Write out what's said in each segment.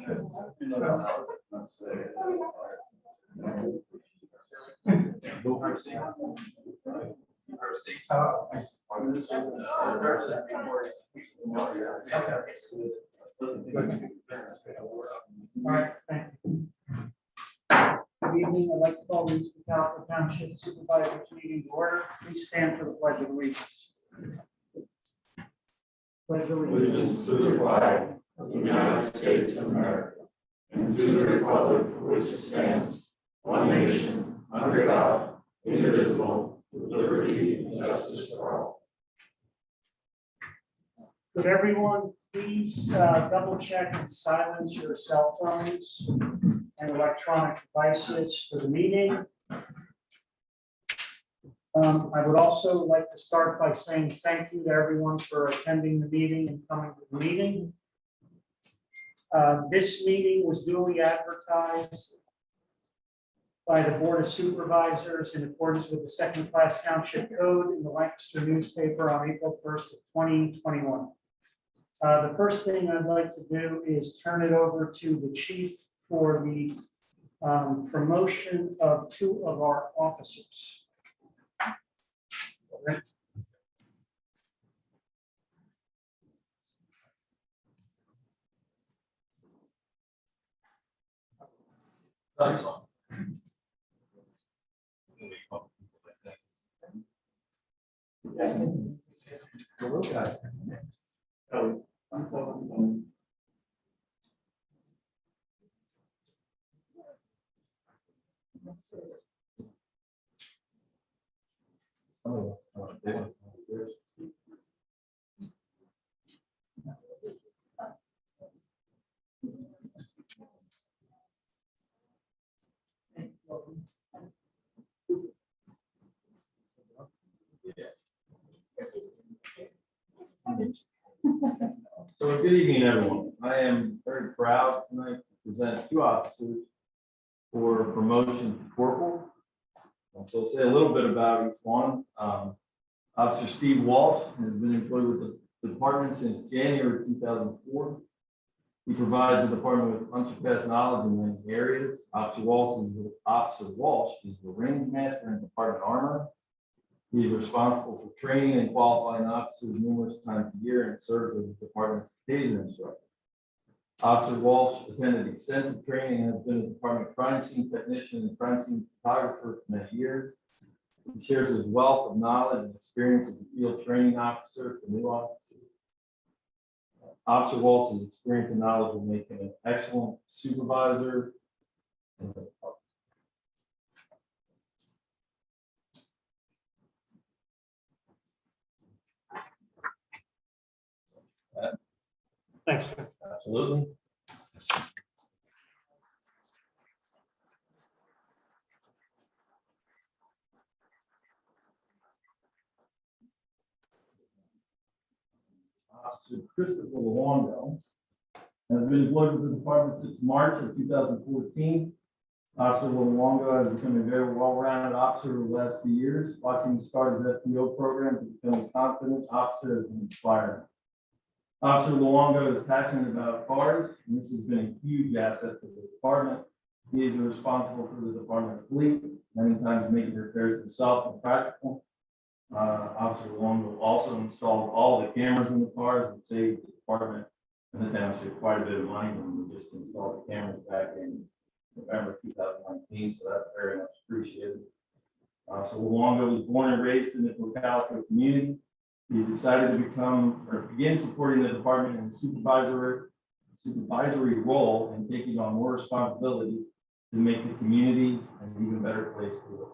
All right, thank you. Good evening. I'd like to call the Cocalico Township Supervisors meeting to order. Please stand for the Pledge of Allegiance. Pledge of Allegiance to the flag of the United States of America and to the republic for which it stands, one nation, under God, indivisible, with liberty and justice for all. Could everyone please double check and silence your cell phones and electronic devices for the meeting? I would also like to start by saying thank you to everyone for attending the meeting and coming to the meeting. This meeting was duly advertised by the Board of Supervisors in accordance with the second-class township code in the Lancaster newspaper on April 1st of 2021. The first thing I'd like to do is turn it over to the chief for the promotion of two of our officers. So good evening, everyone. I am very proud tonight to present two officers for promotion to corporal. So I'll say a little bit about each one. Officer Steve Walsh has been employed with the department since January 2004. He provides the department with unsurpassed knowledge in many areas. Officer Walsh is the range master in Department Armor. He is responsible for training and qualifying officers numerous times a year and serves as the department's taser instructor. Officer Walsh attended extensive training and has been a department crime scene technician and crime scene photographer for many years. He shares his wealth of knowledge and experience as a field training officer for new officers. Officer Walsh's experience and knowledge will make him an excellent supervisor in the department. Thanks, sir. Absolutely. Officer Christopher Luongo has been employed with the department since March of 2014. Officer Luongo has become a very well-rounded officer over the last few years. Watching him start his FPO program to become a confident officer has been inspiring. Officer Luongo is passionate about cars, and this has been a huge asset to the department. He is responsible for the department fleet, many times making repairs himself when practical. Officer Luongo also installed all the cameras in the cars and saved the department and the township quite a bit of money when we just installed the cameras back in November 2019, so that's very much appreciated. So Luongo was born and raised in the Cocalico community. He's excited to begin supporting the department in the supervisory role and taking on more responsibilities to make the community an even better place to live.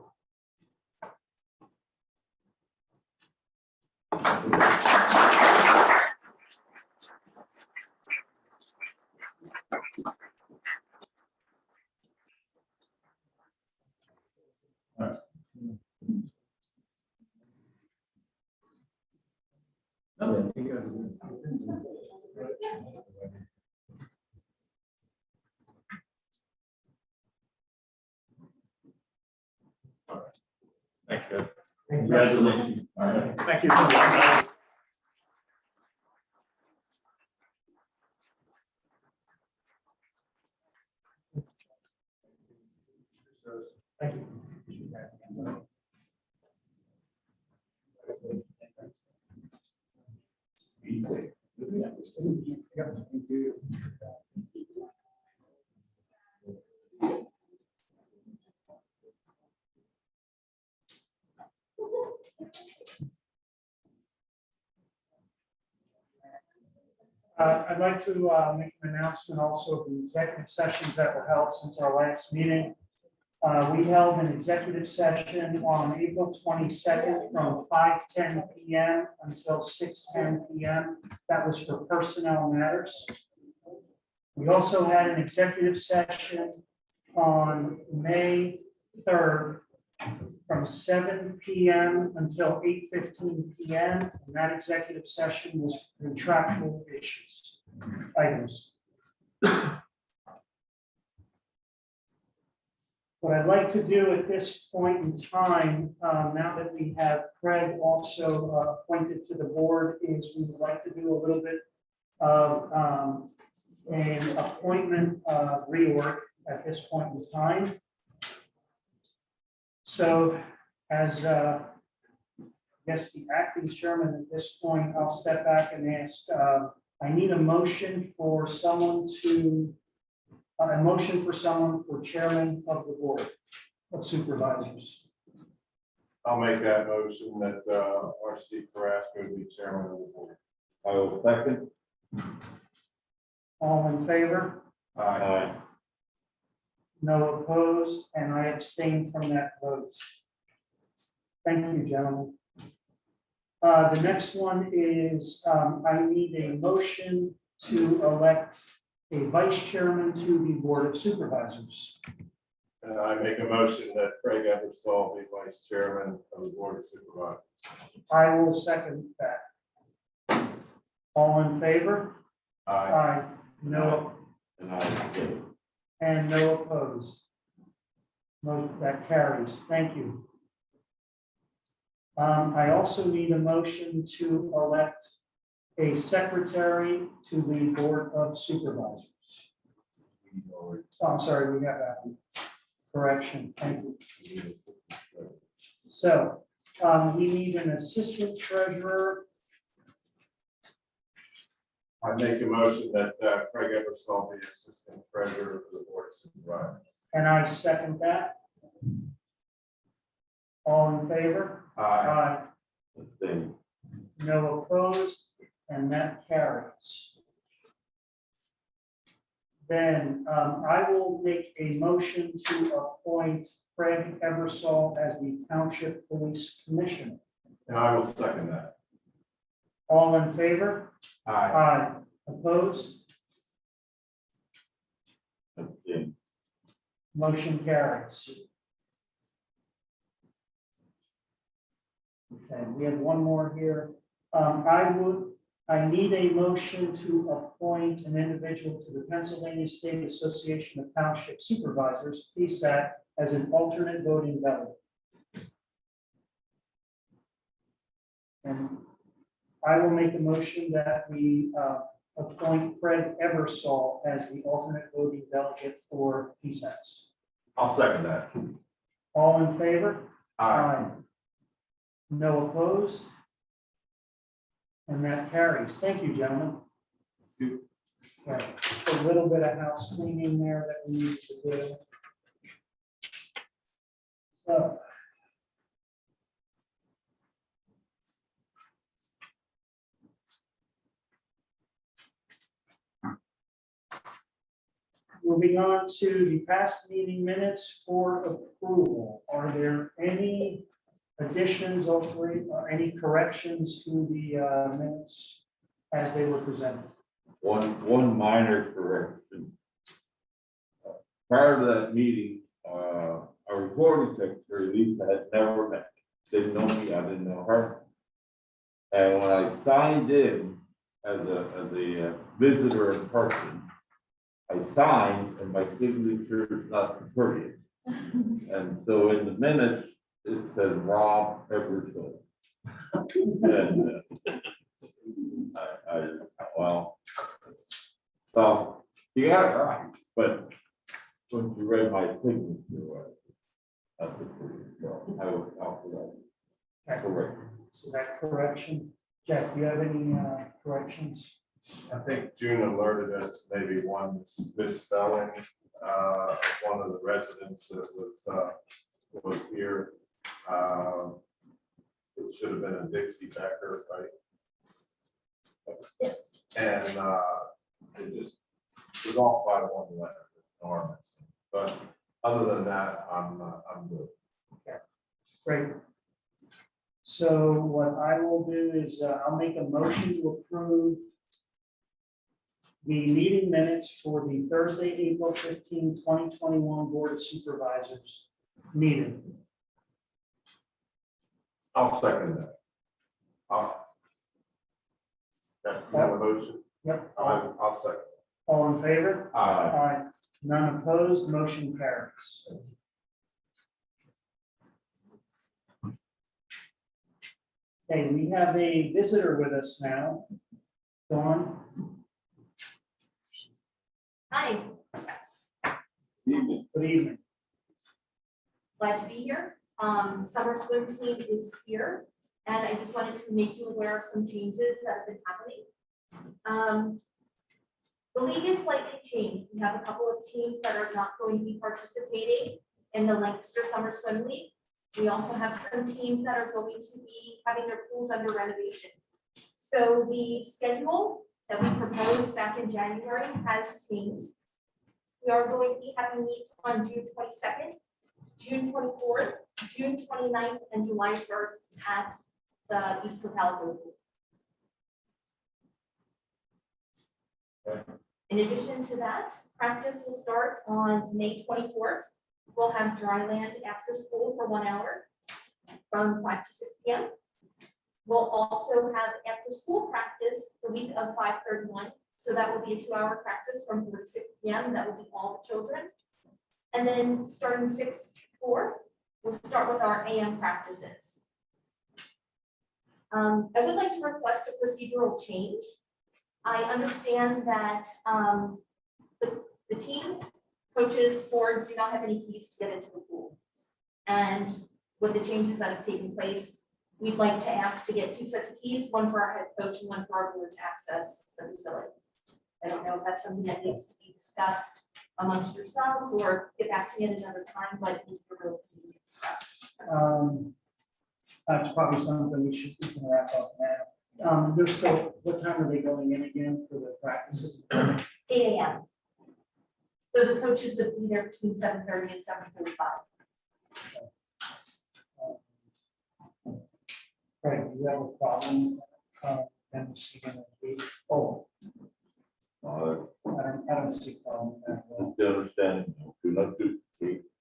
All right. Thanks, guys. Congratulations. All right. Thank you. Thank you. I'd like to make an announcement also of the executive sessions that were held since our last meeting. We held an executive session on April 22nd from 5:10 PM until 6:10 PM. That was for personnel matters. We also had an executive session on May 3rd from 7 PM until 8:15 PM. And that executive session was contractual issues, items. What I'd like to do at this point in time, now that we have Craig also appointed to the board, is we would like to do a little bit of an appointment rework at this point in time. So as I guess the acting chairman at this point, I'll step back and ask, I need a motion for someone to for chairman of the board of supervisors. I'll make that motion that R.C. Carrasco be chairman of the board. I will second. All in favor? Aye. No opposed, and I abstain from that vote. Thank you, gentlemen. The next one is, I need a motion to elect a vice chairman to the board of supervisors. And I make a motion that Craig Eversole be vice chairman of the board of supervisors. I will second that. All in favor? Aye. Aye. No, And I abstain. and no opposed. No, that carries. Thank you. I also need a motion to elect a secretary to the board of supervisors. Oh, I'm sorry, we got that one. Correction. Thank you. So we need an assistant treasurer. I make a motion that Craig Eversole be assistant treasurer for the board of supervisors. And I second that. All in favor? Aye. Abstain. No opposed, and that carries. Then I will make a motion to appoint Craig Eversole as the Township Police Commissioner. And I will second that. All in favor? Aye. Aye. Opposed? Abstain. Motion carries. Okay, we have one more here. I need a motion to appoint an individual to the Pennsylvania State Association of Township Supervisors, PSAT, as an alternate voting delegate. And I will make a motion that we appoint Craig Eversole as the alternate voting delegate for PSATs. I'll second that. All in favor? Aye. No opposed? And that carries. Thank you, gentlemen. Okay, just a little bit of house cleaning there that we need to do. So. Moving on to the past meeting minutes for approval. Are there any additions or any corrections to the minutes as they were presented? One minor correction. Prior to that meeting, our recording secretary, Lisa, had never met, didn't know me, I didn't know her. And when I signed in as a visitor in person, I signed and my signature is not appropriate. And so in the minutes, it says Rob Eversole. And well, so you got it right, but when you read my signature, I would count for that. Okay. Correct. So that correction, Jeff, do you have any corrections? I think June alerted us maybe one misspelling, one of the residents that was here. It should have been a Dixie Becker, right? Yes. And it just was off by one letter, enormous. But other than that, I'm good. Great. So what I will do is I'll make a motion to approve the meeting minutes for the Thursday, April 15, 2021 Board of Supervisors meeting. I'll second that. You have a motion? Yep. I'll second. All in favor? Aye. Aye. None opposed, motion carries. Okay, we have a visitor with us now. Dawn? Hi, Good evening. glad to be here. Summer swim team is here, and I just wanted to make you aware of some changes that have been happening. The league is slightly changed. We have a couple of teams that are not going to be participating in the Lancaster Summer Swim League. We also have some teams that are going to be having their pools under renovation. So the schedule that we proposed back in January has changed. We are going to be having meets on June 22nd, June 24th, June 29th, and July 1st at the East Cocalico. In addition to that, practice will start on May 24th. We'll have dry land after school for 1 hour from 5 to 6 p.m. We'll also have after school practice the week of 5/31. So that will be a 2-hour practice from 4 to 6 p.m. That will be all the children. And then starting 6/4, we'll start with our AM practices. I would like to request a procedural change. I understand that the team coaches board do not have any keys to get into the pool. And with the changes that have taken place, we'd like to ask to get 2 sets of keys, one for our head coach and one for our board to access the facility. I don't know if that's something that needs to be discussed amongst yourselves or get back to me at another time, but it needs to really be discussed. That's probably something we can wrap up now. They're still, what time are they going in again for the practices? 8 a.m. So the coaches would be there between 7:30 and 7:45. Right, you have a problem? Them receiving a key? Oh, I don't see a problem with that. The understanding, do not do.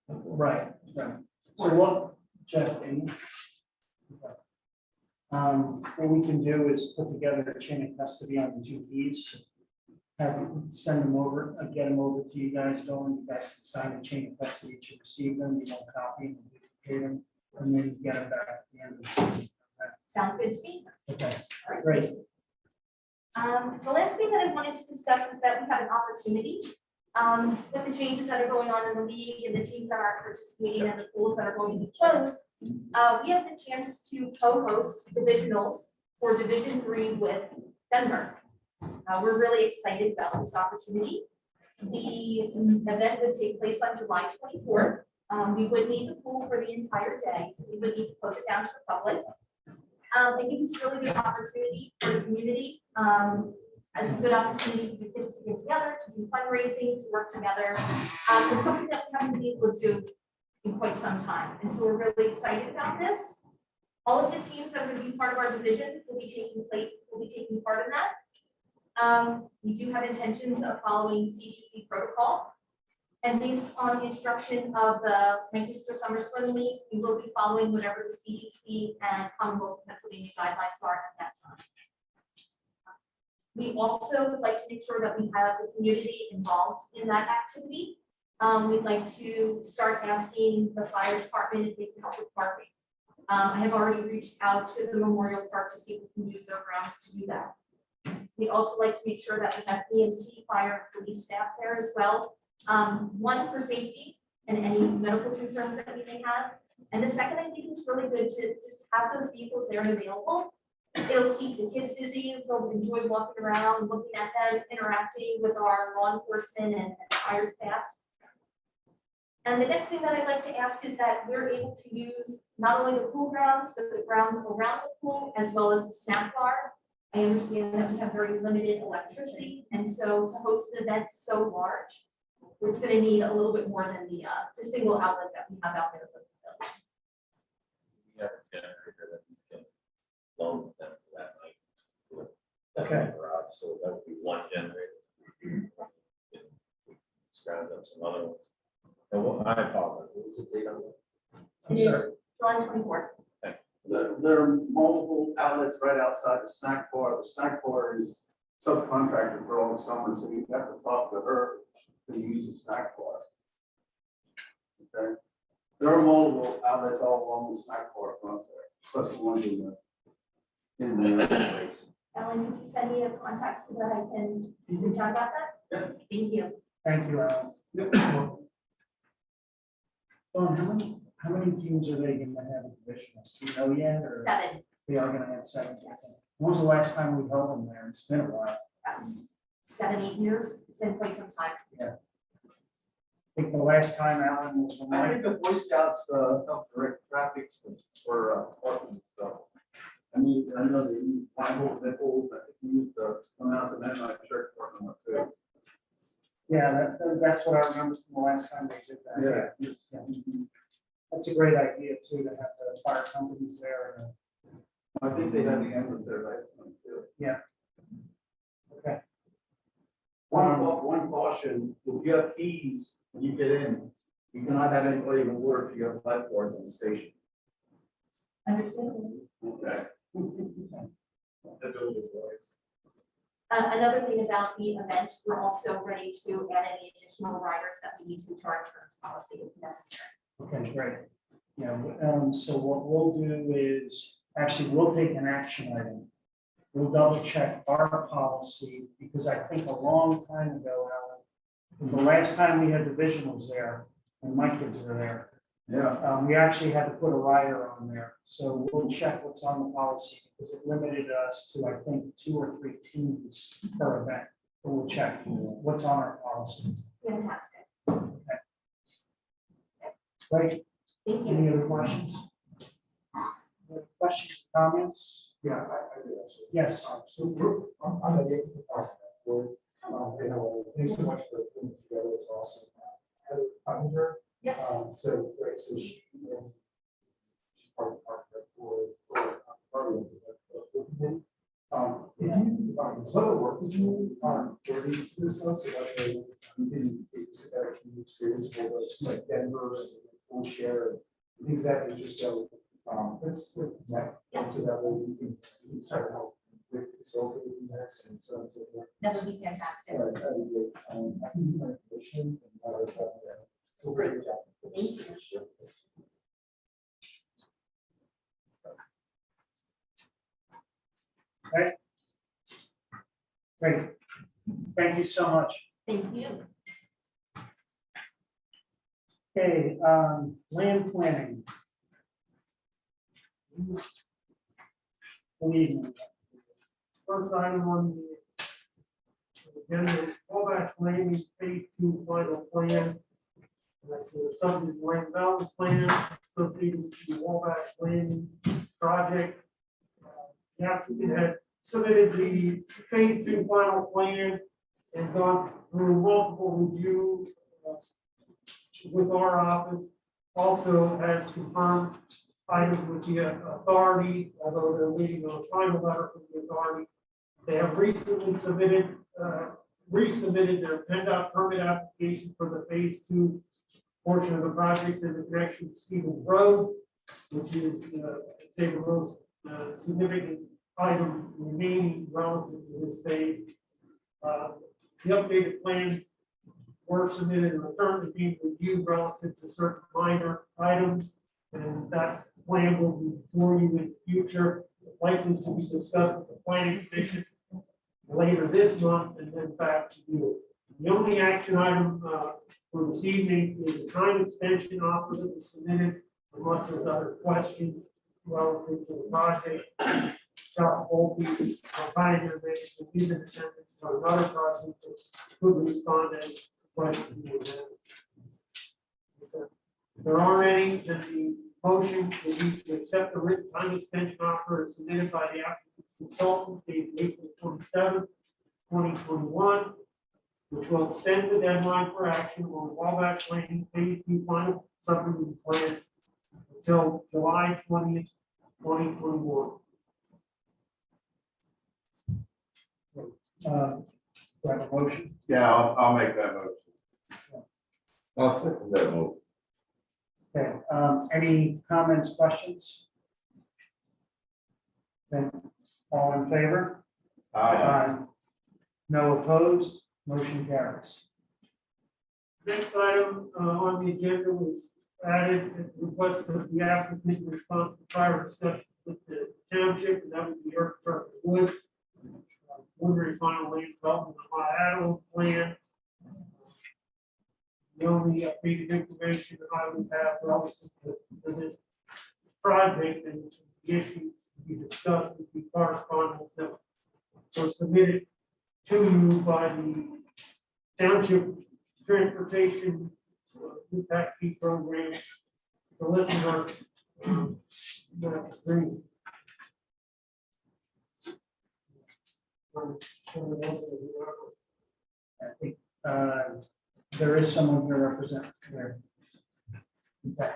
Right, right. So what, Jeff, and what we can do is put together a chain of custody on the 2 keys. Send them over, get them over to you guys, don't you guys can sign a chain of custody to receive them, you don't copy them, you pay them, and then you get them back at the end of the season. Sounds good to me. Okay, All right, great. The last thing that I wanted to discuss is that we have an opportunity with the changes that are going on in the league and the teams that aren't participating and the pools that are going to be closed. We have the chance to co-host divisionals for Division III with Denver. We're really excited about this opportunity. The event would take place on July 24th. We would need the pool for the entire day, so we would need to close it down to the public. I think it's a really good opportunity for the community. It's a good opportunity for the kids to get together, to do fundraising, to work together. It's something that we haven't been able to do in quite some time. And so we're really excited about this. All of the teams that are going to be part of our division will be taking part in that. We do have intentions of following CDC protocol. And based on the instruction of the Lancaster Summer Swim League, we will be following whatever the CDC and Commonwealth of Pennsylvania guidelines are at that time. We also would like to make sure that we have the community involved in that activity. We'd like to start asking the fire department if they can help with parking. I have already reached out to the Memorial Park to see if we can use their grounds to do that. We'd also like to make sure that we have EMT, fire, and police staff there as well. One, for safety, and any medical concerns that we may have. And the second, I think it's really good to just have those vehicles there and available. It'll keep the kids busy, they'll enjoy walking around, looking at them, interacting with our law enforcement and fire staff. And the next thing that I'd like to ask is that we're able to use not only the pool grounds, but the grounds around the pool, as well as the snack bar. I understand that we have very limited electricity, and so to host an event so large, it's gonna need a little bit more than the single outlet that we have out there. We have a generator that we can loan them for that night. Okay. So that would be one generator. Scrounge up some other ones. And what I apologize, what was the date on that? I'm It is sorry. July 24th. There are multiple outlets right outside the snack bar. The snack bar is subcontracted for all the summer, so you have to talk to her to use the snack bar. Okay, there are multiple outlets all along the snack bar front there, plus the ones in the place. Ellen, could you send me a contact so that I can reach out about that? Yeah. Thank you. Thank you, Alan. How many teams are they gonna have in division? Do you know yet, or 7. they are gonna have 7? Yes. When was the last time we held them there? It's been a while. That's 7, 8 years. It's been quite some time. I think the last time Alan was when I I, think the Boy Scouts help direct traffic for parking stuff. I mean, I know they use Bible, nipples, I think you use the amount of men like church parking lot too. yeah, that's what I remember from the last time they did that. Yeah. That's a great idea too, to have the fire companies there. And, I think they have the ambulance there, right? okay. One caution, if you have keys, when you get in, you cannot have anybody in the water if you have lifeguards on the station. Understood. Okay. Another thing about the event, we're also ready to add any additional riders that we need to our insurance policy if necessary. Okay, great. Yeah, so what we'll do is, actually, we'll take an action item. We'll double check our policy, because I think a long time ago, Alan, the last time we had divisionals there, and my kids were there, Yeah. we actually had to put a rider on there. So we'll check what's on the policy, because it limited us to, I think, 2 or 3 teams per event. But we'll check what's on our policy. Fantastic. Right? Thank you. Any other questions? Questions, comments? Yeah, I do actually. Yes. So I'm a native department. Thanks so much for putting this together. It's awesome. Heather Cottinger. Yes. So, right, so she's part of the partner for if you, what work did you for these this stuff, so that way you can get a better experience for those like Denver and full share and things of that nature. So let's so that way we can start help with facilitating this and so on and so forth. That would be fantastic. That'd be great. I can use my information and other stuff there. So great job. Thank you. Great. Thank you so much. Thank you. Okay, land planning. Good evening. First item on the agenda is fallback lane phase 2 final plan. That's the subdivision land balance plan associated with the Wallback Lane project. The applicant had submitted the phase 2 final plan and gone through multiple reviews with our office. Also has confirmed items with the authority, although they're waiting on a final letter from the authority. They have recently resubmitted their PennDOT permit application for the phase 2 portion of the project in the connection with Stevens Road, which is, I'd say, the most significant item remaining relative to this phase. The updated plans were submitted and returned to be reviewed relative to certain minor items, and that plan will be before you in the future, likely to be discussed with the planning commission later this month and then back to you. The only action item for this evening is a time extension offer that was submitted, unless there's other questions relative to the project. South Bolton, Pioneer Ranch, will be in attendance for another project that could respond to any questions you have. If there aren't any, then the motion will be to accept the written time extension offer as submitted by the applicant's consultant dated April 27th, 2021, which will extend the deadline for action on Wallback Lane Phase 2 final subdivision plan until July 20th, 2021. Do I have a motion? Yeah, I'll make that motion. I'll second that motion. Okay, any comments, questions? Then, all in favor? No opposed, motion carries. Next item on the agenda was added at the request of the applicant in response to prior discussion with the township, and that would be Earth Truck Wood. Woodbury Final Land Development Idaho plan. The only updated information that I would have relative to this project and the issue we discussed with the correspondence that were submitted to you by the Township Transportation Impact Fee Program solicitor. I think there is someone here representing there. Okay.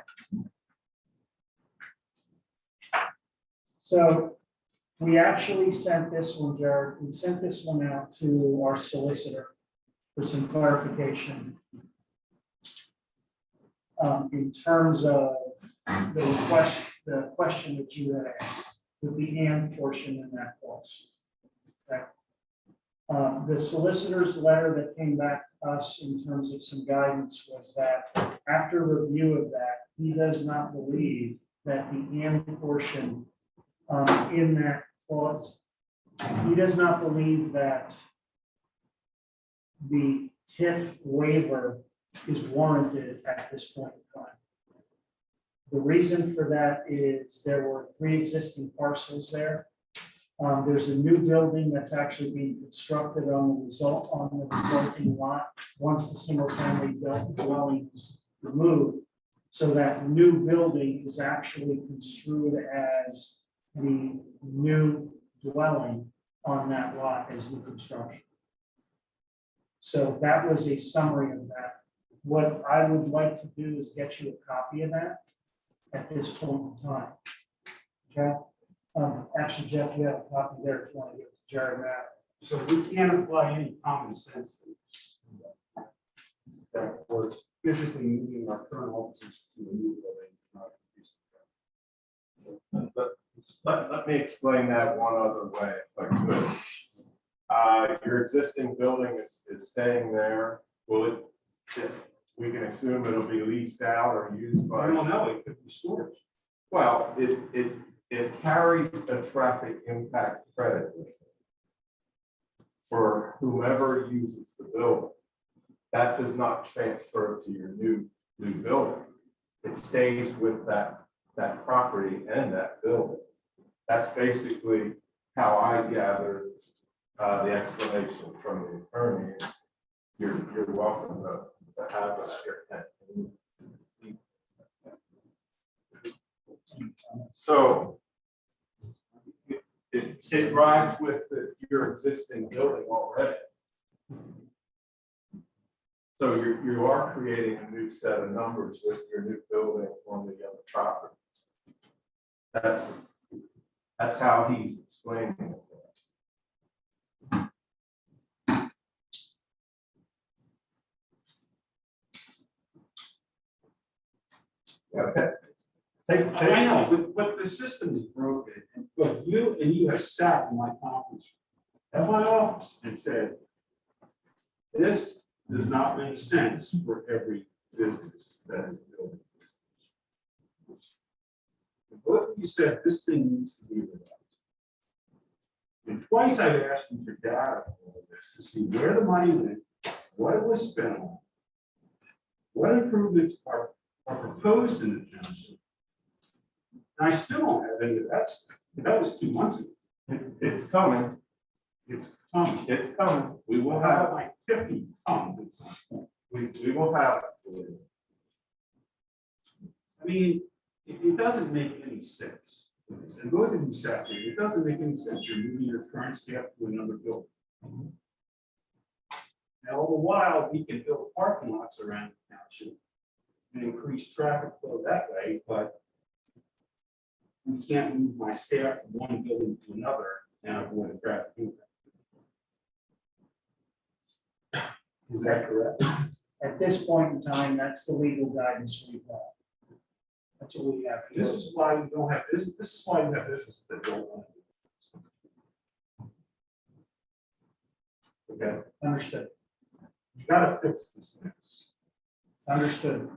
So we actually sent this one, Jared, we sent this one out to our solicitor for some clarification. In terms of the question that you had asked, with the and portion in that clause. Okay. The solicitor's letter that came back to us in terms of some guidance was that after review of that, he does not believe that the and portion in that clause, he does not believe that the TIF waiver is warranted at this point in time. The reason for that is there were 3 existing parcels there. There's a new building that's actually being constructed on the resulting lot once the single family dwelling is removed. So that new building is actually construed as the new dwelling on that lot as new construction. So that was a summary of that. What I would like to do is get you a copy of that at this point in time. Okay. Actually, Jeff, you have a copy there if you want to give it to Jared now. So we can't apply any common sense to this. That we're physically moving our current offices to a new building. Let me explain that one other way, if I could. Your existing building is staying there. Will it, we can assume it'll be leased out or used by. I don't know, it could be storage. Well, it carries a traffic impact credit for whomever uses the building. That does not transfer to your new building. It stays with that property and that building. That's basically how I gathered the explanation from the attorney. You're welcome to have that here. So it rides with your existing building already. So you are creating a new set of numbers with your new building on the other property. That's how he's explaining it. Okay. I know, but the system is broken, but you have sat in my conference at my office and said, this does not make sense for every business that is building. Both of you said this thing needs to be revised. And twice I've asked you for data on all this to see where the money went, what it was spent on. what improvements are proposed in the township? And I still don't have any of that stuff. That was 2 months ago. It's coming, It's coming. it's coming. We will We'll have have, like 50 tons at some point. we will have. I mean, it doesn't make any sense. And both of you sat there, it doesn't make any sense. You're moving your current staff to another building. Now, all the while, we can build parking lots around the township and increase traffic flow that way, but we can't move my staff from one building to another and avoid a traffic impact. Is that correct? At this point in time, that's the legal guidance we've got. That's what we have. This is why you don't have this. This is why you have businesses that don't want to do this. Okay, Understood, you gotta fix this mess. understood.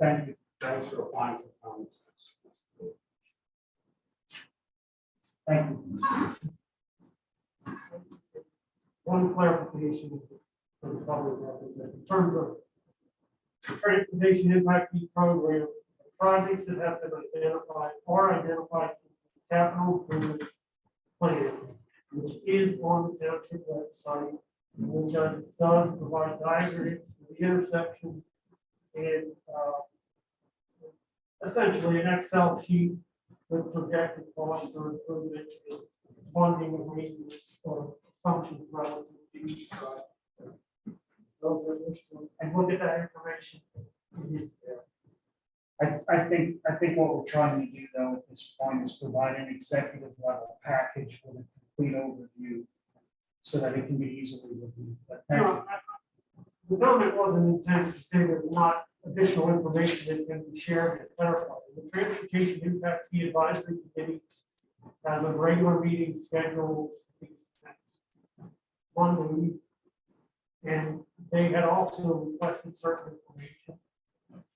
Thank you. Thanks for applying some common sense. Thank you. One clarification for the public record, that in terms of the transportation impact fee program, the projects that have been identified are identified in the capital improvement plan, which is on the township website, which does provide diagrams for the intersections and essentially an Excel sheet with projected costs for improvement and funding arrangements or assumptions relative to each project. Those are, and look at that information. It is there. I think what we're trying to do though at this point is provide an executive level package with a complete overview so that it can be easily reviewed. But thank you. No, the comment wasn't intended to say there's not additional information that can be shared and clarified. The Transportation Impact Fee Advisory Committee has a regular meeting scheduled one week. And they had also requested certain information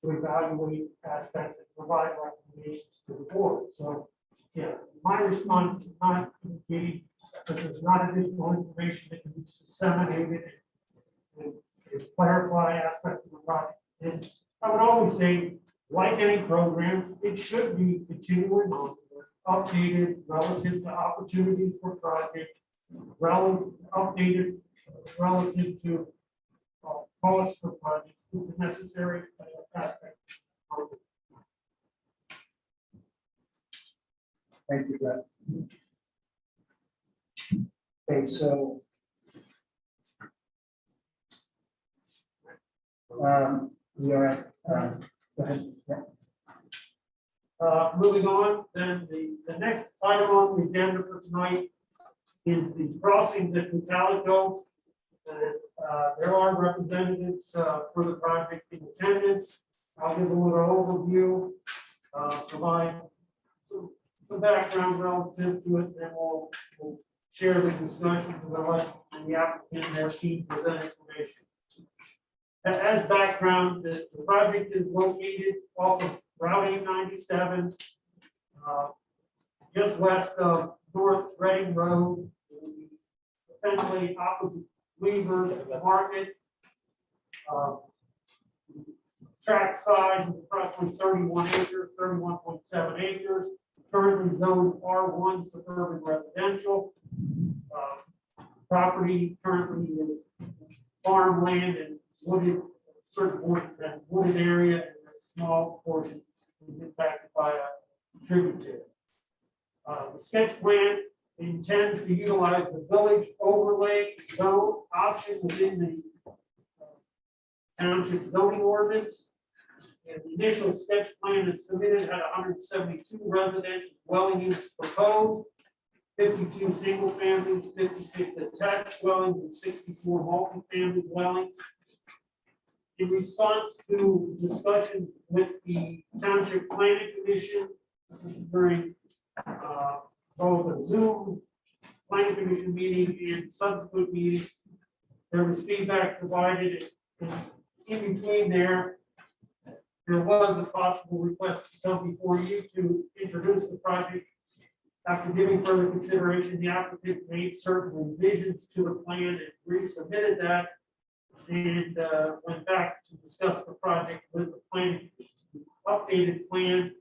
to evaluate aspects and provide recommendations to the board. So, yeah, my response is not to be that there's not additional information that can be disseminated and clarify aspects of the project. And I would always say, like any program, it should be continuing on, updated relative to opportunities for projects, updated relative to costs for projects. It's a necessary aspect. Thank you, Brett. Okay, so we are at, go ahead. Yeah. Moving on, then the next item on the agenda for tonight is the crossings at Cocalico. There are representatives for the project in attendance. I'll give a little overview, provide some background relative to it, then we'll share the discussion with the applicant and their team present information. As background, the project is located off of Route 897, just west of North Reading Road, essentially opposite Weaver's Market. Tract size is approximately 31 acres, 31.7 acres, currently zoned R1 suburban residential. Property currently is farmland and wooded, certain wooded area, and a small portion is impacted by a tributary. The sketch plan intends to utilize the village overlay zone option within the township zoning ordinance. And the initial sketch plan is submitted at 172 residential dwelling units proposed, 52 single families, 56 attached dwellings, and 64 multi-family dwellings. In response to discussions with the Township Planning Commission during both a Zoom Planning Commission meeting and subsequent meetings, there was feedback provided. In between there was a possible request to come before you to introduce the project. After giving further consideration, the applicant made certain revisions to the plan and resubmitted that. and went back to discuss the project with the planning. The updated plan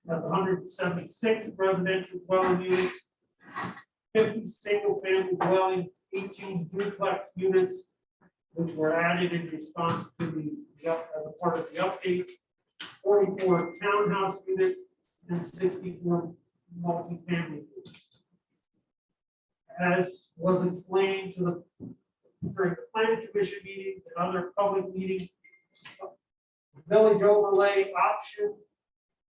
has 176 residential dwelling units, 50 single-family dwellings, 18 duplex units, which were added in response to as a part of the update, 44 townhouse units, and 64 multifamily units. As was explained during the planning commission meetings and other public meetings, village overlay option,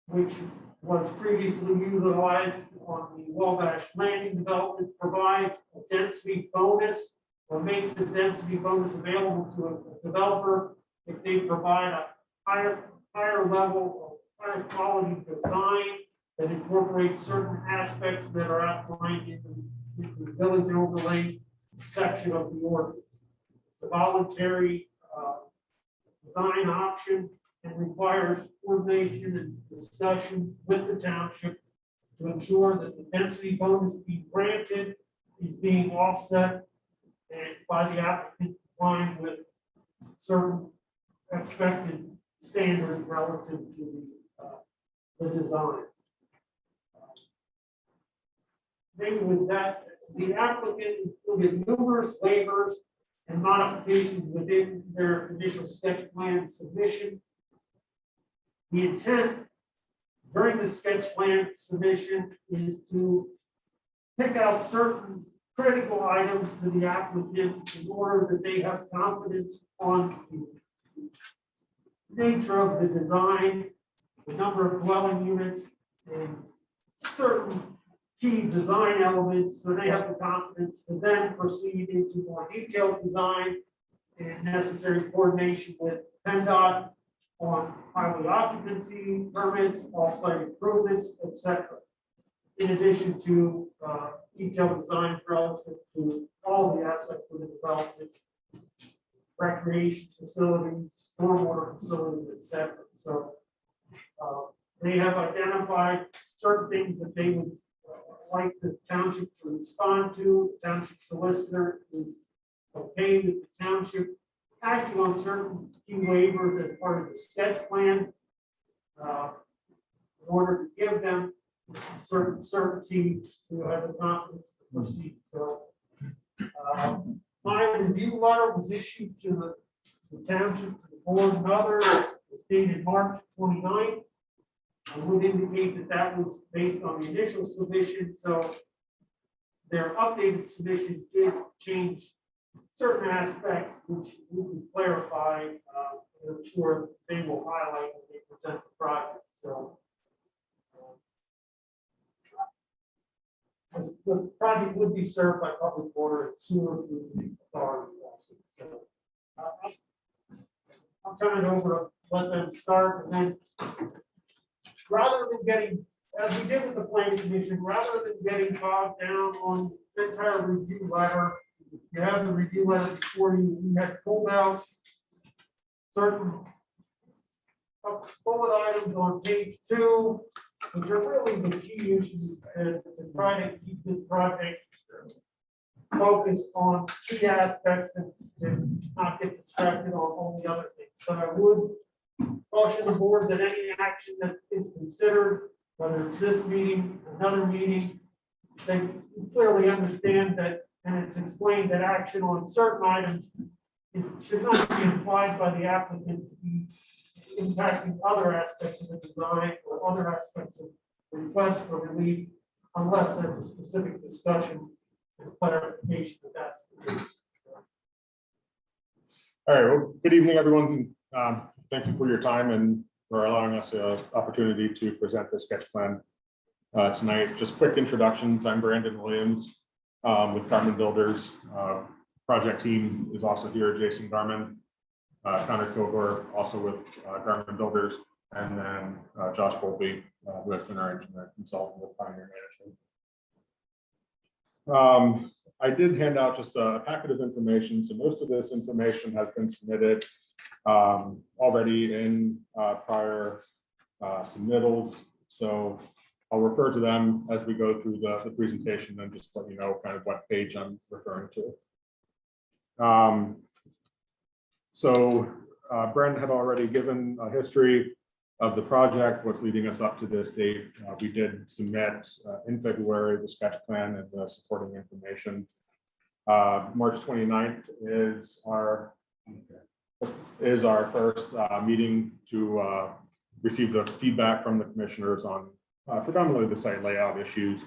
which was previously utilized on the Wabash Landing development, provides a density bonus or makes the density bonus available to a developer if they provide a higher level of higher quality design that incorporates certain aspects that are outlined in the village overlay section of the ordinance. It's a voluntary design option and requires coordination and discussion with the township to ensure that the density bonus being granted is being offset and by the applicant complying with certain expected standards relative to the design. Maybe with that, the applicant included numerous waivers and modifications within their initial sketch plan submission. The intent during the sketch plan submission is to pick out certain critical items to the applicant in order that they have confidence on the nature of the design, the number of dwelling units, and certain key design elements, so they have the confidence to then proceed into more detailed design and necessary coordination with PennDOT on highway occupancy permits, off-site improvements, etc. In addition to detailed design relative to all the aspects of the development, recreation facilities, stormwater facilities, etc. So they have identified certain things that they would like the township to respond to. The township solicitor is okay with the township acting on certain key waivers as part of the sketch plan in order to give them certain certainty to have the confidence to proceed. So my review letter was issued to the township, to the board and others, was dated March 29th. I would indicate that that was based on the initial submission, so their updated submission did change certain aspects which we can clarify. I'm sure they will highlight when they present the project. So the project would be served by public water and sewer through the authority also. So I'll turn it over to let them start, and then rather than getting, as we did with the planning commission, rather than getting bogged down on the entire review letter, you have the review letter before you. We had pulled out certain bullet items on page 2, which are really the key issues to try to keep this project focused on key aspects and not get distracted on all the other things. But I would caution the board that any action that is considered, whether it's this meeting, another meeting, they clearly understand that, and it's explained that action on certain items should not be implied by the applicant to be impacting other aspects of the design or other aspects of the request for relief, unless there's a specific discussion and clarification that that's the case. All right, well, good evening, everyone. Thank you for your time and for allowing us an opportunity to present the sketch plan tonight. Just quick introductions. I'm Brandon Williams with Garmin Builders. Project team is also here, Jason Garmin, Connor Kilgore, also with Garmin Builders, and then Josh Colby, who has been our engineer consultant with Pioneer Management. I did hand out just a packet of information, so most of this information has been submitted already in prior submittals. So I'll refer to them as we go through the presentation and just let you know kind of what page I'm referring to. So Brent had already given a history of the project, what's leading us up to this date. We did submit in February the sketch plan and the supporting information. March 29th is our first meeting to receive the feedback from the commissioners on predominantly the site layout issues.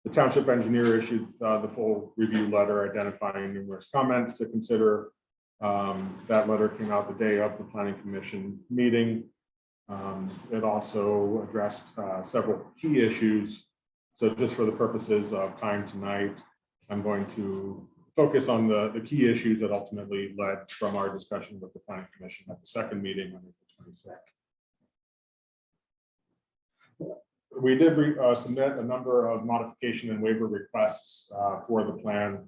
The township engineer issued the full review letter identifying numerous comments to consider. That letter came out the day of the planning commission meeting. It also addressed several key issues. So just for the purposes of time tonight, I'm going to focus on the key issues that ultimately led from our discussion with the planning commission at the second meeting on April 22nd. We did submit a number of modification and waiver requests for the plan.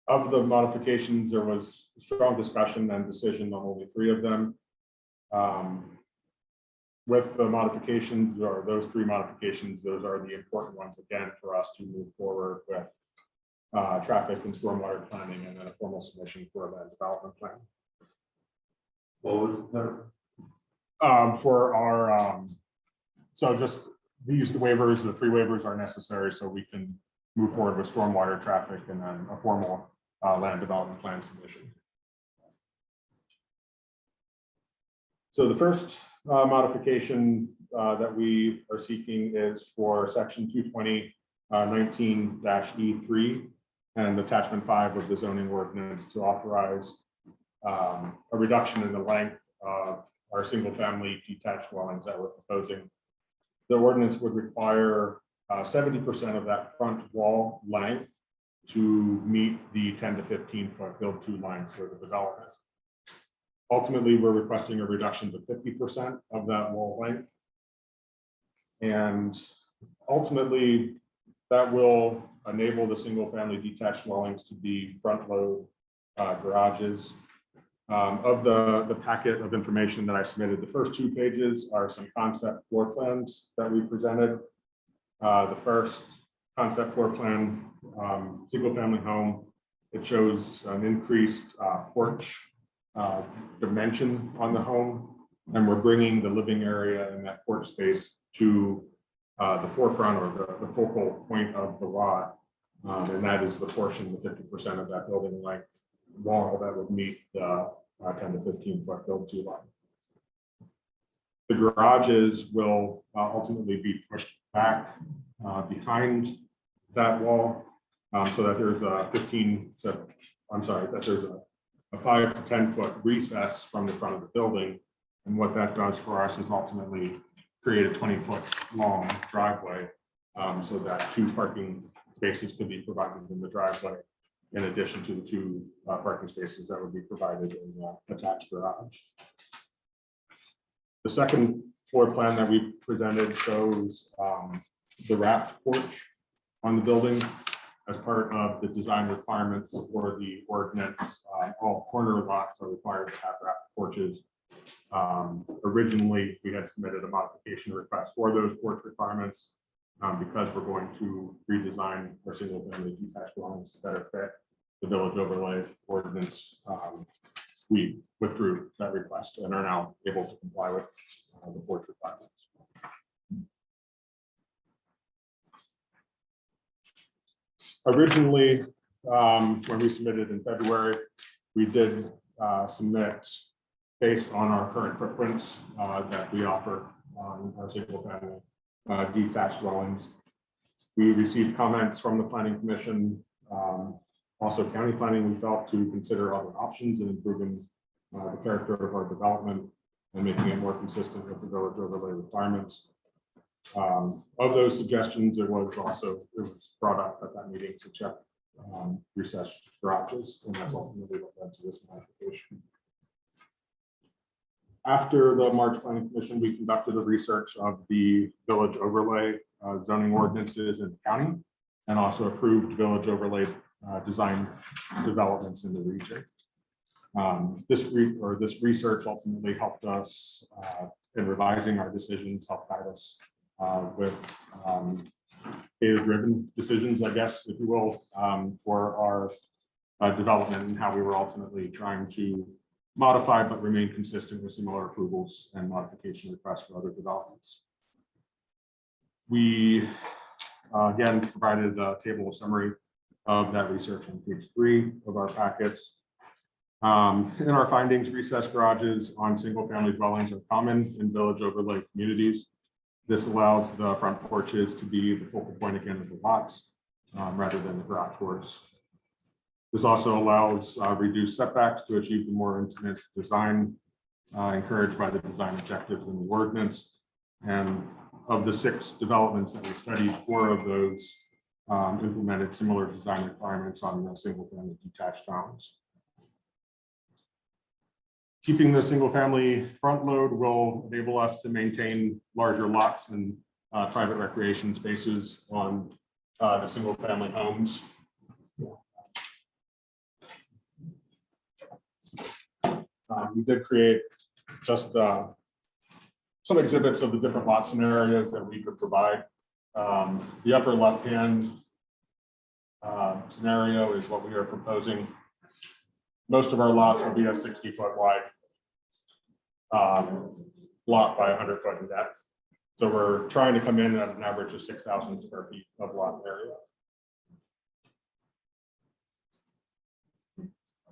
Of the modifications, there was strong discussion and decision on only 3 of them. With the modifications, or those 3 modifications, those are the important ones again for us to move forward with traffic and stormwater planning, and then a formal submission for a land development plan. What was the For our so just these waivers, the 3 waivers are necessary so we can move forward with stormwater, traffic, and then a formal land development plan submission. So the first modification that we are seeking is for section 220-19-E3 and attachment 5 of the zoning ordinance to authorize a reduction in the length of our single family detached dwellings that we're proposing. The ordinance would require 70% of that front wall length to meet the 10 to 15 foot build to lines for the development. Ultimately, we're requesting a reduction to 50% of that wall length. And ultimately, that will enable the single family detached dwellings to be front load garages. Of the packet of information that I submitted, the first 2 pages are some concept floor plans that we presented. The first concept floor plan, single family home, it shows an increased porch dimension on the home, and we're bringing the living area and that porch space to the forefront or the focal point of the lot, and that is the portion, the 50% of that building length wall that would meet the 10 to 15 foot build to line. The garages will ultimately be pushed back behind that wall, so that there's a 5 to 10 foot recess from the front of the building. And what that does for us is ultimately create a 20 foot long driveway, so that 2 parking spaces could be provided in the driveway, in addition to the 2 parking spaces that would be provided in the attached garage. The second floor plan that we presented shows the wrapped porch on the building as part of the design requirements for the ordinance. All corner lots are required to have wrapped porches. Originally, we had submitted a modification request for those porch requirements. Because we're going to redesign our single family detached dwellings to better fit the village overlay ordinance, we withdrew that request and are now able to comply with the porch requirements. Originally, when we submitted in February, we did submit based on our current footprints that we offer on our single family detached dwellings. We received comments from the planning commission, also county planning. We felt to consider other options in improving the character of our development and making it more consistent with the village overlay requirements. Of those suggestions, it was brought up at that meeting to check recessed garages, and that's ultimately what led to this modification. After the March Planning Commission, we conducted a research of the village overlay zoning ordinances in the county, and also approved village overlay design developments in the region. This research ultimately helped us in revising our decisions, helped guide us with data-driven decisions, I guess, if you will, for our development and how we were ultimately trying to modify but remain consistent with similar approvals and modification requests for other developments. We again provided a table of summary of that research on page 3 of our packets. In our findings, recessed garages on single-family dwellings are common in village overlay communities. This allows the front porches to be the focal point again of the lots rather than the garage doors. This also allows reduced setbacks to achieve the more intimate design encouraged by the design objectives in the ordinance. And of the 6 developments that we studied, 4 of those implemented similar design requirements on single-family detached homes. Keeping the single-family front load will enable us to maintain larger lots and private recreation spaces on the single-family homes. We did create just some exhibits of the different lot scenarios that we could provide. The upper left-hand scenario is what we are proposing. Most of our lots will be a 60-foot wide lot by 100-foot in depth. So we're trying to come in at an average of 6,000 square feet of lot area.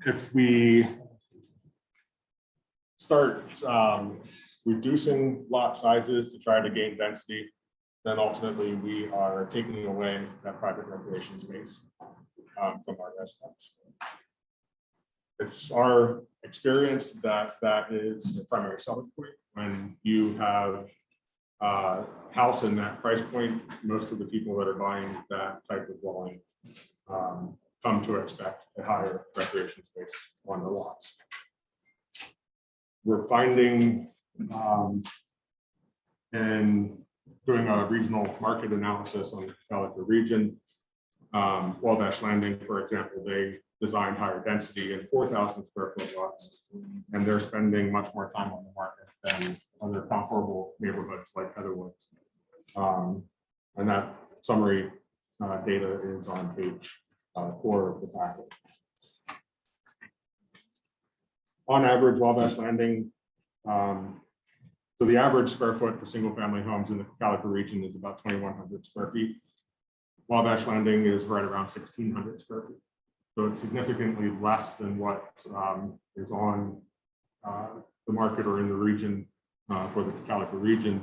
If we start reducing lot sizes to try to gain density, then ultimately we are taking away that private recreation space from our residents. It's our experience that that is the primary selling point. When you have a house in that price point, most of the people that are buying that type of dwelling come to expect a higher recreation space on the lots. We're finding in doing a regional market analysis on the Cocalico region, Wabash Landing, for example, they designed higher density in 4,000 square foot lots, and they're spending much more time on the market than other comparable neighborhoods like Heatherwood. And that summary data is on page 4 of the packet. On average, Wabash Landing, so the average square foot for single family homes in the Cocalico region is about 2,100 square feet. Wabash Landing is right around 1,600 square feet. So it's significantly less than what is on the market or in the region for the Cocalico region.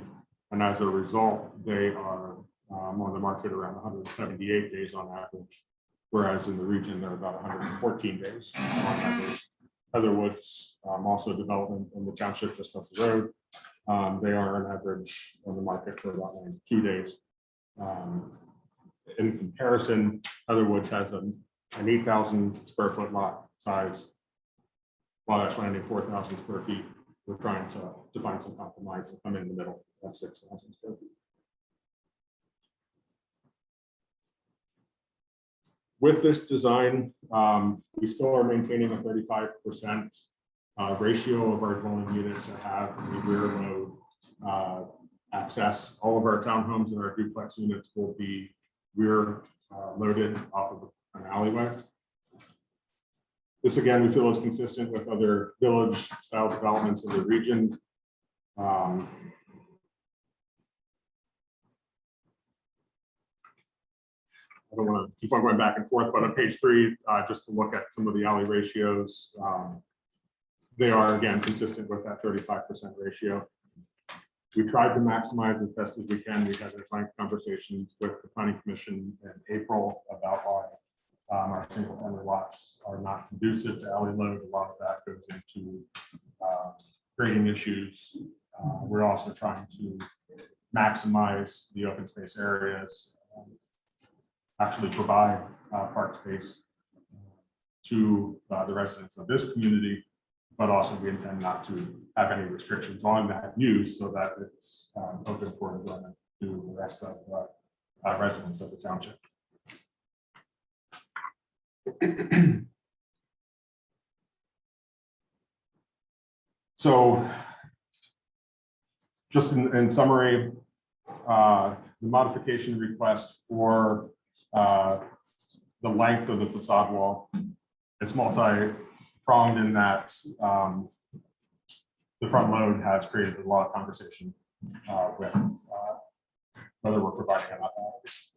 And as a result, they are on the market around 178 days on average, whereas in the region, they're about 114 days on average. Heatherwood's also development in the township just up the road. They are on average on the market for about 92 days. In comparison, Heatherwood has an 8,000 square foot lot size, Wabash Landing 4,000 square feet. We're trying to find some compromise and come in the middle of 6,000 square feet. With this design, we still are maintaining a 35% ratio of our dwelling units that have a rear load access. All of our townhomes and our duplex units will be rear loaded off of an alleyway. This again, we feel is consistent with other village style developments in the region. I don't want to keep on going back and forth, but on page 3, just to look at some of the alley ratios, they are again consistent with that 35% ratio. We tried to maximize as best as we can. We had frank conversations with the planning commission in April about why our single family lots are not conducive to alley load. A lot of that goes into grading issues. We're also trying to maximize the open space areas, actually provide park space to the residents of this community, but also we intend not to have any restrictions on that use so that it's open for development to the rest of the residents of the township. So just in summary, the modification request for the length of the facade wall it's multi-pronged in that the front load has created a lot of conversation with whether we're providing enough hours.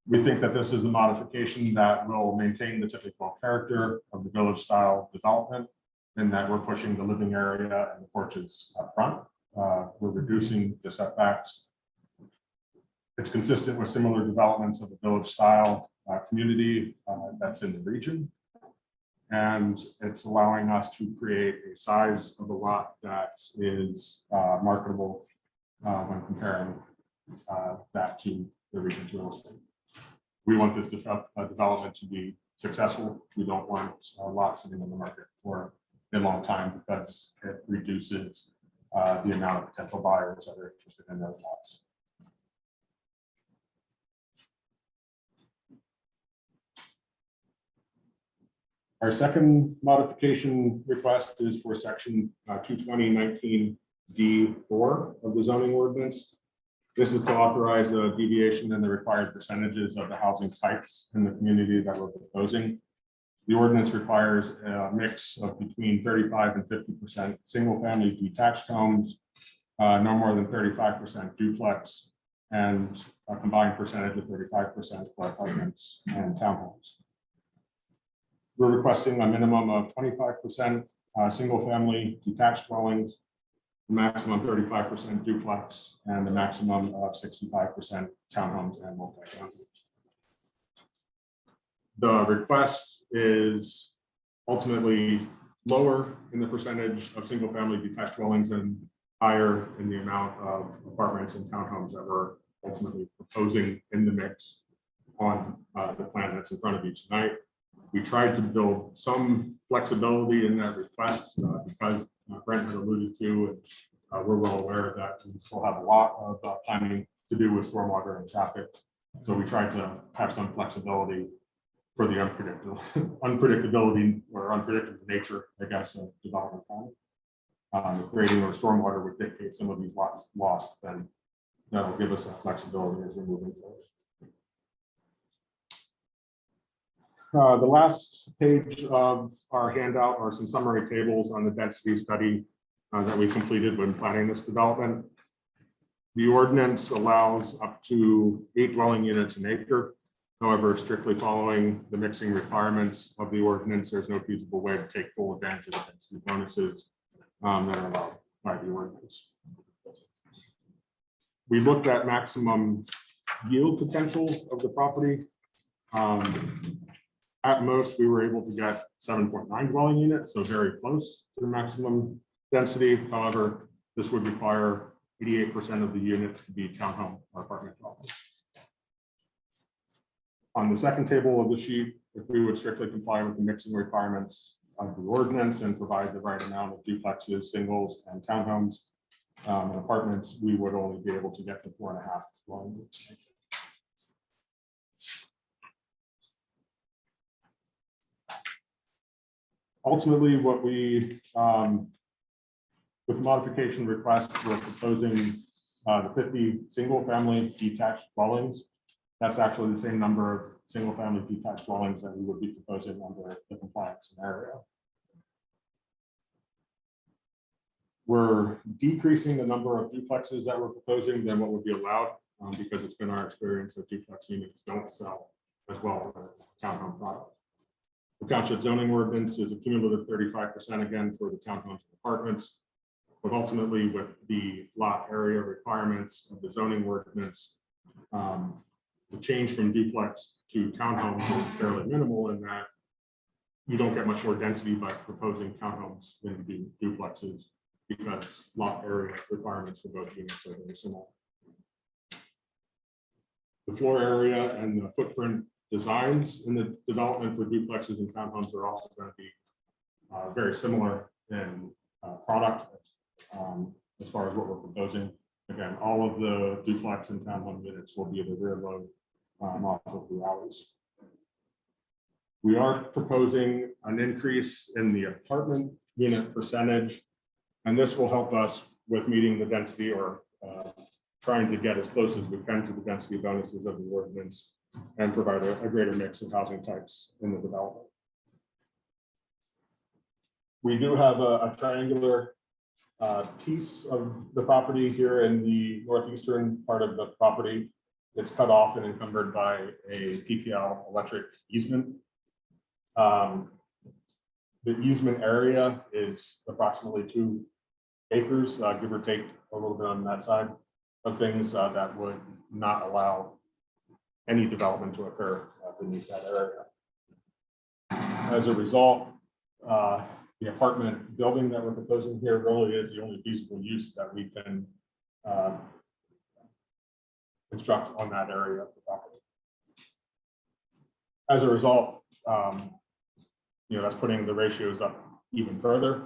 We think that this is a modification that will maintain the typical character of the village style development, in that we're pushing the living area and the porches up front. We're reducing the setbacks. It's consistent with similar developments of the village style community that's in the region. And it's allowing us to create a size of a lot that is marketable when comparing that to the region's real estate. We want this development to be successful. We don't want a lot sitting in the market for a long time because it reduces the amount of potential buyers that are interested in those lots. Our second modification request is for section 220.19D4 of the zoning ordinance. This is to authorize the deviation in the required percentages of the housing types in the community that we're proposing. The ordinance requires a mix of between 35 and 50% single-family detached homes, no more than 35% duplex, and a combined percentage of 35% for apartments and townhomes. We're requesting a minimum of 25% single-family detached dwellings, maximum 35% duplex, and a maximum of 65% townhomes and multifamily. The request is ultimately lower in the percentage of single-family detached dwellings and higher in the amount of apartments and townhomes that we're ultimately proposing in the mix on the plan that's in front of you tonight. We tried to build some flexibility in that request because Brent had alluded to, and we're well aware that we still have a lot of planning to do with stormwater and traffic. So we tried to have some flexibility for the unpredictability or unpredictable nature, I guess, of development planning. If grading or stormwater would dictate some of these lots lost, then that'll give us that flexibility as we're moving forward. The last page of our handout are some summary tables on the density study that we completed when planning this development. The ordinance allows up to 8 dwelling units an acre. However, strictly following the mixing requirements of the ordinance, there's no feasible way to take full advantage of the density bonuses that are allowed by the ordinance. We looked at maximum yield potential of the property. At most, we were able to get 7.9 dwelling units, so very close to the maximum density. However, this would require 88% of the units to be townhome or apartment properties. On the second table of the sheet, if we would strictly comply with the mixing requirements of the ordinance and provide the right amount of duplexes, singles, and townhomes and apartments, we would only be able to get to 4.5 dwelling units. Ultimately, what we, with the modification request, we're proposing the 50 single-family detached dwellings. That's actually the same number of single-family detached dwellings that we would be proposing under the compliance scenario. We're decreasing the number of duplexes that we're proposing than what would be allowed because it's been our experience that duplex units don't sell as well as townhome product. The township zoning ordinance is a cumulative 35% again for the townhomes and apartments, but ultimately with the lot area requirements of the zoning ordinance, the change from duplex to townhomes is fairly minimal in that you don't get much more density by proposing townhomes than you do duplexes because lot area requirements for both units are very similar. The floor area and the footprint designs in the development for duplexes and townhomes are also going to be very similar in product as far as what we're proposing. Again, all of the duplex and townhome units will be the rear load off of the alleys. We are proposing an increase in the apartment unit percentage, and this will help us with meeting the density or trying to get as close as we can to the density bonuses of the ordinance and provide a greater mix of housing types in the development. We do have a triangular piece of the property here in the northeastern part of the property. It's cut off and encumbered by a PPL electric easement. The easement area is approximately 2 acres, give or take a little bit on that side of things, that would not allow any development to occur beneath that area. As a result, the apartment building that we're proposing here really is the only feasible use that we can construct on that area of the property. As a result, that's putting the ratios up even further.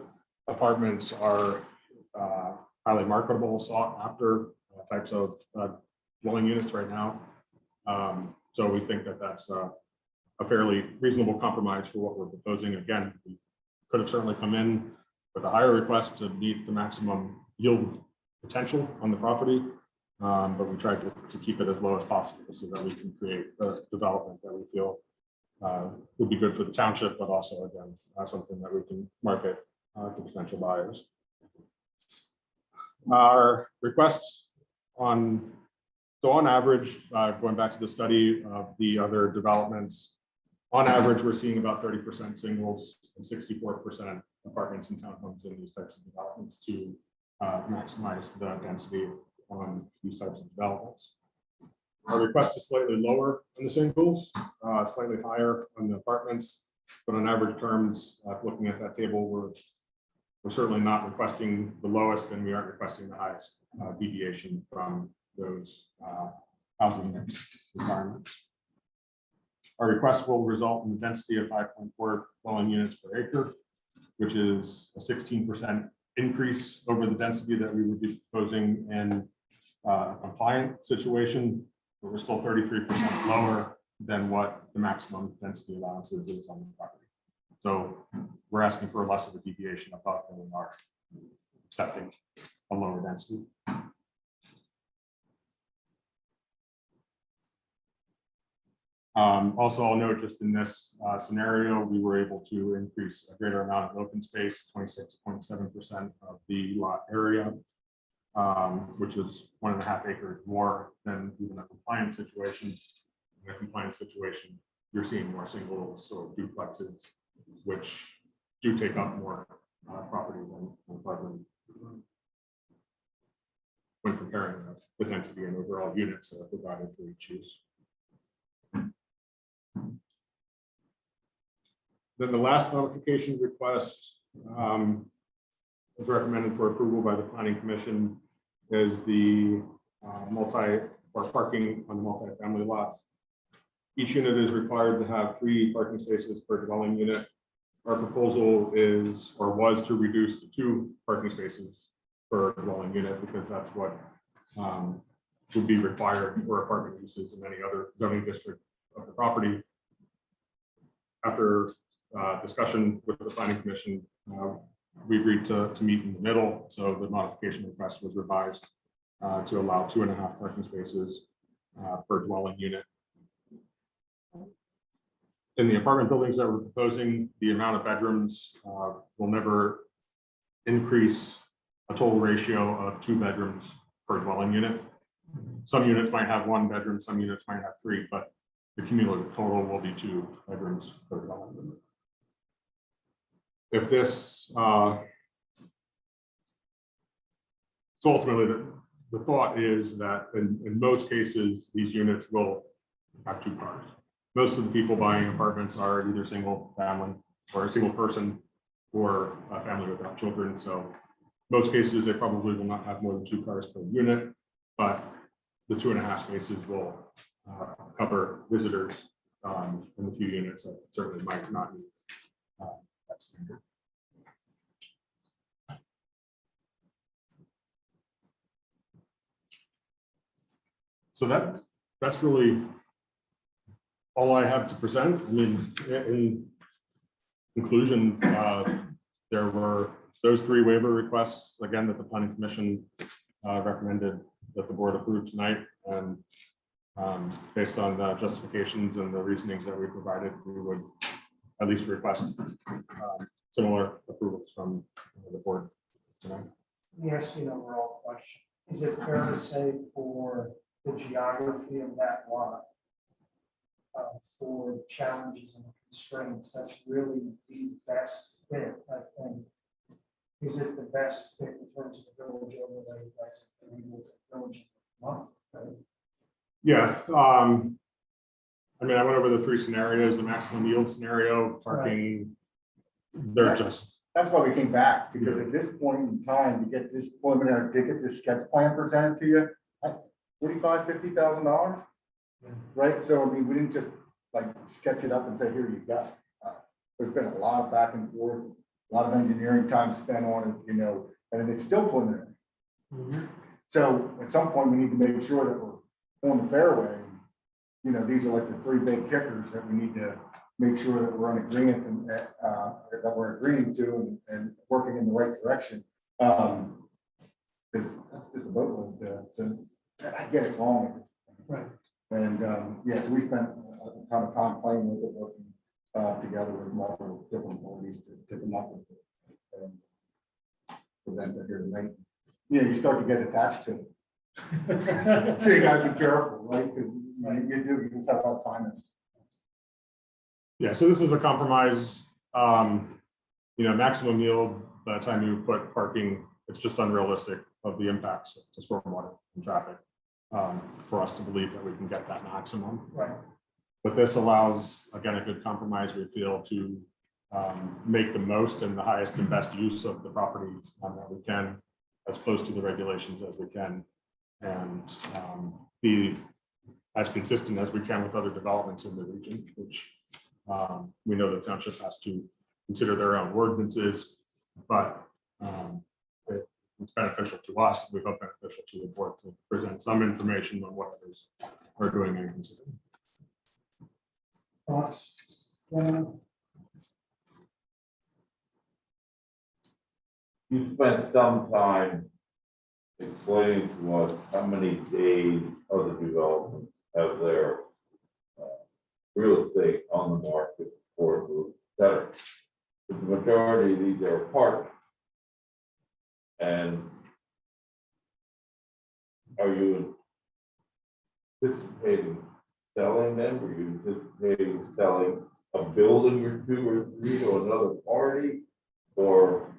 Apartments are highly marketable, sought after types of dwelling units right now. So we think that that's a fairly reasonable compromise for what we're proposing. Again, we could have certainly come in with a higher request to meet the maximum yield potential on the property, but we tried to keep it as low as possible so that we can create the development that we feel would be good for the township, but also, again, something that we can market to potential buyers. Our requests on average, going back to the study of the other developments, on average, we're seeing about 30% singles and 64% apartments and townhomes in these types of developments to maximize the density on these types of developments. Our request is slightly lower on the singles, slightly higher on the apartments, but on average terms, looking at that table, we're certainly not requesting the lowest, and we aren't requesting the highest deviation from those housing mix requirements. Our request will result in a density of 5.4 dwelling units per acre, which is a 16% increase over the density that we would be proposing in a compliant situation, but we're still 33% lower than what the maximum density allowances is on the property. So we're asking for less of a deviation above than we are accepting a lower density. Also, I'll note just in this scenario, we were able to increase a greater amount of open space, 26.7% of the lot area, which is 1.5 acres more than even a compliant situation. In a compliant situation, you're seeing more singles or duplexes, which do take up more property than apartment when comparing the density and overall units that are provided for each use. Then the last modification request is recommended for approval by the Planning Commission is the parking on the multi-family lots. Each unit is required to have 3 parking spaces per dwelling unit. Our proposal is, or was, to reduce to 2 parking spaces per dwelling unit, because that's what would be required for apartment uses in any other zoning district of the property. After discussion with the Planning Commission, we agreed to meet in the middle. So the modification request was revised to allow 2.5 parking spaces per dwelling unit. In the apartment buildings that we're proposing, the amount of bedrooms will never increase a total ratio of 2 bedrooms per dwelling unit. Some units might have 1 bedroom, some units might have 3, but the cumulative total will be 2 bedrooms per dwelling unit. If this, so ultimately the thought is that in most cases, these units will have 2 cars. Most of the people buying apartments are either single family or a single person or a family without children. So most cases, they probably will not have more than 2 cars per unit, but the 2.5 spaces will cover visitors in the few units that certainly might not meet that standard. So that's really all I have to present. I mean, in conclusion, there were those 3 waiver requests, again, that the Planning Commission recommended that the board approve tonight. And based on the justifications and the reasonings that we provided, we would at least request similar approvals from the board tonight. Let me ask you an overall question. Is it fair to say for the geography of that lot, for challenges and constraints, that's really the best fit, I think? Is it the best fit in terms of the village overlay that's with the village month, right? Yeah, I mean, I went over the three scenarios, the maximum yield scenario, parking. They're just, That's why we came back, because at this point in time, to get this preliminary, to get this sketch plan presented to you, $50,000. Right, so I mean, we didn't just like sketch it up and say, here you go. There's been a lot of back and forth, a lot of engineering time spent on it, you know, and it's still preliminary. So at some point, we need to make sure that we're on the fairway. You know, these are like the three big kickers that we need to make sure that we're in agreement and that we're agreeing to and working in the right direction. Because that's just a boatload to I get it wrong. Right. And yeah, so we spent a ton of time playing with it, working together with multiple different parties to come up with it. And present it here tonight. You know, you start to get attached to it. So you gotta be careful, right? Because you just have a lot of time. yeah, so this is a compromise, you know, maximum yield, by the time you put parking, it's just unrealistic of the impacts to stormwater and traffic, for us to believe that we can get that maximum. Right. But this allows, again, a good compromise, we feel, to make the most and the highest and best use of the property that we can, as close to the regulations as we can, and be as consistent as we can with other developments in the region, which we know the township has to consider their own ordinances, but it's beneficial to us. We hope beneficial to the board to present some information on what others are doing and considering. Thoughts? You spent some time explaining to us how many days other developments have their real estate on the market for the cetera. The majority of these are apartments. And are you anticipating selling them? Are you anticipating selling a building or two or three to another party? Or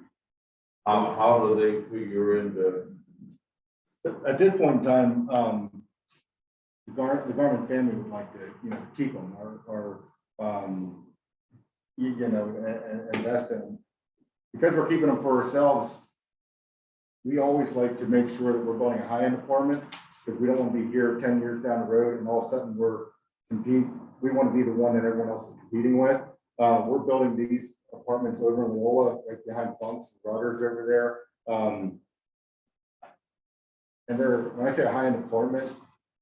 how do they figure into? At this point in time, the Garment family would like to, you know, keep them or you know, invest in them. Because we're keeping them for ourselves, we always like to make sure that we're building a high-end apartment, because we don't want to be here 10 years down the road and all of a sudden we want to be the one that everyone else is competing with. We're building these apartments over in Loyola, right behind Funk's Brothers over there. And when I say a high-end apartment,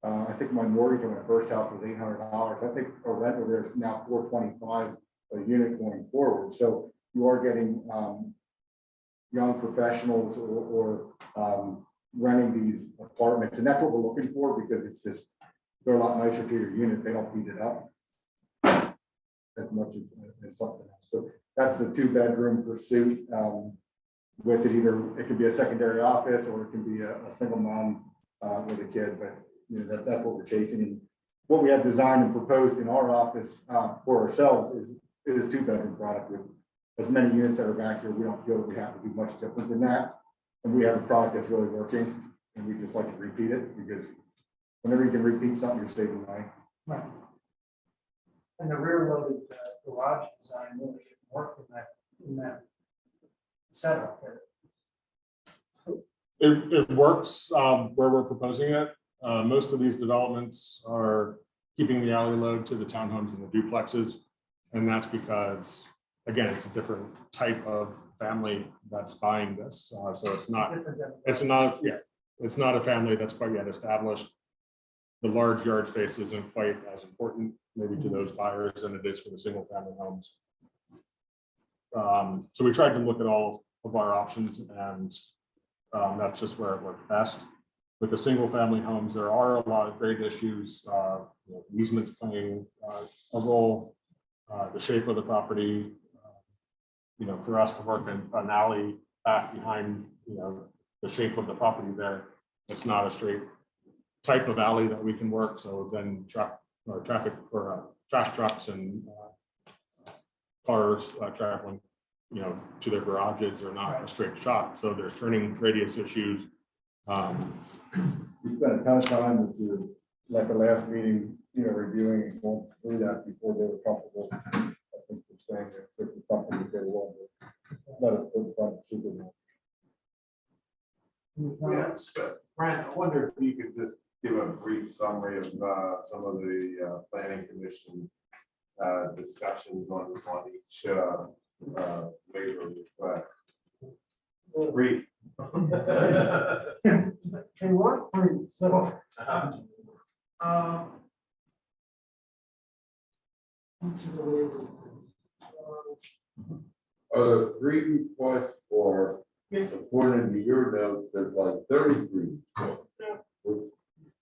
I think my mortgage on my first house was $800. I think a rent over there is now $425 a unit going forward. So you are getting young professionals or renting these apartments, and that's what we're looking for, because it's just, they're a lot nicer to your unit. They don't beat it up as much as something else. So that's a 2-bedroom pursuit. With it, either it could be a secondary office or it can be a single mom with a kid, but you know, that's what we're chasing. And what we have designed and proposed in our office for ourselves is a 2-bedroom product with as many units that are back here. We don't feel that we have to do much different than that. And we have a product that's really working, and we just like to repeat it, because whenever you can repeat something, you're saving money. Right. And the rear loaded garage design really should work in that setup there. It works where we're proposing it. Most of these developments are keeping the alley load to the townhomes and the duplexes. And that's because, again, it's a different type of family that's buying this. So it's not a family that's quite yet established. The large yard space isn't quite as important maybe to those buyers than it is for the single family homes. So we tried to look at all of our options, and that's just where it worked best. With the single family homes, there are a lot of great issues, easements playing a role, the shape of the property, you know, for us to work in an alley back behind, you know, the shape of the property there, it's not a straight type of alley that we can work. So then traffic or trash trucks and cars traveling, you know, to their garages are not a straight shot. So there's turning radius issues. We spent a ton of time with you, like the last meeting, you know, reviewing and going through that before they were comfortable. I think they're saying that this is something that they will let us put in front of Supervisor. Yes, but Brent, I wonder if you could just give a brief summary of some of the planning commission discussions on each waiver request. Brief. They weren't free, so. Each of the waivers. The three requests for, according to your notes, there's like 33.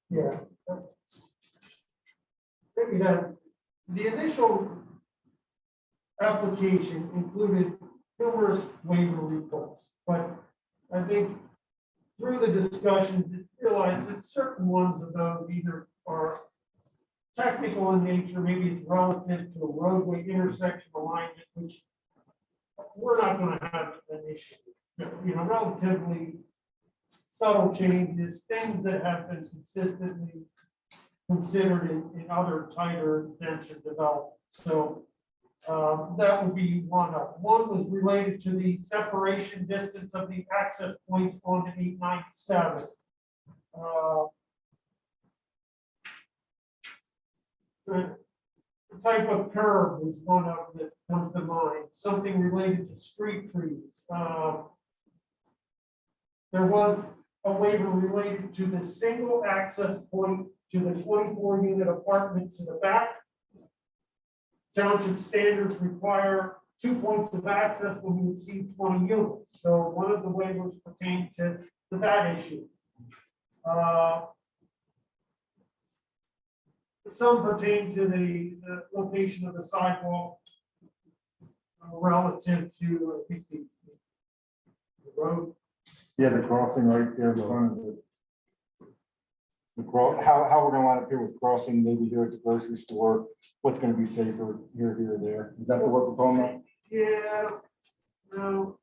Yeah. You know, the initial application included numerous waiver requests, but I think through the discussions, it realized that certain ones of those either are technical in nature, maybe it's relative to a roadway intersection alignment, which we're not going to have an issue. You know, relatively subtle changes, things that have been consistently considered in other tighter, denser developments. So that would be one of. One was related to the separation distance of the access points on the 897. The type of curve was one of that comes to mind. Something related to street trees. There was a waiver related to the single access point to the 24-unit apartment to the back. Township standards require 2 points of access when you exceed 20 units. So one of the waivers pertained to that issue. Some pertain to the location of the sidewalk relative to, I think, the road. Yeah, the crossing right there in front of how we're gonna line up here with crossing, maybe here at the grocery store, what's gonna be safer here, or there? Is that the what we're talking about? Yeah, no.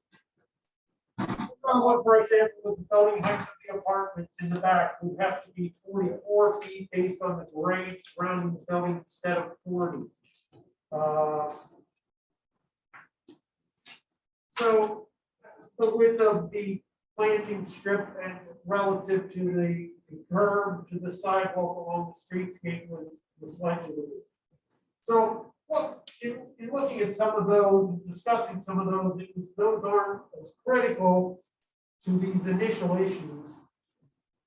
What, for example, with the building height of the apartments in the back, would have to be 44 feet based on the grade surrounding the building instead of 40. So the width of the planting strip and relative to the curb to the sidewalk along the streetscape was slightly reduced. So, well, in looking at some of those, and discussing some of those, those aren't as critical to these initial issues.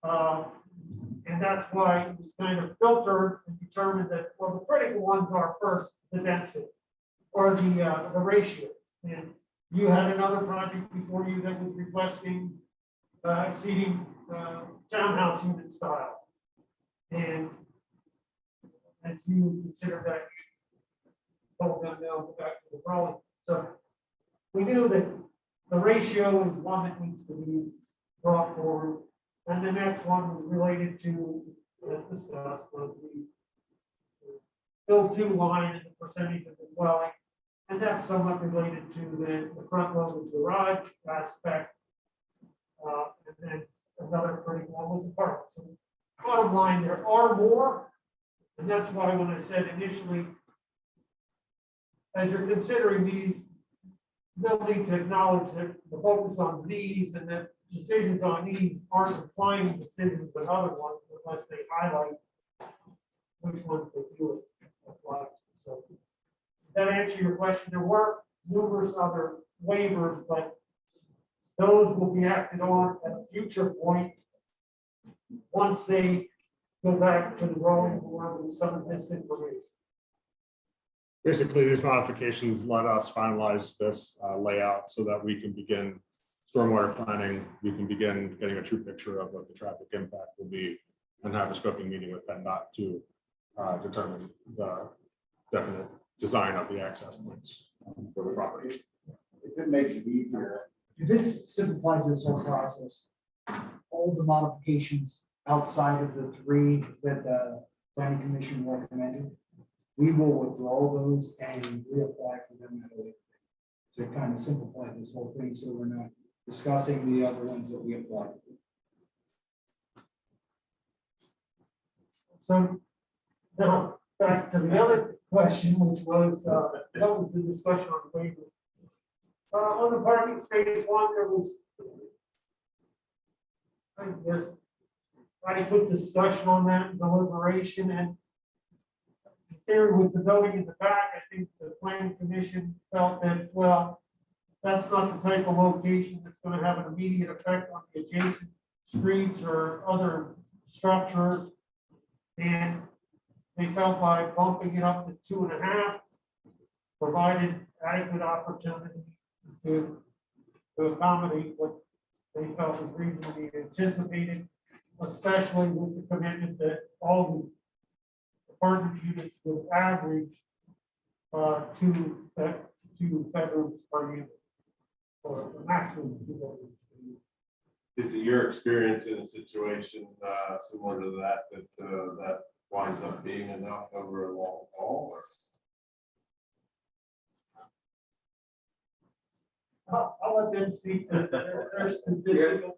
And that's why it was kind of filtered and determined that, well, the critical ones are first the density or the ratios. And you had another project before you that was requesting exceeding townhouse unit style. And as you consider that, you told them no, go back to the drawing. So we knew that the ratio is one that needs to be brought forward. And the next one was related to, as discussed, was the build to line and the percentage of the dwelling. And that's somewhat related to the front loaded garage aspect. And then another critical one was the parking. So bottom line, there are more. And that's why when I said initially, as you're considering these, they'll need to acknowledge that the focus on these and that decisions on these aren't applying decisions with other ones unless they highlight which ones they do apply. So does that answer your question? There were numerous other waivers, but those will be acted on at a future point once they go back to the drawing board with some of this information. Basically, these modifications let us finalize this layout so that we can begin stormwater planning. We can begin getting a true picture of what the traffic impact will be and have a scoping meeting with PennDOT to determine the definite design of the access points for the property. if it makes it easier. If it simplifies this whole process, all the modifications outside of the three that the planning commission recommended, we will withdraw those and reapply for them at a later date. To kind of simplify this whole thing, so we're not discussing the other ones that we applied. So now, back to the other question, which was, what was the discussion on the waiver? On the parking space one, there was, I guess, I took discussion on that deliberation, and there with the building in the back, I think the planning commission felt that, well, that's not the type of location that's gonna have an immediate effect on the adjacent streets or other structures. And they felt by bumping it up to 2.5, provided adequate opportunity to accommodate what they felt was reasonably anticipated, especially with the commitment that all the apartment units would average two bedrooms per unit, or the maximum of 2 bedrooms per unit. Is it your experience in a situation similar to that, that winds up being enough over a long haul? Or? I'll let them speak to their statistical.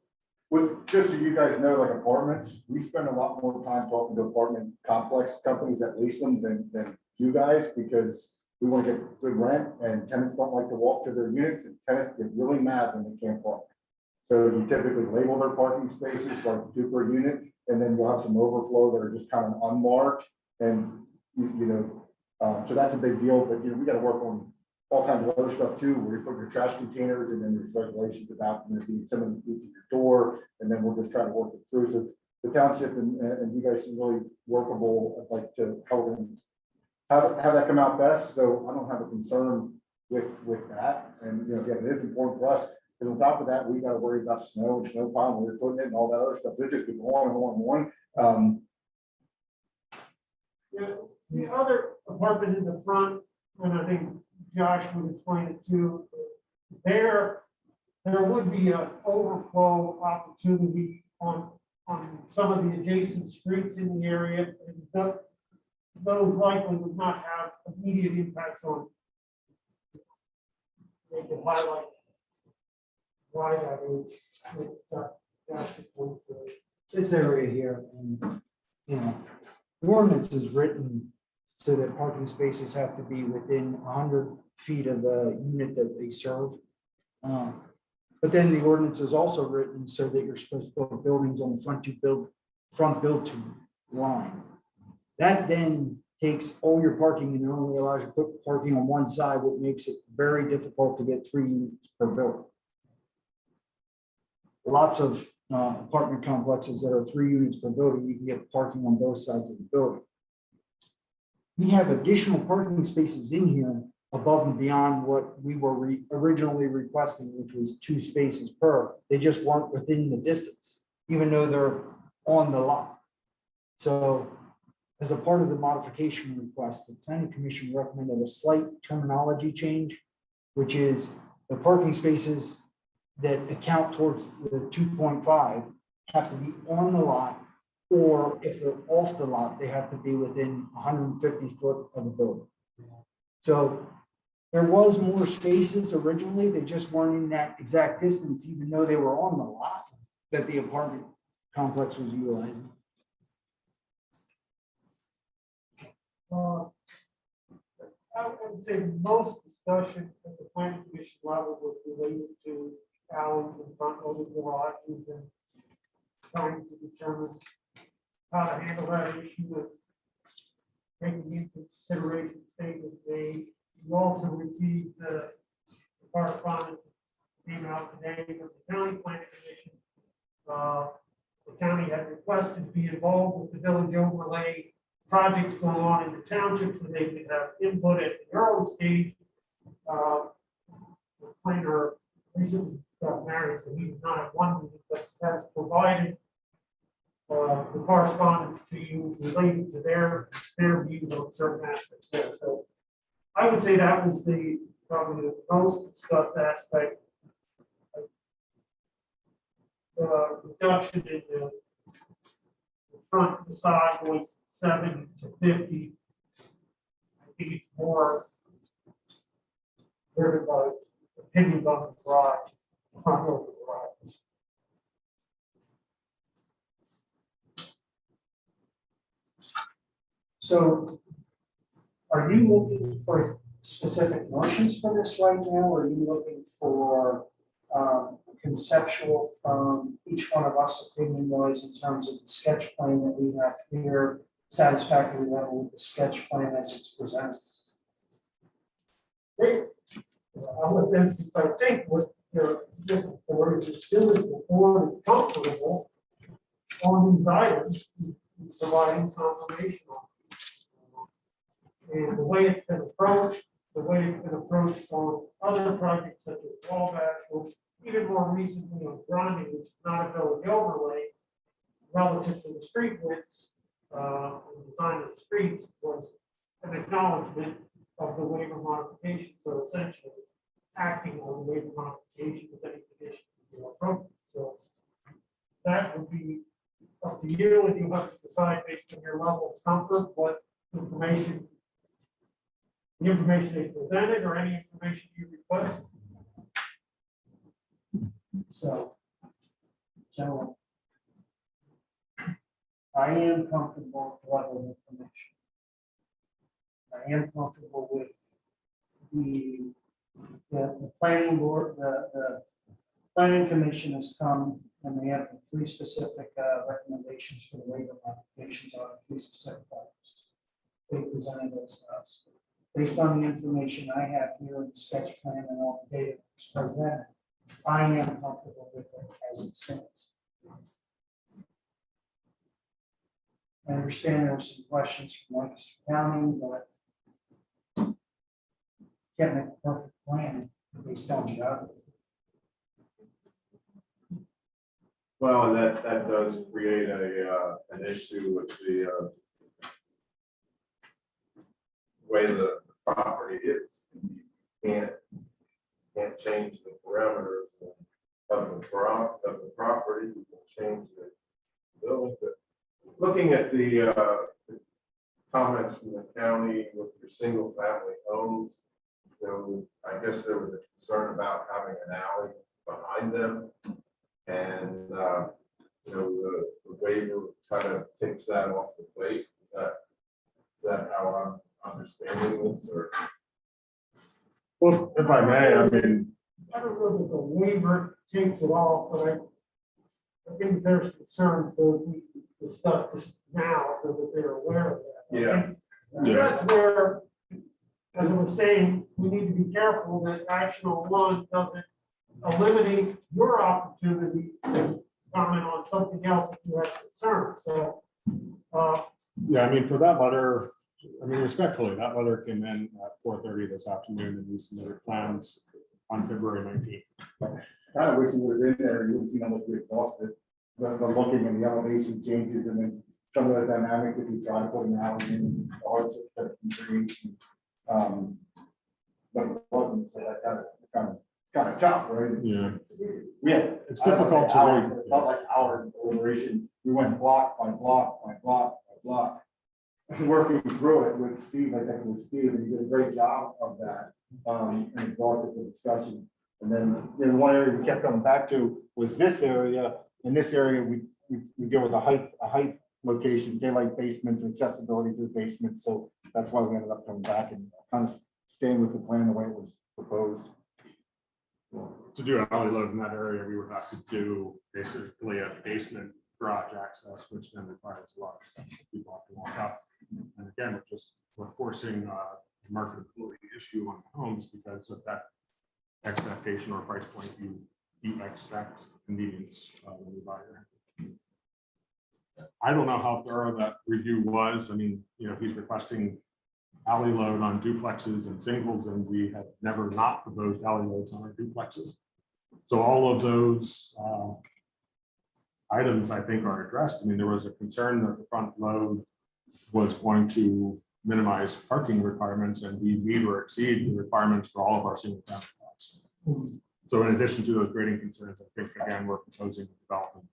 With, just so you guys know, like apartments, we spend a lot more time talking to apartment complex companies that lease them than you guys, because we want to get good rent, and tenants don't like to walk to their units, and tenants get really mad when they can't park. So you typically label their parking spaces like 2 per unit, and then you'll have some overflow that are just kind of unmarked, and so that's a big deal. But we got to work on all kinds of other stuff too, where you put your trash containers, and then there's regulations about being someone to your door, and then we'll just try to work it through. So the township and you guys is really workable. I'd like to help them have that come out best. So I don't have a concern with that. And again, it is important for us. And on top of that, we got to worry about snow and snow pile, and we're putting it and all that other stuff. It just goes on and on and on. The other apartment in the front, and I think Josh would explain it too, there would be an overflow opportunity on some of the adjacent streets in the area, and those likely would not have immediate impacts on. They can highlight why that is. This area here, and the ordinance is written so that parking spaces have to be within 100 feet of the unit that they serve. But then the ordinance is also written so that you're supposed to put buildings on the front build to line. That then takes all your parking and only allows you to put parking on one side, which makes it very difficult to get 3 units per building. Lots of apartment complexes that are 3 units per building, you can get parking on both sides of the building. We have additional parking spaces in here above and beyond what we were originally requesting, which was 2 spaces per. They just weren't within the distance, even though they're on the lot. So as a part of the modification request, the planning commission recommended a slight terminology change, which is the parking spaces that account towards the 2.5 have to be on the lot, or if they're off the lot, they have to be within 150 foot of the building. So there was more spaces originally, they just weren't in that exact distance, even though they were on the lot that the apartment complex was utilizing. I would say most discussion at the planning commission level was related to alleys and front loaded garages and trying to determine how to handle that issue with taking into consideration statements made. You also received the correspondence that came out today from the county planning commission. The county had requested to be involved with the village overlay projects going on in the township so they could have input at the early stage. The planner recently got married, so he did not have one meeting, but has provided the correspondence to you related to their views on certain aspects there. So I would say that was the probably the most discussed aspect. Reduction in the front facade going 7 to 50. I think it's more driven by opinions on the garage, front of the garage. So are you looking for specific motions for this right now, or are you looking for conceptual from each one of us opinion wise in terms of the sketch plan that we have here, satisfactory level with the sketch plan as it's presented? I'll let them, if I think what they're looking for is as soon as the board is comfortable on these items, providing confirmation on. And the way it's been approached, on other projects such as Wabash, or even more recently on Grundy, which is not a village overlay, relative to the street widths, and design of the streets, was an acknowledgement of the waiver modification. So essentially, acting on the waiver modification with any condition appropriate. So that would be up to you, and you have to decide based on your level of comfort what information. The information is presented or any information you request. So I am comfortable with the level of information. I am comfortable with the planning board, the planning commission has come and they have 3 specific recommendations for the waiver modifications on 3 specific items. They presented those to us. Based on the information I have here in the sketch plan and all the data that's presented, I am comfortable with it as it stands. I understand there were some questions from Lancaster County, but can't make a perfect plan based on geography. Well, and that does create an issue with the way the property is. You can't change the parameters of the property. You can change the building. But looking at the comments from the county with your single family homes, so I guess there was a concern about having an alley behind them. And the waiver kind of takes that off the plate. Is that how I'm understanding this, or? Well, if I may, I mean, I don't know that the waiver takes it off, but I think there's concern for we discuss this now so that they're aware of that. Yeah. That's where, as I was saying, we need to be careful that action on one doesn't eliminate your opportunity to comment on something else if you have concern. So, yeah, I mean, for that letter, I mean, respectfully, that letter came in at 4:30 this afternoon and we submitted plans on February 19th. Kind of wish you would have been there, you would have seen how much we exhausted, the looking and the elevation changes, and then some of the dynamics if you try to put an alley in, the hardships that it can create. But it wasn't, so that kind of tough, right? Yeah. Yeah. It's difficult to read. It felt like hours of deliberation. We went block by block by block by block. Working through it with Steve, I think with Steve, and he did a great job of that. And exhausted the discussion. And then, one area we kept coming back to was this area. In this area, we deal with a height location, daylight basements, accessibility to the basement. So that's why we ended up coming back and kind of staying with the plan the way it was proposed. To do an alley load in that area, we would have to do basically a basement garage access, which then requires a lot of stuff that people have to walk up. And again, we're forcing a marketability issue on homes because of that expectation or price point. You expect convenience when you buy your home. I don't know how thorough that review was. I mean, he's requesting alley load on duplexes and singles, and we have never not proposed alley loads on our duplexes. So all of those items, I think, are addressed. I mean, there was a concern that the front load was going to minimize parking requirements and we meet or exceed the requirements for all of our single family lots. So in addition to those grading concerns, I think again, we're proposing development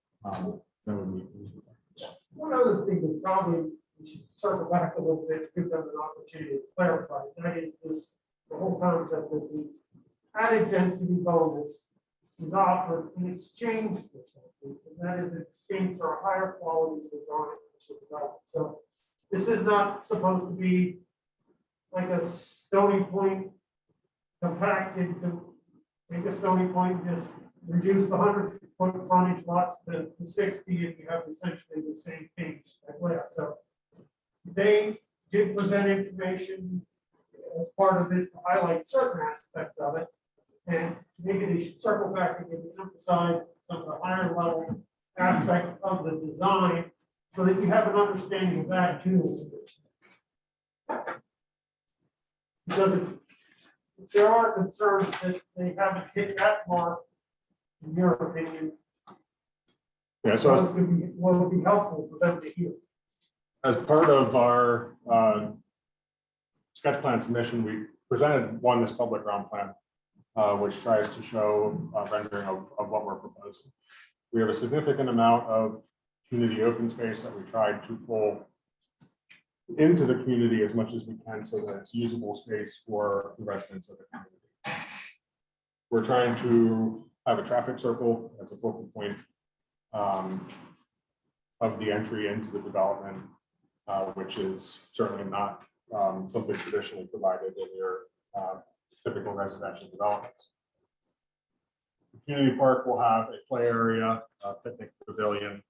that would meet those requirements. One other thing that probably we should circle back a little bit, give them an opportunity to clarify, that is this, the whole concept of the added density bonus is offered in exchange for something, and that is in exchange for a higher quality design for development. So this is not supposed to be like a Stony Point compacted, to make a Stony Point, just reduce the 100-foot frontage lots to 60, and you have essentially the same thing as well. So they did present information as part of this to highlight certain aspects of it. And maybe they should circle back and maybe emphasize some of the higher level aspects of the design so that you have an understanding of that too. Because if there are concerns that they haven't hit that mark, in your opinion, Yeah, so what would be helpful for them to hear. as part of our sketch plan submission, we presented this public ground plan, which tries to show rendering of what we're proposing. We have a significant amount of community open space that we tried to pull into the community as much as we can so that it's usable space for the residents of the community. We're trying to have a traffic circle as a focal point of the entry into the development, which is certainly not something traditionally provided in your typical residential developments. The community park will have a play area, a picnic pavilion.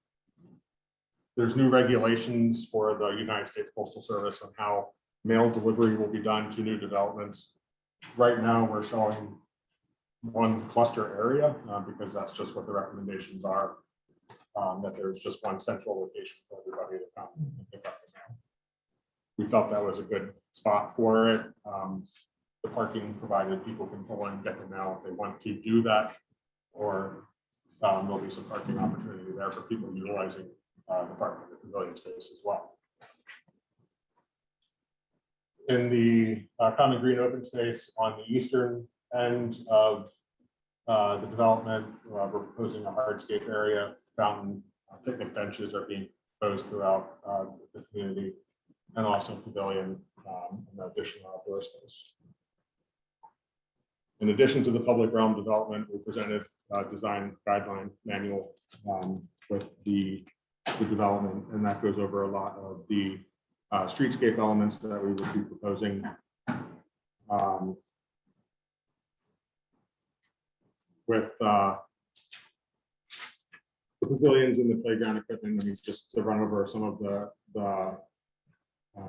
There's new regulations for the United States Postal Service on how mail delivery will be done to new developments. Right now, we're showing one cluster area because that's just what the recommendations are, that there's just one central location for everybody to come and pick up the mail. We felt that was a good spot for it. The parking provided, people can pull in, get the mail if they want to do that, or there'll be some parking opportunity there for people utilizing the parking, the pavilion space as well. In the common green open space on the eastern end of the development, we're proposing a hardscape area, fountain, picnic benches are being proposed throughout the community, and also pavilion and additional outdoor space. In addition to the public realm development, we presented a design guideline manual with the development, and that goes over a lot of the streetscape elements that we would be proposing. With the pavilions and the playground equipment, I mean, just to run over some of the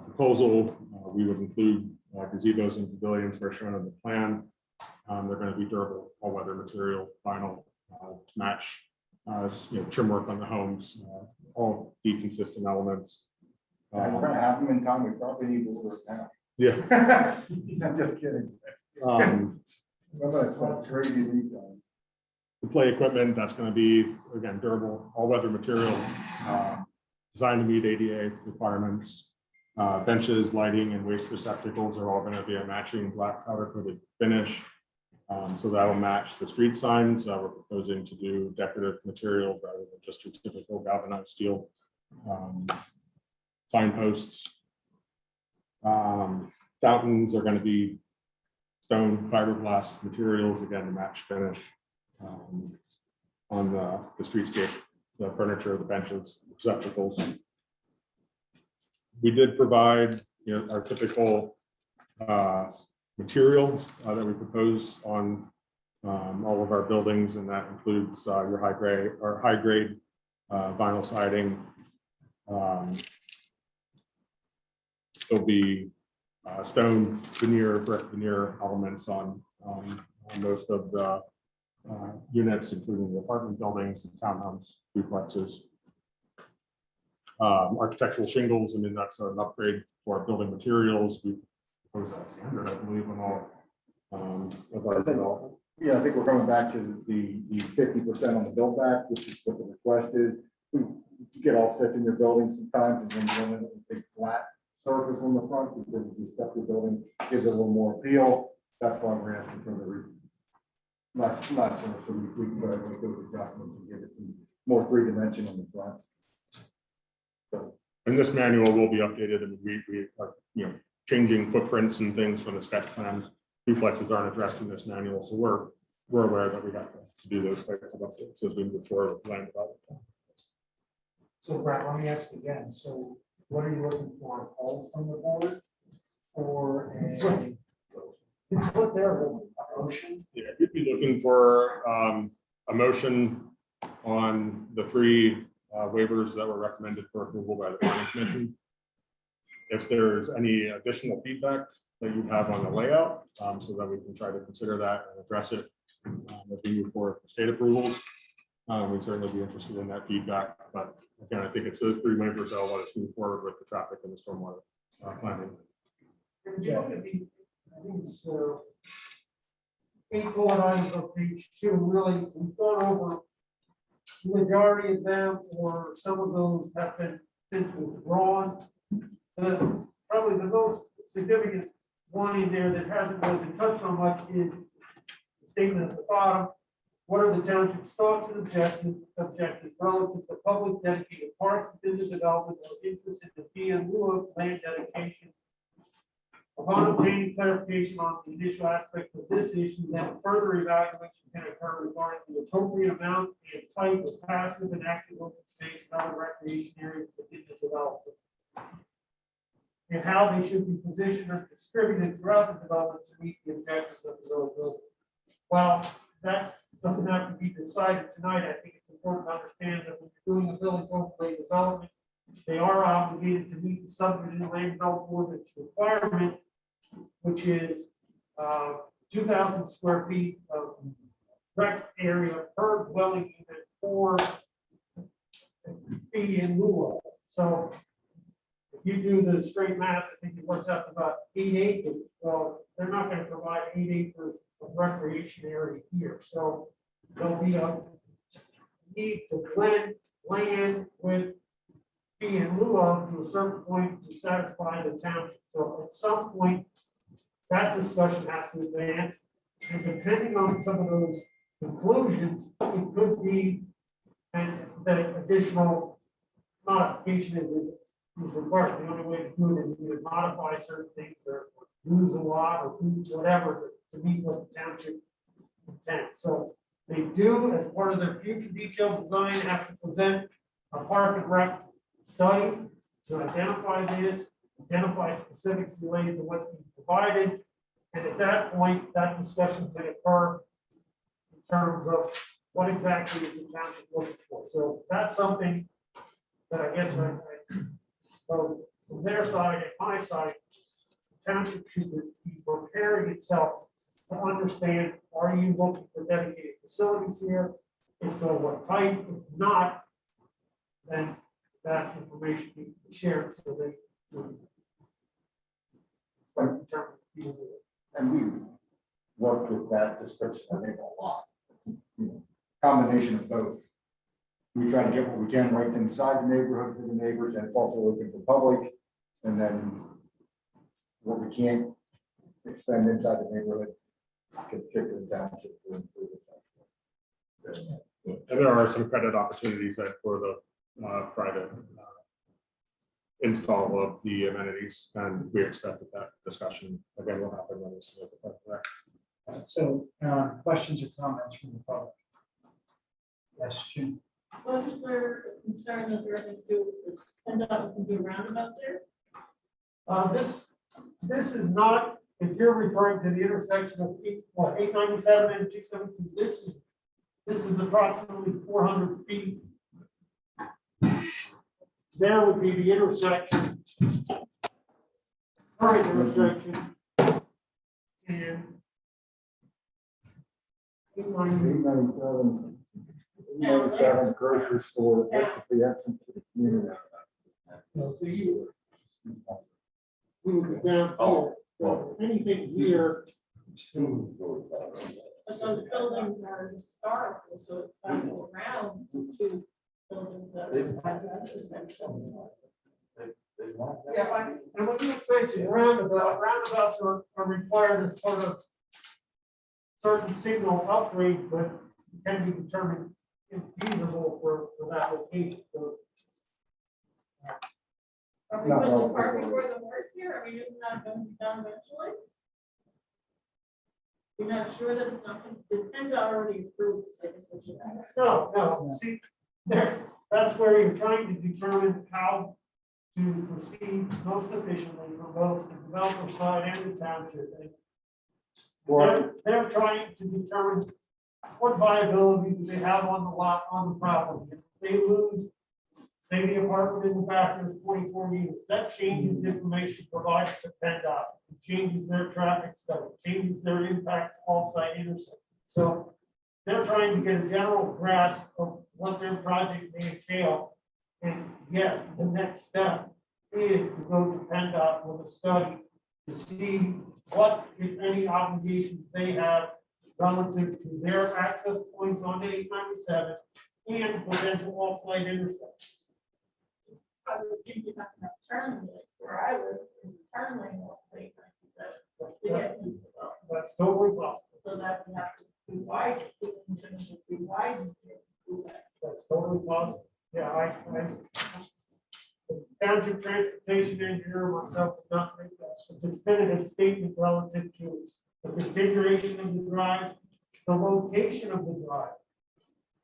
proposal, we would include gazebos and pavilions were shown on the plan. They're going to be durable, all-weather material, vinyl, to match trim work on the homes, all be consistent elements. We're gonna have them in time, we probably need to work now. Yeah. I'm just kidding. That's crazy lead time. The play equipment, that's going to be, again, durable, all-weather material, designed to meet ADA requirements. Benches, lighting, and waste receptacles are all going to be a matching black powder coated finish. So that will match the street signs. We're proposing to do decorative material rather than just your typical galvanized steel signposts. Fountains are going to be stone fiberglass materials, again, to match finish on the streetscape, the furniture, the benches, receptacles. We did provide our typical materials that we propose on all of our buildings, and that includes your high grade vinyl siding. There'll be stone veneer, brick veneer elements on most of the units, including the apartment buildings and townhomes, duplexes. Architectural shingles, I mean, that's an upgrade for our building materials. We propose that standard, I believe, on all of our development. Yeah, I think we're coming back to the 50% on the build back, which is what the request is. You get all fits in your building sometimes, and then you want a big flat surface on the front, because if you step the building, gives it a little more appeal. That's why we're asking for the less, so we can make those adjustments and give it some more three dimension on the front. So, And this manual will be updated, and we are, changing footprints and things from the sketch plan. Duplexes aren't addressed in this manual, so we're aware that we have to do those types of updates as we move forward with land development. So Brad, let me ask again, so what are you looking for, a poll from the board? Or a, what their motion? Yeah, we'd be looking for a motion on the three waivers that were recommended for approval by the planning commission. If there's any additional feedback that you have on the layout, so that we can try to consider that and address it as we move forward with state approvals. We'd certainly be interested in that feedback, but again, I think it's those three waivers that will let us move forward with the traffic and the stormwater planning. Yeah, I think it's, 8 bullet items on page 2, really, we've gone over the majority of them, or some of those have been since withdrawn. Probably the most significant one in there that hasn't really been touched on much is the statement at the bottom. What are the township's thoughts and objectives relative to public dedicated parks within the development or interest in the fee in lieu of land dedication? Upon obtaining clarification on the initial aspect of this issue, then further evaluation can occur regarding the appropriate amount and type of passive and active open space and other recreation areas within the development, and how they should be positioned or distributed throughout the development to meet the objectives of the zone. While that doesn't have to be decided tonight, I think it's important to understand that when you're doing a village overlay development, they are obligated to meet the subdivision land development ordinance requirement, which is 2,000 square feet of rec area per dwelling unit for fee in lieu of. So if you do the straight math, I think it works out to about 8 acres. Well, they're not going to provide 8 acres of recreation area here. So there'll be a need to blend land with fee in lieu of to a certain point to satisfy the township. So at some point, that discussion has to advance. And depending on some of those conclusions, it could be that additional modification is required. The only way to do it is either modify certain things or lose a lot or do whatever to meet what the township intends. So they do, as part of their future detailed design, have to present a park and rec study to identify this, identify specifics related to what's being provided. And at that point, that discussion can occur in terms of what exactly is the township looking for. So that's something that I guess so from their side and my side, the township should be preparing itself to understand, are you looking for dedicated facilities here? If so, what type? If not, then that information needs to be shared so they can and we worked with that description, I think, a lot. Combination of both. We try to get what we can right inside the neighborhood for the neighbors, and it's also open for public. And then what we can't extend inside the neighborhood gets kicked to the township to improve it. And there are some credit opportunities that for the private install of the amenities, and we expect that discussion again will happen when we submit the project. So questions or comments from the public? Yes, Jim. Wasn't there a concern that they're going to do, PennDOT was going to do a roundabout there? This is not, if you're referring to the intersection of 897 and 272, this is approximately 400 feet. There would be the intersection. Current intersection. And 897, 897 grocery store, this is the entrance to the community. So you move it down here. So anything here. But those buildings are historical, so it's got to go around to buildings that are by the intersection. They Yeah, and when you mentioned roundabouts are required as part of certain signal upgrades, but can be determined infeasible for that location, so. Are we No, putting no, the cart no. before the horse here? I mean, isn't that going to be done eventually? You're not sure that it's not, the PennDOT already approved this, I guess I should ask. No, see, that's where you're trying to determine how to proceed most efficiently from both the developer side and the township. And they're trying to determine what viability do they have on the lot, on the property. If they lose, say the apartment in the back, there's 24 units, that changes information provided to PennDOT. It changes their traffic study, changes their impact off-site intersection. So they're trying to get a general grasp of what their project may entail. And yes, the next step is to go to PennDOT with a study to see what, if any, obligations they have relative to their access points on 897 and potential off-site intersections. I would think you have to have turn lane where I live, is a turn lane off late 97. To get to the development. That's totally possible. So that we have to be wide, in terms of be wide. That's totally possible. Yeah, the township transportation engineer myself does not make that. A definitive statement relative to the configuration of the drive, the location of the drive,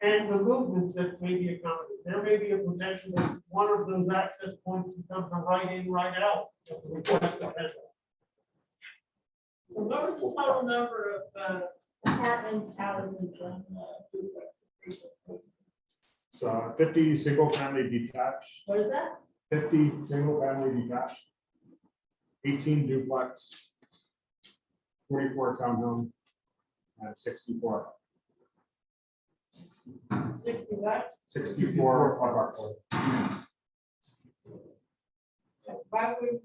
and the movements that may be accommodated. There may be a potential that one of those access points becomes a right in, right out. That's a request to PennDOT. So what was the total number of apartments, houses, and duplexes? So 50 single family detached, What is that? 50 single family detached, 18 duplex, 44 townhome, and 64. 60 what? 64 apartments. Why would,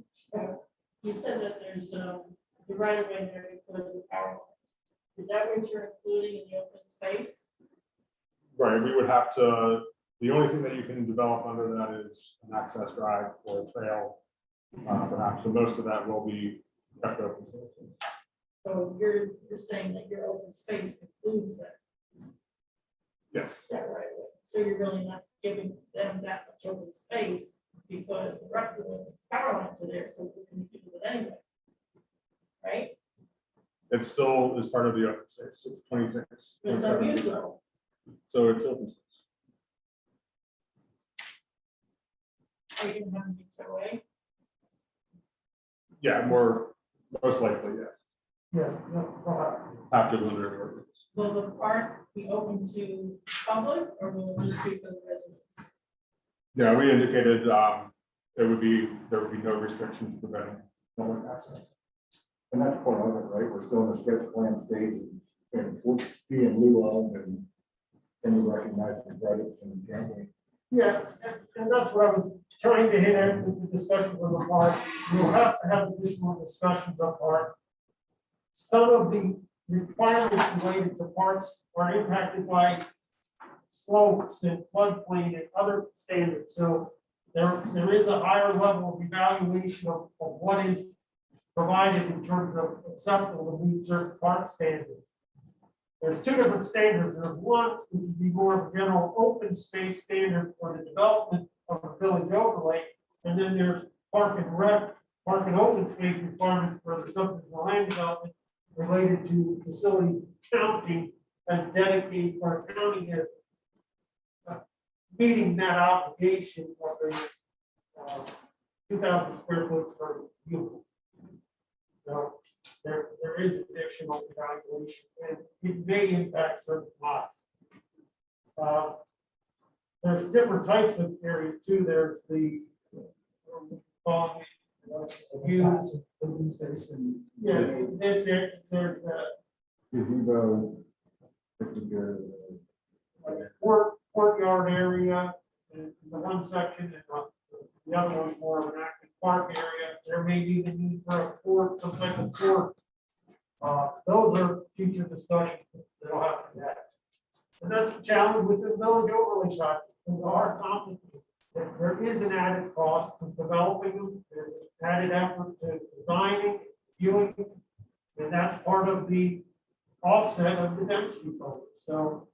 you said that there's the right of way there because of power lines. Is that what you're including in the open space? Right, we would have to, the only thing that you can develop under that is an access drive or a trail. Perhaps, so most of that will be kept open. So you're saying that your open space includes that, Yes, that right of way. So you're really not giving them that much open space because the rest of the power lines are there, so we can do it anyway. Right? it still is part of the open space. It's 26. It's unusable. So it's open space. Are you gonna have to take away? Yeah, more, most likely, yes. Yeah, no, Have to under the ordinance. Will the park be open to public or will it just be for the residents? Yeah, we indicated there would be no restrictions preventing public access. And that's part of it, right? We're still in the sketch plan stage and we'll be in lieu of and we recognize the credits and campaign. yeah, and that's what I was trying to hit at with the discussions on the park. We'll have to have additional discussions on park. Some of the requirements related to parks are impacted by slopes and floodplain and other standards. So there is a higher level of evaluation of what is provided in terms of acceptable to meet certain park standards. There's two different standards. There's one, which would be more of a general open space standard for the development of a village overlay. And then there's park and open space requirements for the subdivision land development related to facility counting as dedicated or counting as meeting that obligation of the 2,000 square foot per unit. So there is additional evaluation and it may impact certain lots. There's different types of areas too. There's the use. Yeah, there's like a courtyard area, in the one section, and the other one's more of an active park area. There may be the need for a court, some type of court. Those are future discussions that'll have to be had. And that's the challenge with the village overlay project. There are conflicts there is an added cost to developing them, there's added effort to designing, viewing, and that's part of the offset of the density bonus, so.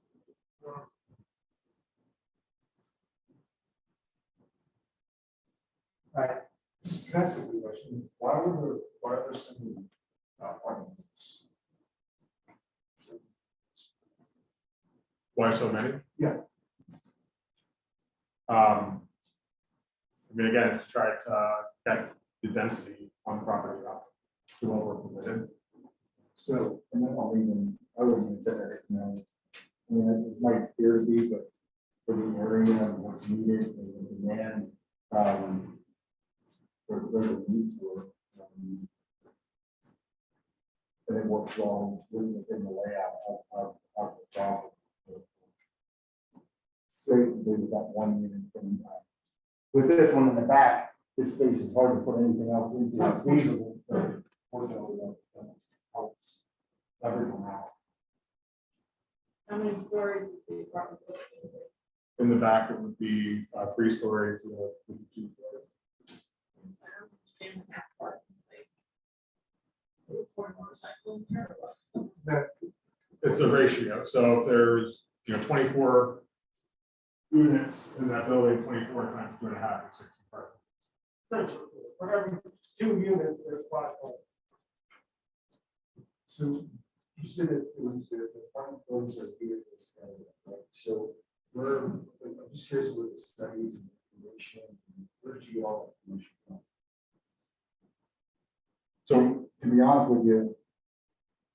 Right, just can I ask a question? Why are there so many apartments? Why so many? Yeah. I mean, again, it's to try to get the density on the property up to what we're permitted. So, and then I wouldn't even say that it's no. I mean, it might appear to be, but for the area and what's needed, and the demand, there's a need for it. And it works well within the layout of the property. So we've got one unit from, with this one in the back, this space is hard to put anything else into. It's feasible, but fortunately, that helps everyone out. How many stories is the apartment? In the back, it would be 3 stories, 2 stories. Half parking space. For motorcycle and caravan. It's a ratio, so if there's, 24 units in that building, 24 times 2.5 is 60 parking. Essentially, for every 2 units, there's 5 homes. So you said that it was the apartment buildings are here in this area, right? So I'm just curious what the studies and information, where did you get all that information from? So to be honest with you,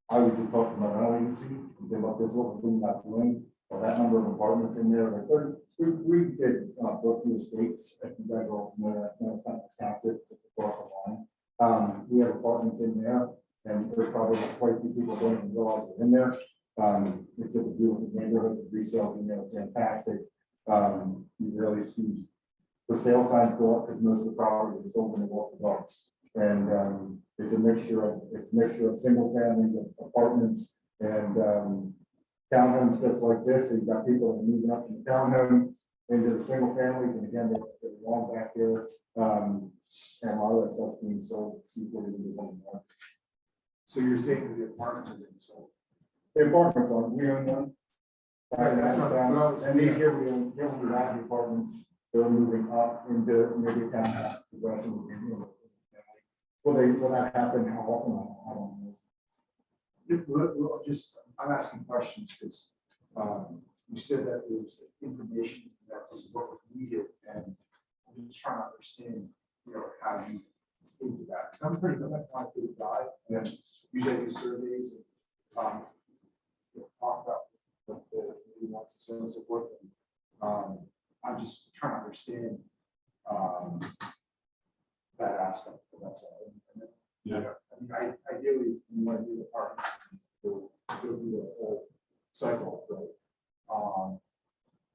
I was just talking about our agency, and say, look, this is what we're thinking about doing, or that number of apartments in there, like, we did, both the estates, if you guys all know that, it's not counted, it's across the line. We have apartments in there, and there's probably quite a few people don't even realize they're in there. It's just a beautiful neighborhood, the resales in there are fantastic. You really see the sale signs go up, because most of the property is open and walk the dogs. And it's a mixture of single families, apartments, and townhomes just like this. So you've got people that are moving up from the townhome into the single families, and again, they're long back there. And a lot of that stuff being sold before they do the market. So you're saying that the apartments are being sold? The apartments are, we own them. Right, that's not- And these here we own, here we have the apartments, they're moving up into maybe a townhouse. Will that happen? How often? I don't know. I'm asking questions because you said that there was information that this is what was needed, and I'm just trying to understand, how you came to that. Because I'm not quite a good guy, and usually I do surveys and talk about what we want to say and so forth. And I'm just trying to understand that aspect. That's all. Yeah. I mean, ideally, you want to do the apartments, go through the whole cycle, right?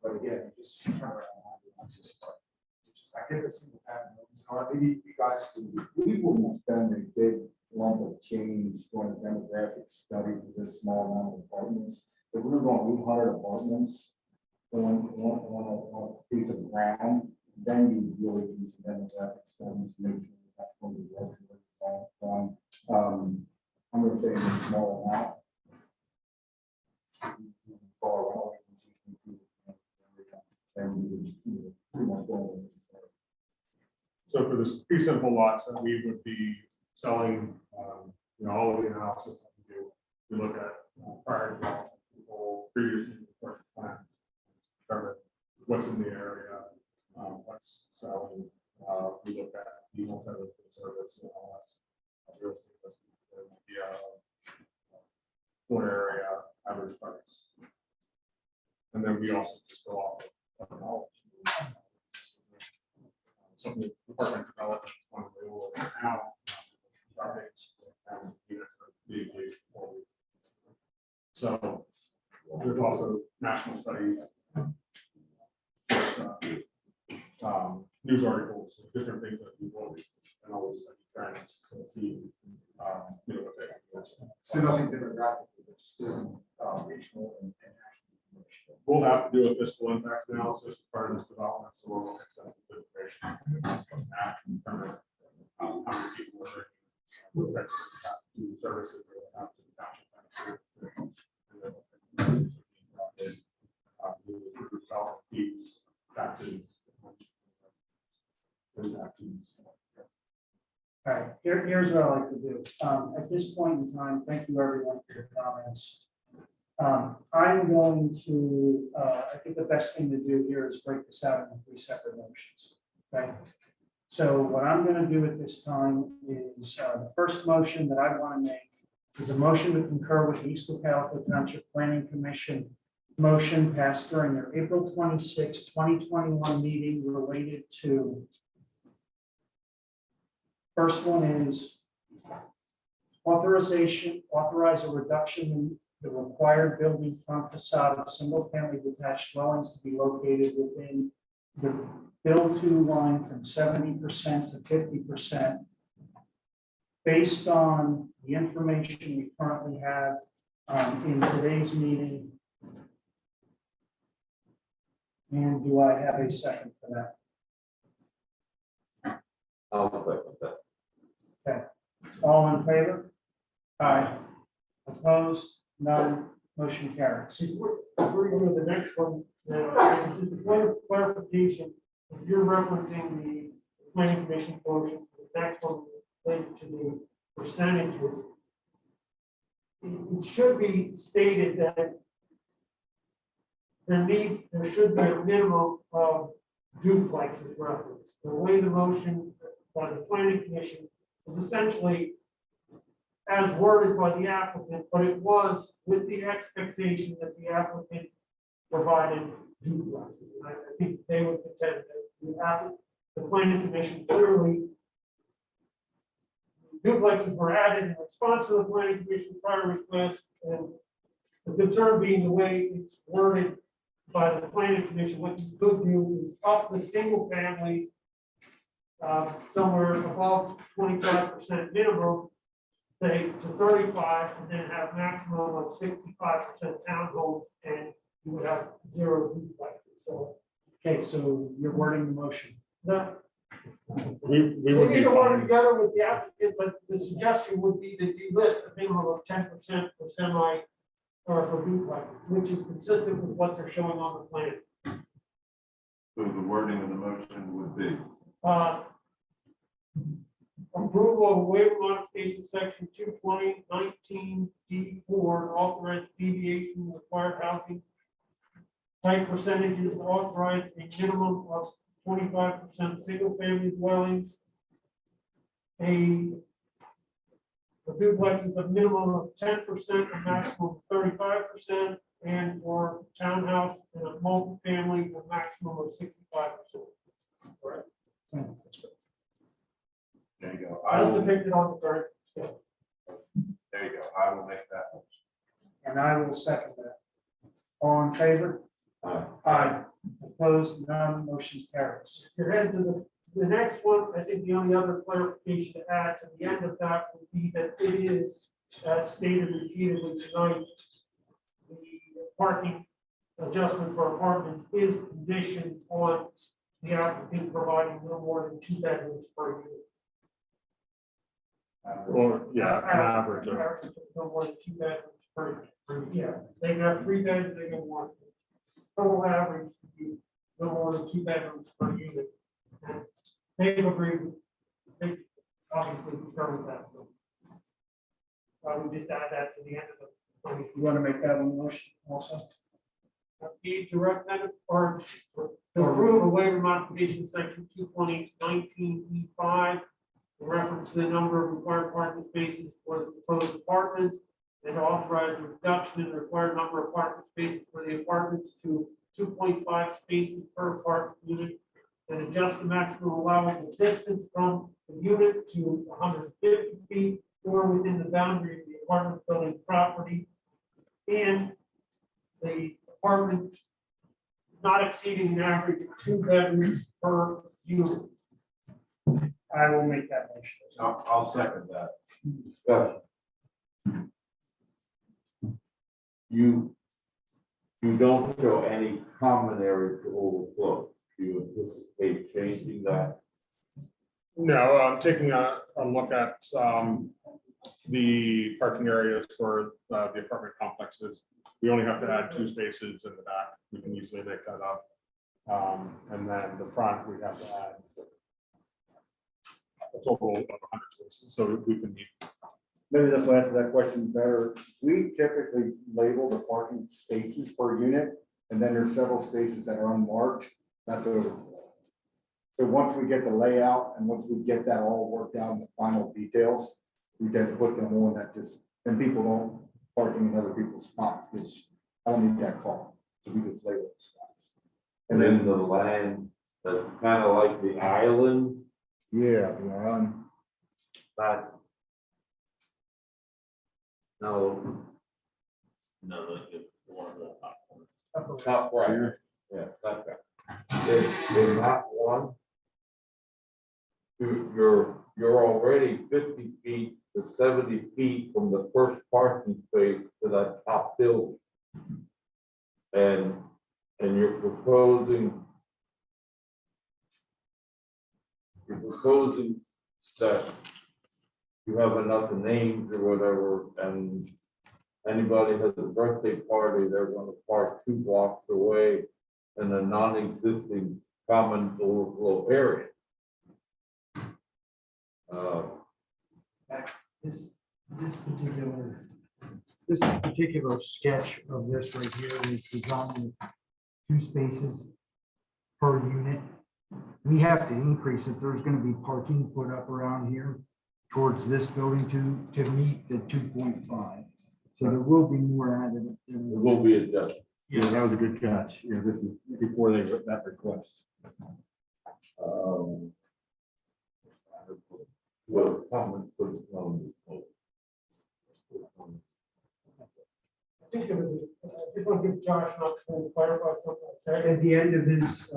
But again, you just turn around and do the part. I get a single family homes, maybe you guys can. We wouldn't spend a big lump of change doing a demographic study for this small amount of apartments. If we were going 800 apartments on a piece of ground, then you really use demographic studies to make sure that's going to be right. I'm going to say it's a small amount. So for this fee simple lots that we would be selling, all of the analysis that we do, we look at prior development, people previously reported plans, determine what's in the area, what's selling. We look at the alternative service and all that. Floor area, average price. And then we also just go off of knowledge. Something department development on the rule now. So there's also national studies. News articles, different things that we will and always trying to see. What they So nothing demographic, but just regional and national information. We'll have do a fiscal impact analysis as part of this development, so we'll look at some information from that in terms of how many people are working, what types of services are going out to the township. Fees, taxes. All right, here's what I like to do. At this point in time, thank you everyone for your comments. I'm going to, I think the best thing to do here is break this out into 3 separate motions. Okay. So what I'm going to do at this time is the first motion that I want to make is a motion to concur with the East Cocalico Township Planning Commission motion passed during their April 26, 2021 meeting related to. First one is authorize a reduction in the required building front facade of single-family detached dwellings to be located within the build-to line from 70% to 50%. Based on the information we currently have in today's meeting. And do I have a second for that? I'll click with that. Okay, all in favor? Aye. Opposed? None. Motion carries. Before we go to the next one, just a point of clarification, if you're referencing the planning commission motion, the next one related to the percentages, it should be stated that there should be a minimum of duplexes referenced. The way the motion by the planning commission was essentially as worded by the applicant, but it was with the expectation that the applicant provided duplexes. And I think they would contend that the planning commission clearly duplexes were added in response to the planning commission prior request, and the concern being the way it's worded by the planning commission, what you could do is up the single families somewhere above 25% minimum, say to 35, and then have maximum of 65% townhomes, and you would have 0 duplexes. So, Okay, so you're wording the motion. the We we would need be to work fine. together with the applicant, but the suggestion would be that you list a minimum of 10% for semi or for duplexes, which is consistent with what they're showing on the plan. So the wording of the motion would be. Approval of waiver modification section 220-19D4, authorized deviation of required housing type percentages, authorize a minimum of 25% single family dwellings. A duplex is a minimum of 10%, a maximum of 35%, and for townhouse and a multifamily, a maximum of 65%. Correct. There you go. I As will, depicted on the current scale. there you go. I will make that motion. And I will second that. All in favor? Aye. Opposed? None. Motion carries. If you're headed to the next one, I think the only other clarification to add to the end of that would be that it is, as stated repeatedly tonight, the parking adjustment for apartments is conditioned on the applicant providing no more than 2 bedrooms per unit. Or, yeah, an average of. No more than 2 bedrooms per, yeah, they can have 3 beds, they can have 1. Total average would be no more than 2 bedrooms per unit. And they've agreed, they obviously determined that, so. I would just add that to the end of the. You want to make that one motion also? Need to recommend or to approve a waiver modification section 220-19E5. In reference to the number of required parking spaces for the proposed apartments, and to authorize a reduction in the required number of parking spaces for the apartments to 2.5 spaces per apartment unit, and adjust the maximum allowable distance from the unit to 150 feet or within the boundary of the apartment building property, and the apartment not exceeding an average of 2 bedrooms per unit. I will make that motion. I'll second that. Discussion. You You don't show any common area to overflow. Do you anticipate changing that? No, I'm taking a look at the parking areas for the apartment complexes. We only have to add 2 spaces in the back. We can easily make that up. And then the front, we have to add a total of 100 spaces, so we can meet. Maybe this will answer that question better. We typically label the parking spaces per unit, and then there's several spaces that are unmarked. That's overflow. So once we get the layout and once we get that all worked out in the final details, we then put them on that just, and people don't parking in other people's spots, which I don't need that call. So we just label the spots. And then the land that's kind of like the island, Yeah, that. No. No, it's one of the top right. Yeah, that's right. In that one, you're already 50 feet to 70 feet from the first parking space to that top building. And you're proposing that you have enough names or whatever, and anybody has a birthday party, they're gonna park 2 blocks away in a non-existing common overflow area. This particular sketch of this right here is designed with 2 spaces per unit. We have to increase it. There's gonna be parking put up around here towards this building to meet the 2.5. So there will be more added. It will be adjusted. yeah, that was a good catch. Yeah, this is before they got that request. Well, common put it on the. I think it was, I just want to give Josh an opportunity to clarify something I said. At the end of his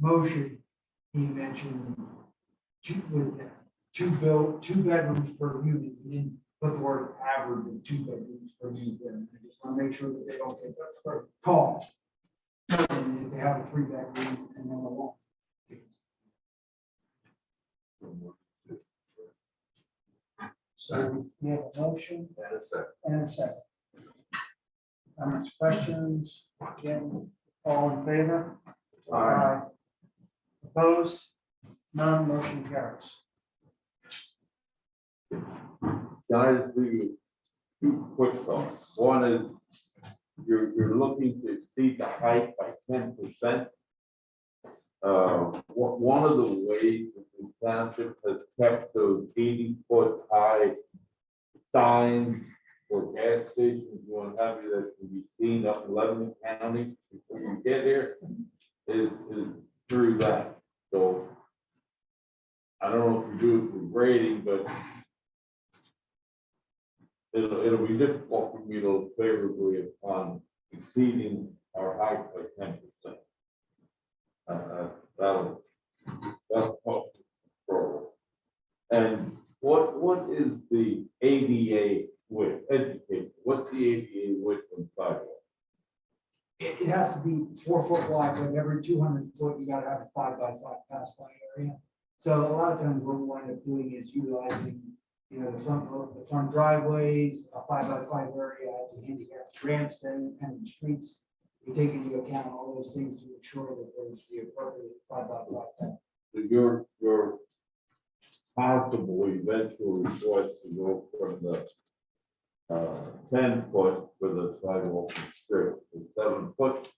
motion, he mentioned 2 bedrooms per unit. He didn't put the word average of 2 bedrooms per unit there. I just want to make sure that they don't get that call. And if they have a 3-bedroom and then a 1. So we have a motion and a second. Comments, questions? Again, all in favor? Aye. Opposed? None, motion carries. Can I just give you 2 quick thoughts? One is, you're looking to exceed the height by 10%. One of the ways that this township has kept those 80-foot high signs for gas stations, one have you that can be seen up in Lebanon County before you get here, is through that. So I don't know if you do it for grading, but it'll be difficult for me to look favorably upon exceeding our height by 10%. That'll help control. And what is the ADA width? Educate. What's the ADA width on sidewalk? It has to be 4 foot wide, but every 200 foot, you gotta have a 5x5 pass by area. So a lot of times what we wind up doing is utilizing, the front driveways, a 5x5 area, the handicap ramps, and the streets. We take into account all those things to ensure that there's the appropriate 5x5 path. So you're possible eventually request to go from the 10 foot for the sidewalk and strip to 7 foot,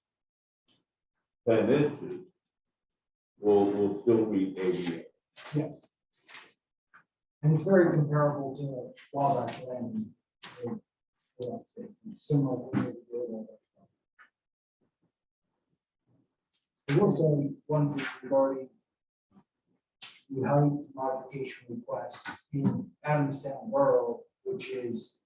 10 inches will still be ADA. Yes. And it's very comparable to wildlife land. Similar. I will say one thing regarding the height modification request in Adamstown Borough, which is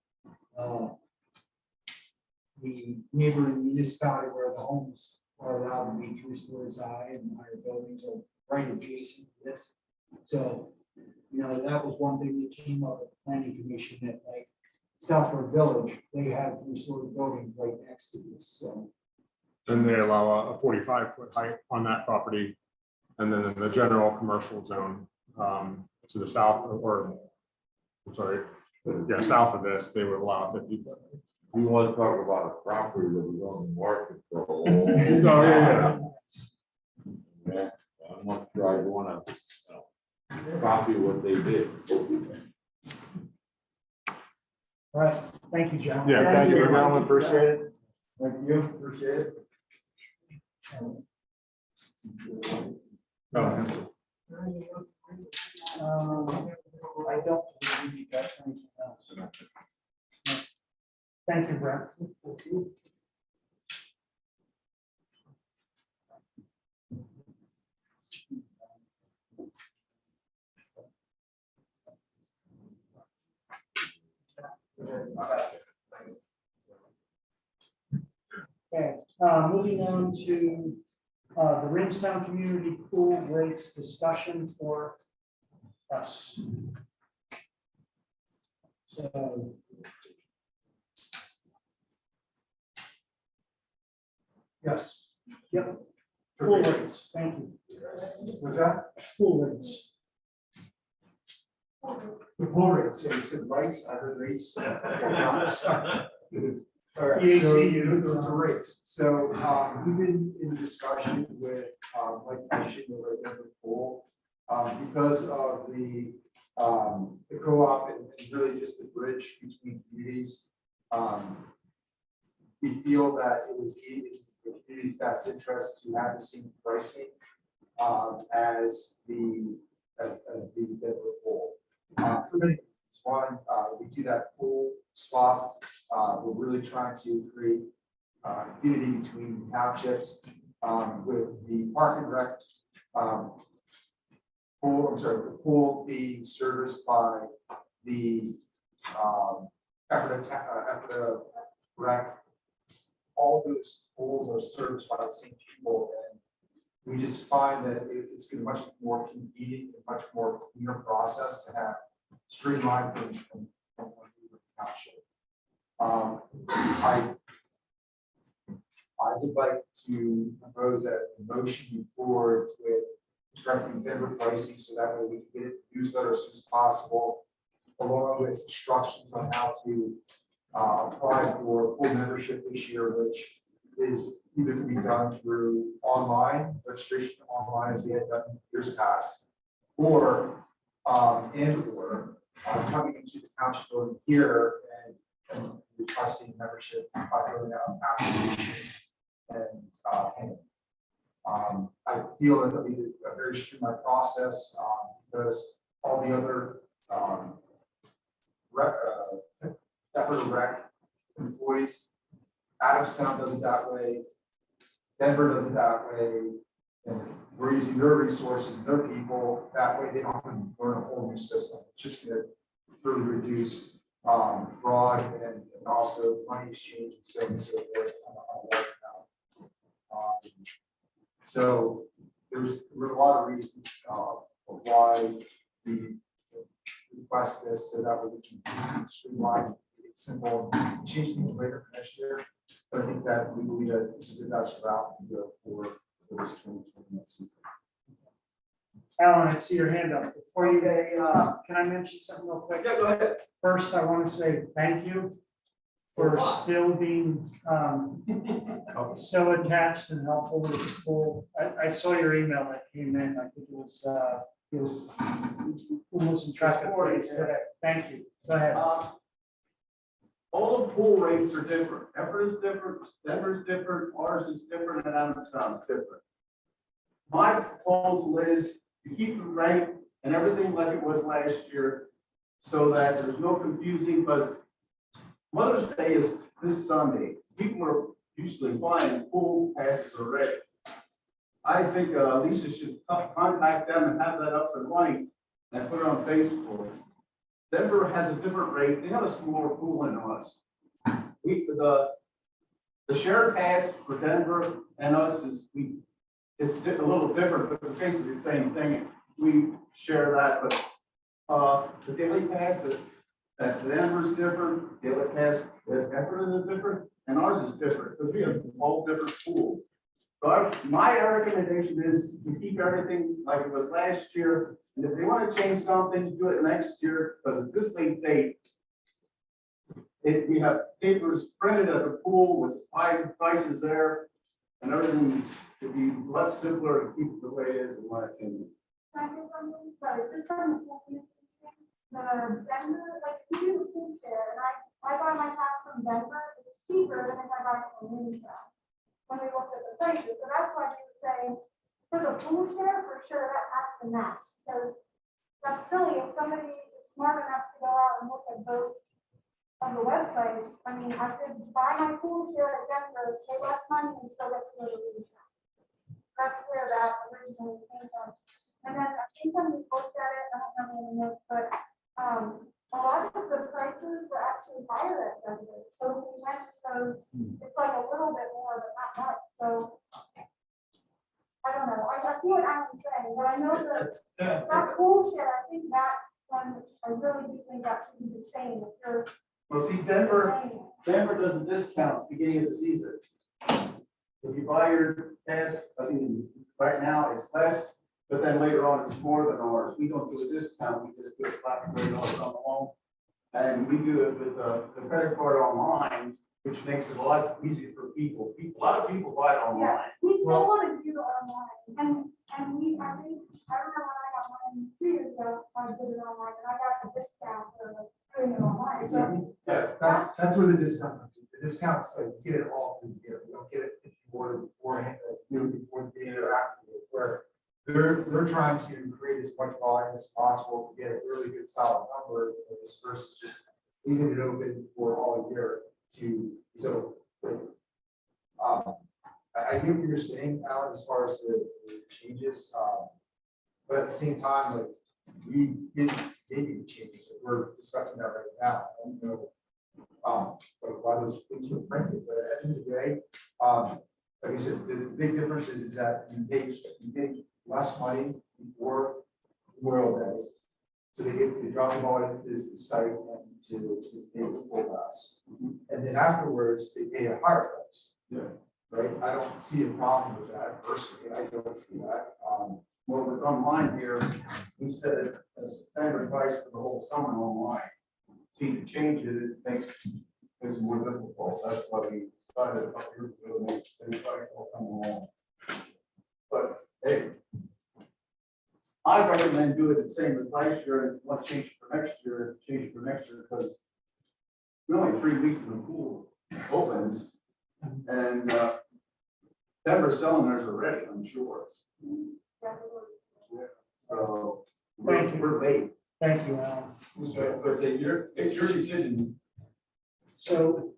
the neighboring municipality where the homes are allowed to be 3 stories high and higher buildings are right adjacent to this. So, that was one thing that came up at the planning commission that, like, Southwood Village, they have three-story buildings right next to this, so. Then they allow a 45-foot height on that property. And then in the general commercial zone, to the south or, I'm sorry, yeah, south of this, they would allow 50 foot. We want to talk about a property that was on the market for a long Oh, time. yeah. Yeah, I'm not sure I want to copy what they did. All right, thank you, John. Yeah, Thank you, gentlemen, appreciate it. Thank you, appreciate it. I don't believe you got anything else. Thank you, Brent. Okay, moving on to the Rimstown Community Pool rates discussion for us. So. Yes. Yep. Pool rates, thank you. What's that? Pool rates. The pool rates, so you said rights, I heard rates. All right, so EACU. the rates, so, we've been in discussion with, like, I should know right there, the pool. Because of the co-op and really just the bridge between communities. We feel that it would be in the community's best interest to have the same pricing as the Denver pool. For many reasons. One, we do that pool swap. We're really trying to create unity between townships with the park and rec pool, I'm sorry, the pool being serviced by the after the rec. All those pools are serviced by the same people, and we just find that it's been much more convenient and much more cleaner process to have streamlined from township. I would like to propose that the motion move forward with directing vendor pricing so that way we can get it newsletter as soon as possible, along with instructions on how to apply for full membership this year, which is either to be done through online registration online as we had done in years past, or coming into the township building here and requesting membership by filling out an application and payment. I feel that it'll be a very streamlined process because all the other rec employees, Adamstown does it that way, Denver does it that way, and we're using their resources and their people. That way they don't have to learn a whole new system. It's just going to really reduce fraud and also money exchange and so on and so forth on a large amount. So there were a lot of reasons of why we request this, so that we can streamline, make it simple, change things later for next year. But I think that we believe that this is the best route to go for this 2021 season. Alan, I see your hand up. Before you, can I mention something real quick? Yeah, go ahead. First, I want to say thank you for still being so attached and helpful with the pool. I saw your email that came in. I think it was losing track of days today. Thank you. Go ahead. All the pool rates are different. Everett is different, Denver's different, ours is different, and Adamstown's different. My proposal is to keep the rate and everything like it was last year, so that there's no confusing, because Mother's Day is this Sunday. People are usually buying pool passes already. I think Lisa should contact them and have that up and running and put it on Facebook. Denver has a different rate. They have a smaller pool than us. The shared pass for Denver and us is a little different, but it's basically the same thing. We share that, but the daily pass that Denver's different, the other pass, Denver is different, and ours is different, because we have all different pools. So my recommendation is to keep everything like it was last year, and if they want to change something, do it next year, because at this late date, if we have papers printed at the pool with 5 prices there, and everything's, it'd be less simpler to keep it the way it is, in my opinion. Can I say something? Sorry, this time, Denver, like, we do the food share, and I buy my pass from Denver, it's cheaper than if I buy it from Williamstown. When we looked at the prices, so that's why we were saying, for the food share, for sure, that has to match, so that's silly, if somebody is smart enough to go out and look at both of the websites, I mean, I could buy my food share at Denver, pay less money, and still get to go to Williamstown. That's where that originally came from. And then I think when we looked at it, I don't remember the notes, but a lot of the prices were actually higher at Denver. So we went to those, it's like a little bit more, but not much. So I don't know. I see what Alan's saying, but I know that pool share, I think that one, I really do think that should be the same. If you're Well, see, Denver does a discount beginning of the season. If you buy your pass, I think right now it's less, but then later on it's more than ours. We don't do a discount, we just do a flat rate on the loan. And we do it with the credit card online, which makes it a lot easier for people. A lot of people buy it Yeah, online. we still want to do it online, and we, I think, I remember when I got mine 2 years ago, I did it online, and I got the discount for doing it online, so. Yeah. That's where the discount comes in. The discounts, like, you get it all through the year. You don't get it if you order beforehand, before the day or after, where they're trying to create as much volume as possible to get a really good solid number, and this versus just leaving it open for all year to, so. I get what you're saying, Alan, as far as the changes, but at the same time, like, we didn't make any changes, so we're discussing that right now. I don't know, like, why those things were printed, but at the end of the day, like I said, the big difference is that you pay less money before Memorial Day. So they drop the ball into the site and to pay the full price. And then afterwards, they pay a higher price. Yeah. Right? I don't see a problem with that personally. I don't see that. Well, with online here, we set it as standard price for the whole summer online. See, to change it, it makes it more difficult. That's why we decided a couple years ago to make the same price all summer long. But hey, I recommend do it the same as last year, and let's change it for next year, because we're only 3 weeks in the pool opens, and Denver's selling theirs already, I'm sure. So Thank you. we're late. Thank you, Alan. But it's your decision. So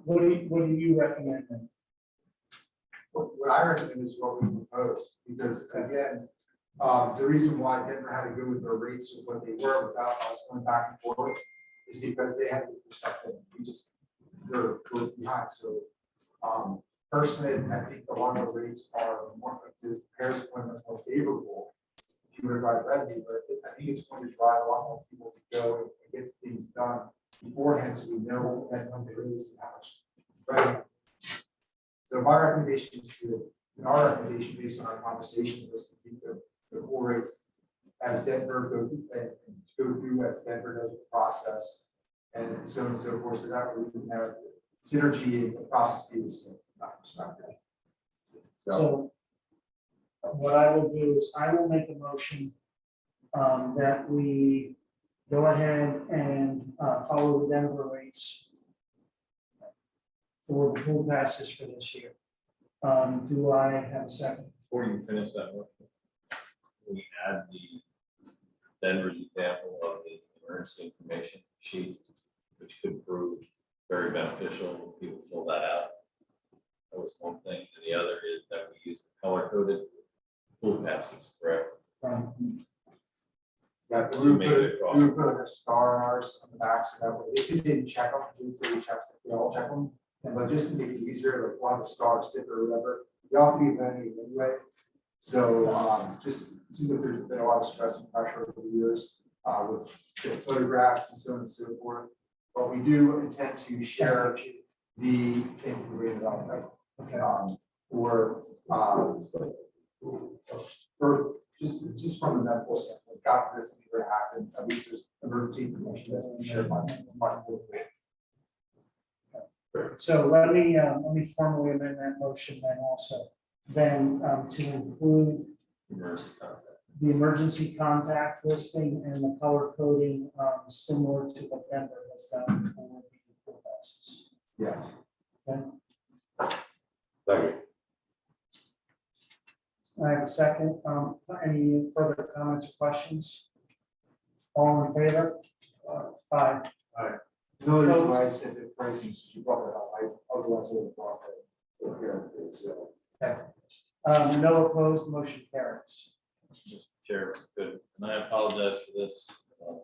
what do you recommend then? What I recommend is what we propose, because again, the reason why Denver had to go with their rates of what they were without us going back and forth is because they had to respect them. We're behind. So personally, I think a lot of the rates are more, to Paris point, much more favorable if you were to drive revenue, but I think it's going to drive a lot more people to go and get things done beforehand, so we know when the raise and how much revenue. So my recommendation is our recommendation based on our conversation was to keep the pool rates as Denver go through as Denver does the process, and so on and so forth. So that way we can have synergy and the process be the same. So what I will do is I will make a motion that we go ahead and follow the Denver rates for the pool passes for this year. Do I have a second? Before you finish that one, we add the Denver's example of the emergency information sheet, which could prove very beneficial when people fill that out. That was one thing. And the other is that we use the color coded pool passes, correct? Yeah, To we would make it across. put a star on ours on the back, so that way, if you didn't check them, you say we check, we all check them. But just to make it easier, like one of the star sticker or whatever, you all have to be venue anyway. So just seems like there's been a lot of stress and pressure over the years with photographs and so on and so forth. But we do intend to share the or just from the medical standpoint, God forbid something were to happen, at least there's emergency information that's been shared by. So let me formally amend that motion then also. Then to include the emergency contact listing and the color coding similar to what Denver has done for the pool houses. Yes. Okay. Second. I have a second. Any further comments or questions? All in favor? Aye. No reason why I said the pricing, since you brought it up, I otherwise would have brought it. No opposed, motion carries. Chair, good, and I apologize for this. I'm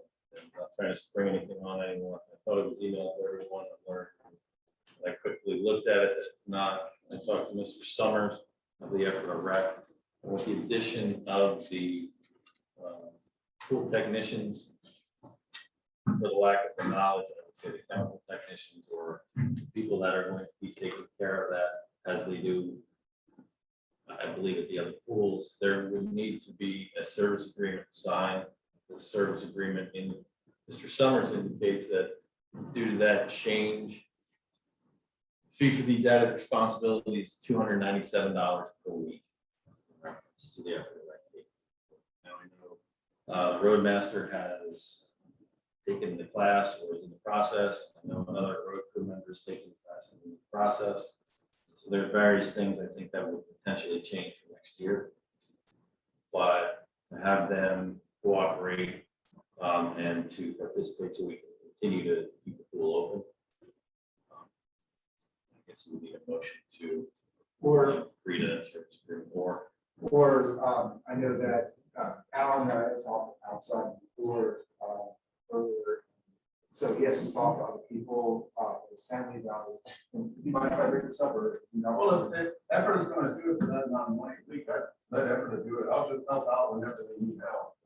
not trying to spring anything on anyone. I thought it was emailed to everyone. I learned. I quickly looked at it. It's not. I talked to Mr. Summers of the effort of rec. With the addition of the pool technicians, for the lack of the knowledge, I would say the chemical technicians or people that are going to be taking care of that as they do, I believe at the other pools, there would need to be a service agreement signed. The service agreement in Mr. Summers indicates that due to that change, fee for these added responsibilities, $297 per week. In reference to the effort of that fee. Now I know Roadmaster has taken the class or is in the process. I know another road crew member is taking the class and in the process. So there are various things I think that would potentially change for next year. But to have them cooperate and to participate so we can continue to keep the pool open. I guess we need a motion to agree to that service agreement Or I know that Alan is outside before earlier. So he has to talk to other people, his family about it. And you might try to bring this up or, you know. Well, if effort is gonna do it for that amount of money, we got let effort to do it. I'll just help out whenever they need help.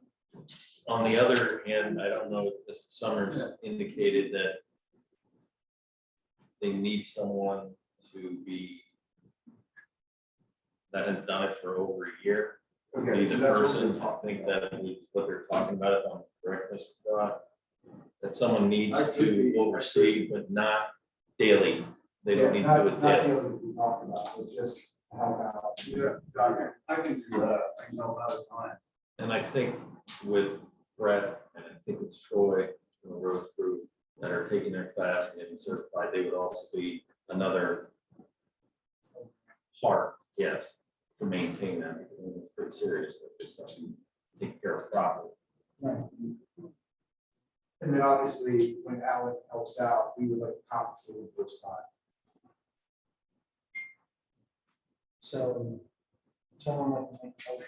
On the other hand, I don't know if Mr. Summers indicated that they need someone to be that has done it for over a year. Okay, Be so the that's what person, we're I talking think about. that is what they're talking about, if I'm correct, Mr. Fraud. That someone needs I could to be- oversee, but not daily. They don't need to do it Not daily. the other we talked about, but just help out. Yeah, I can do that. I can help out at time. And I think with Brett, and I think it's Troy, and the road crew that are taking their class and getting certified, they would also be another part, yes, to maintain that. It's pretty serious, that this stuff you take care of properly. Right. And then obviously, when Alan helps out, we would like to compensate him for his time. So someone like to make a motion.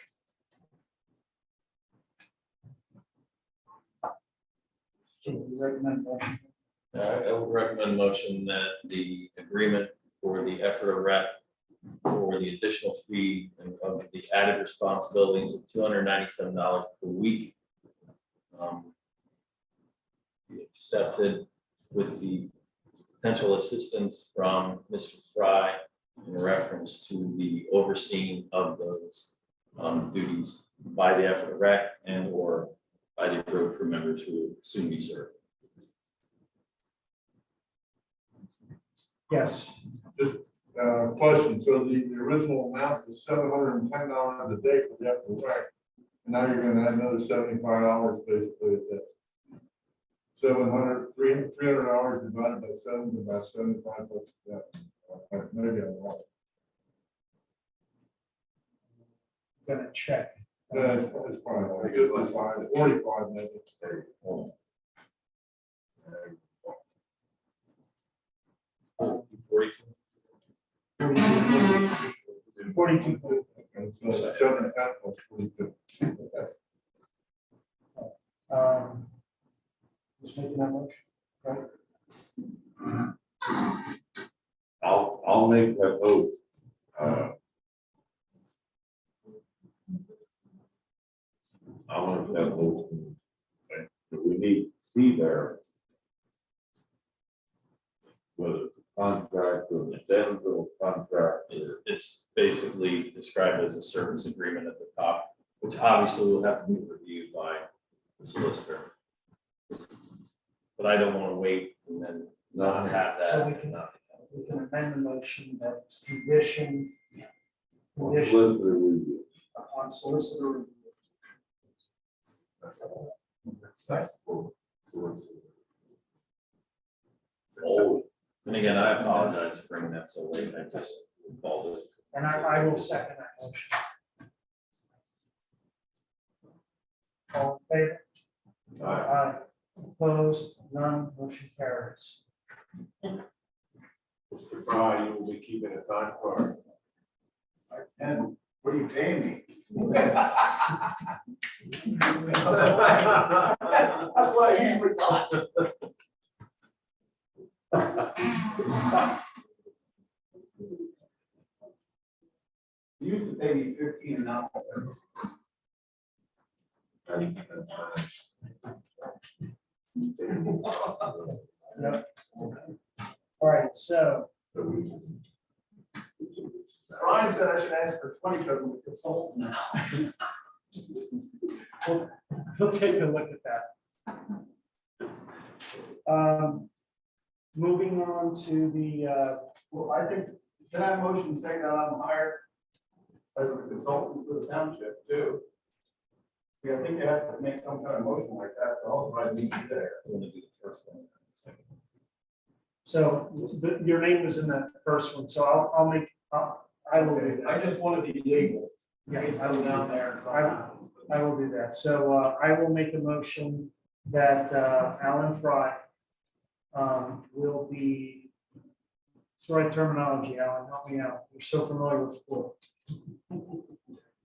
So you recommend motion? I would recommend a motion that the agreement for the effort of rep for the additional fee and of the added responsibilities of $297 per week be accepted with the potential assistance from Mr. Fry in reference to the overseeing of those duties by the effort of rec and or by the road crew members who will soon be served. Yes. Question, so the original amount was $710 a day for the after rec. And now you're gonna add another $75 basically at that. 300 hours divided by 7 is about $75. Yeah. Maybe I'm wrong. Gonna check. It's fine. I guess it's fine. 45 maybe. Forty-two. Okay, so 710 plus 42. Just making that motion, right? I'll make that vote. I want to have those, that we need to see there. Whether it's a contract or an addendum contract. It's basically described as a service agreement at the top, which obviously will have to be reviewed by the solicitor. But I don't want to wait and then not have that. So we can amend the motion that it's conditioned. Conditioned Solicitor review. upon solicitor review. That's for solicitor. Oh, and again, I apologize for bringing that so late. I just called it. And I will second that motion. All in favor? Aye. Opposed? None. Motion carries. Mr. Fry, you will be keeping a time card. And what are you paying me? That's why I usually thought. You used to pay me 15 an hour. Yep. All right, so Brian said I should ask for 20 because I'm a consultant now. we'll take a look at that. Moving on to the, Well, I think, can I have a motion saying that I'm hired as a consultant for the township too? Yeah, I think you have to make some kind of motion like that, or else I need you there. I'm going to do the first one. so your name was in the first one, so I'll make, I will do I that. just want to be legal. Yeah, I was down there. and so- I will do that. So I will make a motion that Alan Fry will be, it's the right terminology, Alan, help me out. You're so familiar with sport.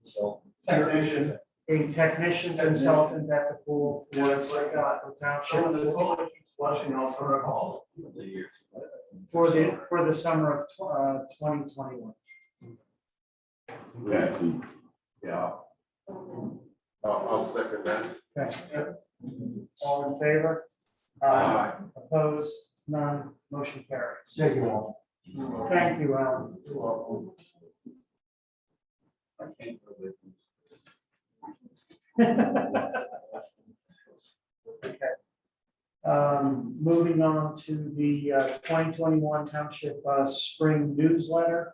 So Technician. A technician consultant at the pool for Yeah, it's like, Cocalico So when the Township toilet keeps flushing, I'll turn it off. the year. for the summer of 2021. Okay. Yeah. I'll second that. Okay. All in favor? Aye. Opposed? None. Motion carries. Thank you all. Thank you, Alan. You're welcome. I can't believe this. Okay. Moving on to the 2021 Township Spring Newsletter.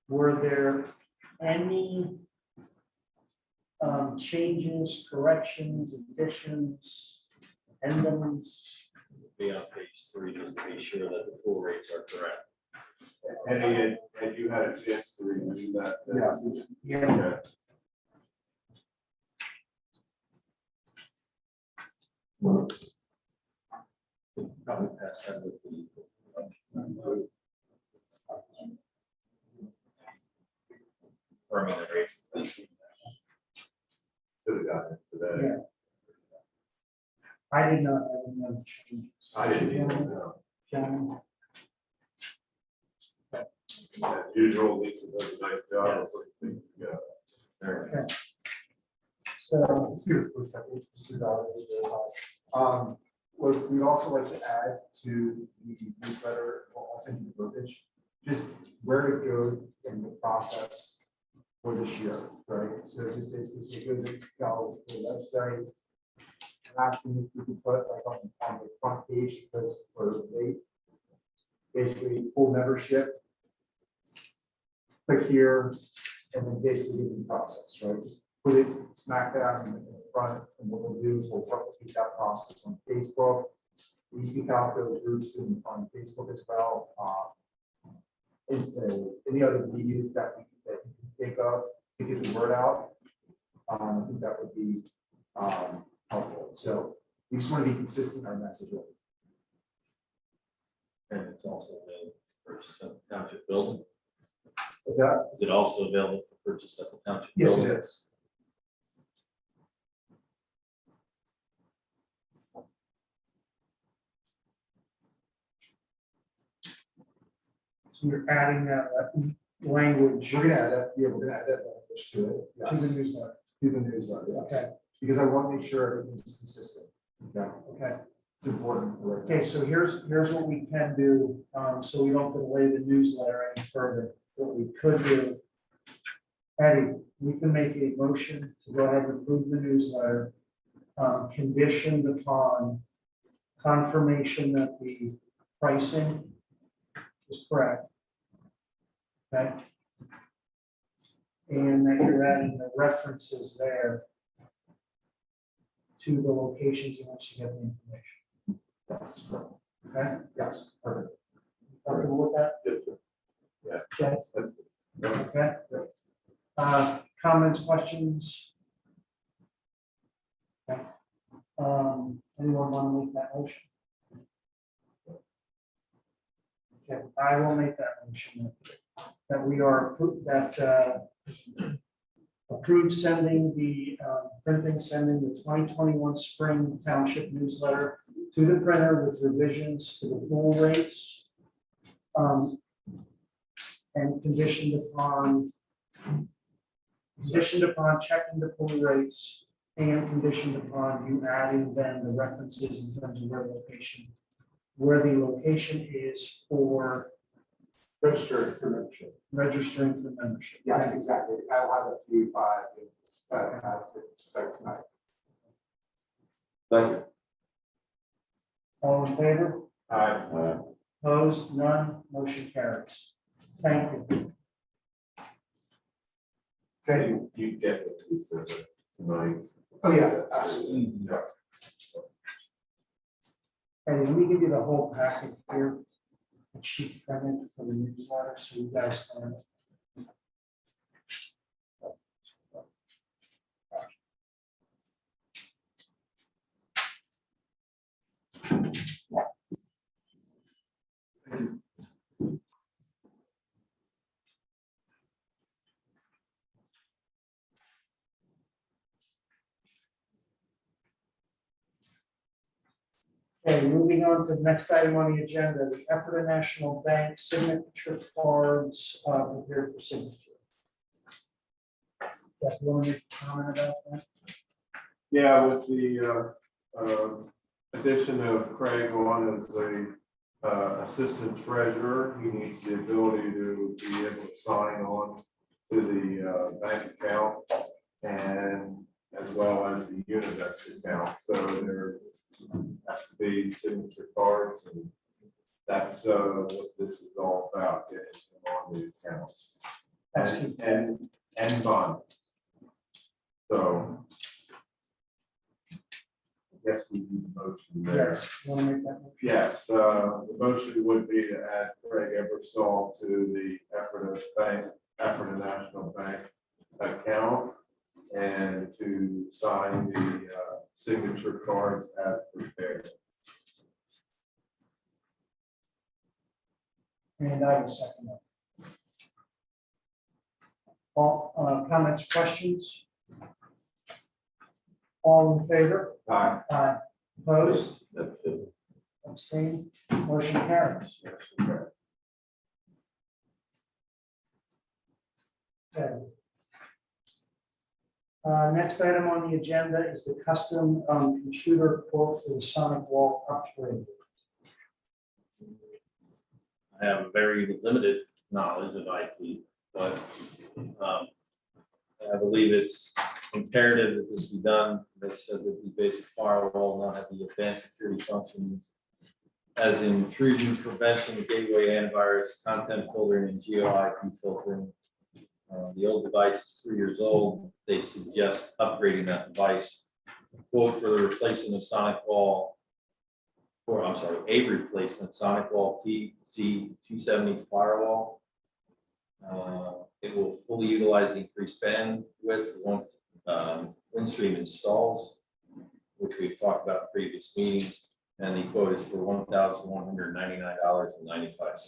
Were there any changes, corrections, additions, addendums? Be on page 3 just to be sure that the pool rates are correct. And you had a chance to review that? Yeah. Okay. Probably pass that with the. Confirming the rates. Should have gotten it today. Yeah. I did not have any other changes. I didn't even know. John? As usual, Lisa does a nice job of putting things together. Okay. So, Excuse me for a second, Mr. Dodd. What we'd also like to add to the newsletter, I'll send you the verbiage, just where to go in the process for this year, right? So just basically say, go to the website. I'm asking if you can put like on the front page, because for the date, basically full membership. Click here, and then basically get the process, right? Just put it smack down in the front, and what we'll do is we'll replicate that process on Facebook. We speak out those groups on Facebook as well. Any other medias that you can take up to get the word out. I think that would be helpful. So we just want to be consistent in our messaging. And it's also available for purchase at the township building. Is that? Is it also available for purchase at the township? Yes, building? it is. so you're adding that language We're gonna add that, yeah, we're gonna add that language to it. to the newsletter. do the newsletter. Yes. Okay, Because I want to make sure everything's consistent. Okay, okay. it's important. Okay, so here's what we can do, so we don't delay the newsletter any further. What we could do, Eddie, we can make a motion to go ahead and approve the newsletter, conditioned upon confirmation that the pricing is correct. Okay. And that you're adding the references there to the locations in which you get the information. That's correct. Okay, Yes, perfect. comfortable with that? Yeah. Yes. That's good. Okay. Comments, questions? Okay. Anyone want to make that motion? Okay, I will make that motion. That we are, approve sending the, sending the 2021 spring township newsletter to the printer with revisions to the pool rates. And conditioned upon checking the pool rates and conditioned upon you adding then the references in terms of where the location is for Register for membership. registering for membership. Yes, exactly. I'll have it to you by, start tonight. Thank you. All in favor? Aye. Opposed? None. Motion carries. Thank you. Okay. You get what we said tonight. Oh, yeah, absolutely. Yeah. And let me give you the whole packet here. That she printed for the newsletter, so you guys can. Okay, moving on to the next item on the agenda, the Ephrata National Bank signature cards prepared for signature. Jeff, you want to make a comment about that? Yeah, with the addition of Craig on as a assistant treasurer, he needs the ability to be able to sign on to the bank account and as well as the Univest account. So there has to be signature cards, and that's what this is all about, getting them on the accounts and bond. So yes, we do the motion there. Yes, you want to make that motion? Yes, the motion would be to add Craig Eversole to the Ephrata National Bank account and to sign the signature cards as prepared. And I will second that. All comments, questions? All in favor? Aye. Aye. Opposed? That's it. Abstained? Motion carries. Okay. Next item on the agenda is the custom computer quote for the Sonic Wall upgrade. I have very limited knowledge of IT, but I believe it's imperative that this be done. They said that the basic firewall will not have the advanced security functions as intrusion prevention, gateway antivirus, content filtering, and geo-IP filtering. The old device is 3 years old. They suggest upgrading that device. Quote for the replacement of Sonic Wall, or I'm sorry, a replacement Sonic Wall TC270 firewall. It will fully utilize the increased bandwidth once Windstream installs, which we've talked about in previous meetings, and the quote is for $1,199.95.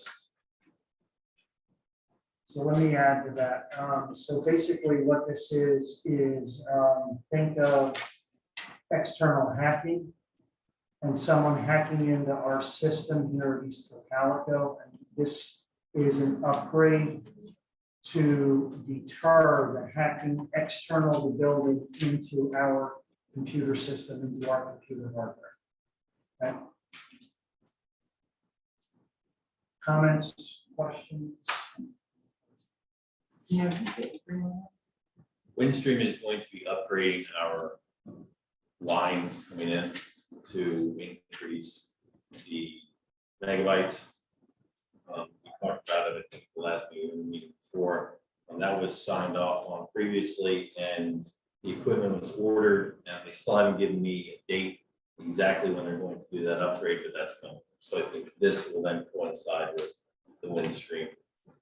So let me add to that. So basically what this is think of external hacking and someone hacking into our system here at East Cocalico. And this is an upgrade to deter the hacking external to building into our computer system, into our computer hardware. Okay. Comments, questions? Windstream is going to be upgrading our lines coming in to increase the megabytes. We talked about it, I think, the last meeting before, and that was signed off on previously, and the equipment was ordered, and they still haven't given me a date exactly when they're going to do that upgrade, but that's coming. So I think this will then coincide with the Windstream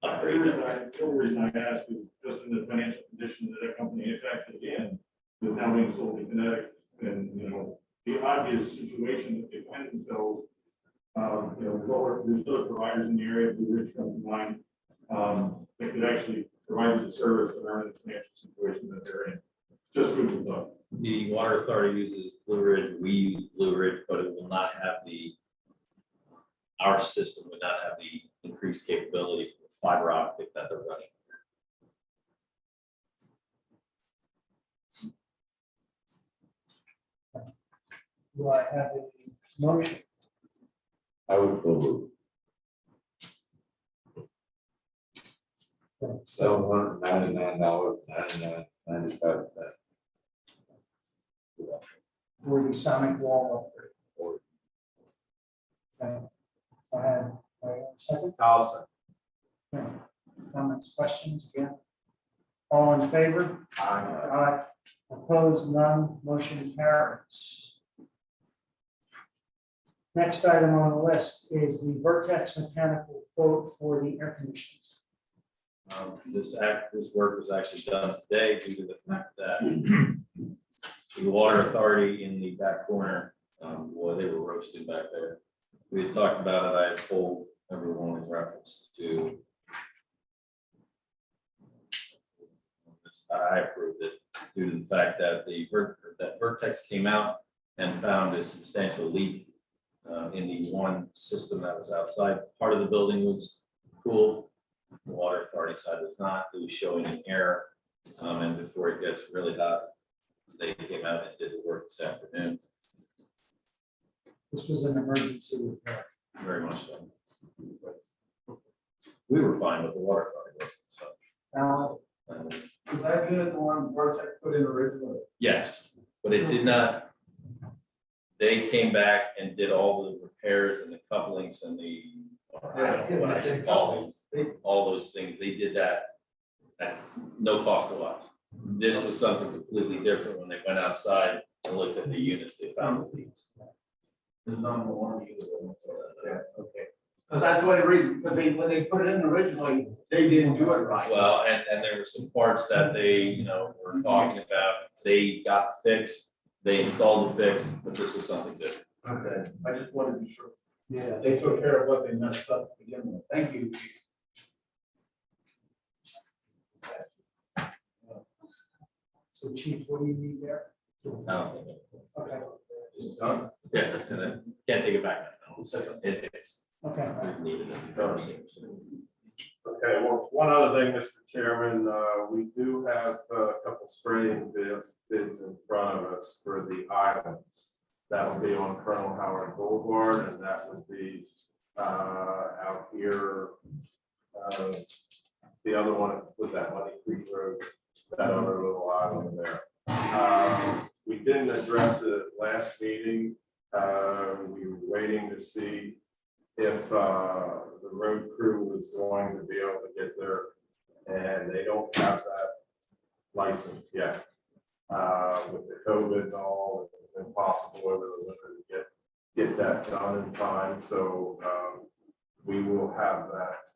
upgrade. The reason I asked is just in the financial condition that that company is actually in, with how being sold to Connecticut, and, you know, the obvious situation that they find themselves, you know, lower, there's other providers in the area, Blue Ridge comes to mind, that could actually provide the service that are in the financial situation that they're in. Just food for thought. The water authority uses Blue Ridge, we use Blue Ridge, but it will not have our system would not have the increased capability of fiber optic that they're running. Do I have a motion? I would go with $799.99. For the sonic wall upgrade? Okay. I have a second. Allison. Okay. Comments, questions again? All in favor? Aye. Opposed, none, motion carries. Next item on the list is the Vertex mechanical quote for the air conditioners. This work was actually done today due to the fact that the water authority in the back corner, boy, they were roasted back there. We had talked about it. I had told everyone in reference to I approved it due to the fact that that Vertex came out and found a substantial leak in the one system that was outside. Part of the building was cool. The water authority side was not. It was showing an error. And before it gets really hot, they came out and did the work this afternoon. This was an emergency repair. Very much so. We were fine with the water authority, so. Was that unit the one Vertex put in originally? Yes, but it did not. They came back and did all the repairs and the couplings and the, I don't know what I should call them, all those things. They did that at no cost to us. This was something completely different. When they went outside and looked at the units, they found the leaks. There's none more warranty. Yeah, okay. Because that's what it reason, because when they put it in originally, they didn't do it right. Well, and there were some parts that they, you know, were talking about. They got fixed. They installed the fix, but this was something different. Okay, I just wanted to be sure. Yeah, they took care of what they messed up to begin with. Thank you. So Chief, what do you need there? I don't think it- Okay, It's done. Yeah, and I can't take it back now. It's okay. needed. Okay, well, one other thing, Mr. Chairman, we do have a couple spraying bids in front of us for the islands. That will be on Colonel Howard Boulevard, and that would be out here. The other one was that Money Creek Road, that other little island there. We didn't address it at last meeting. We were waiting to see if the road crew was going to be able to get there, and they don't have that license yet. With the COVID and all, it's impossible over the winter to get that done in time. So we will have that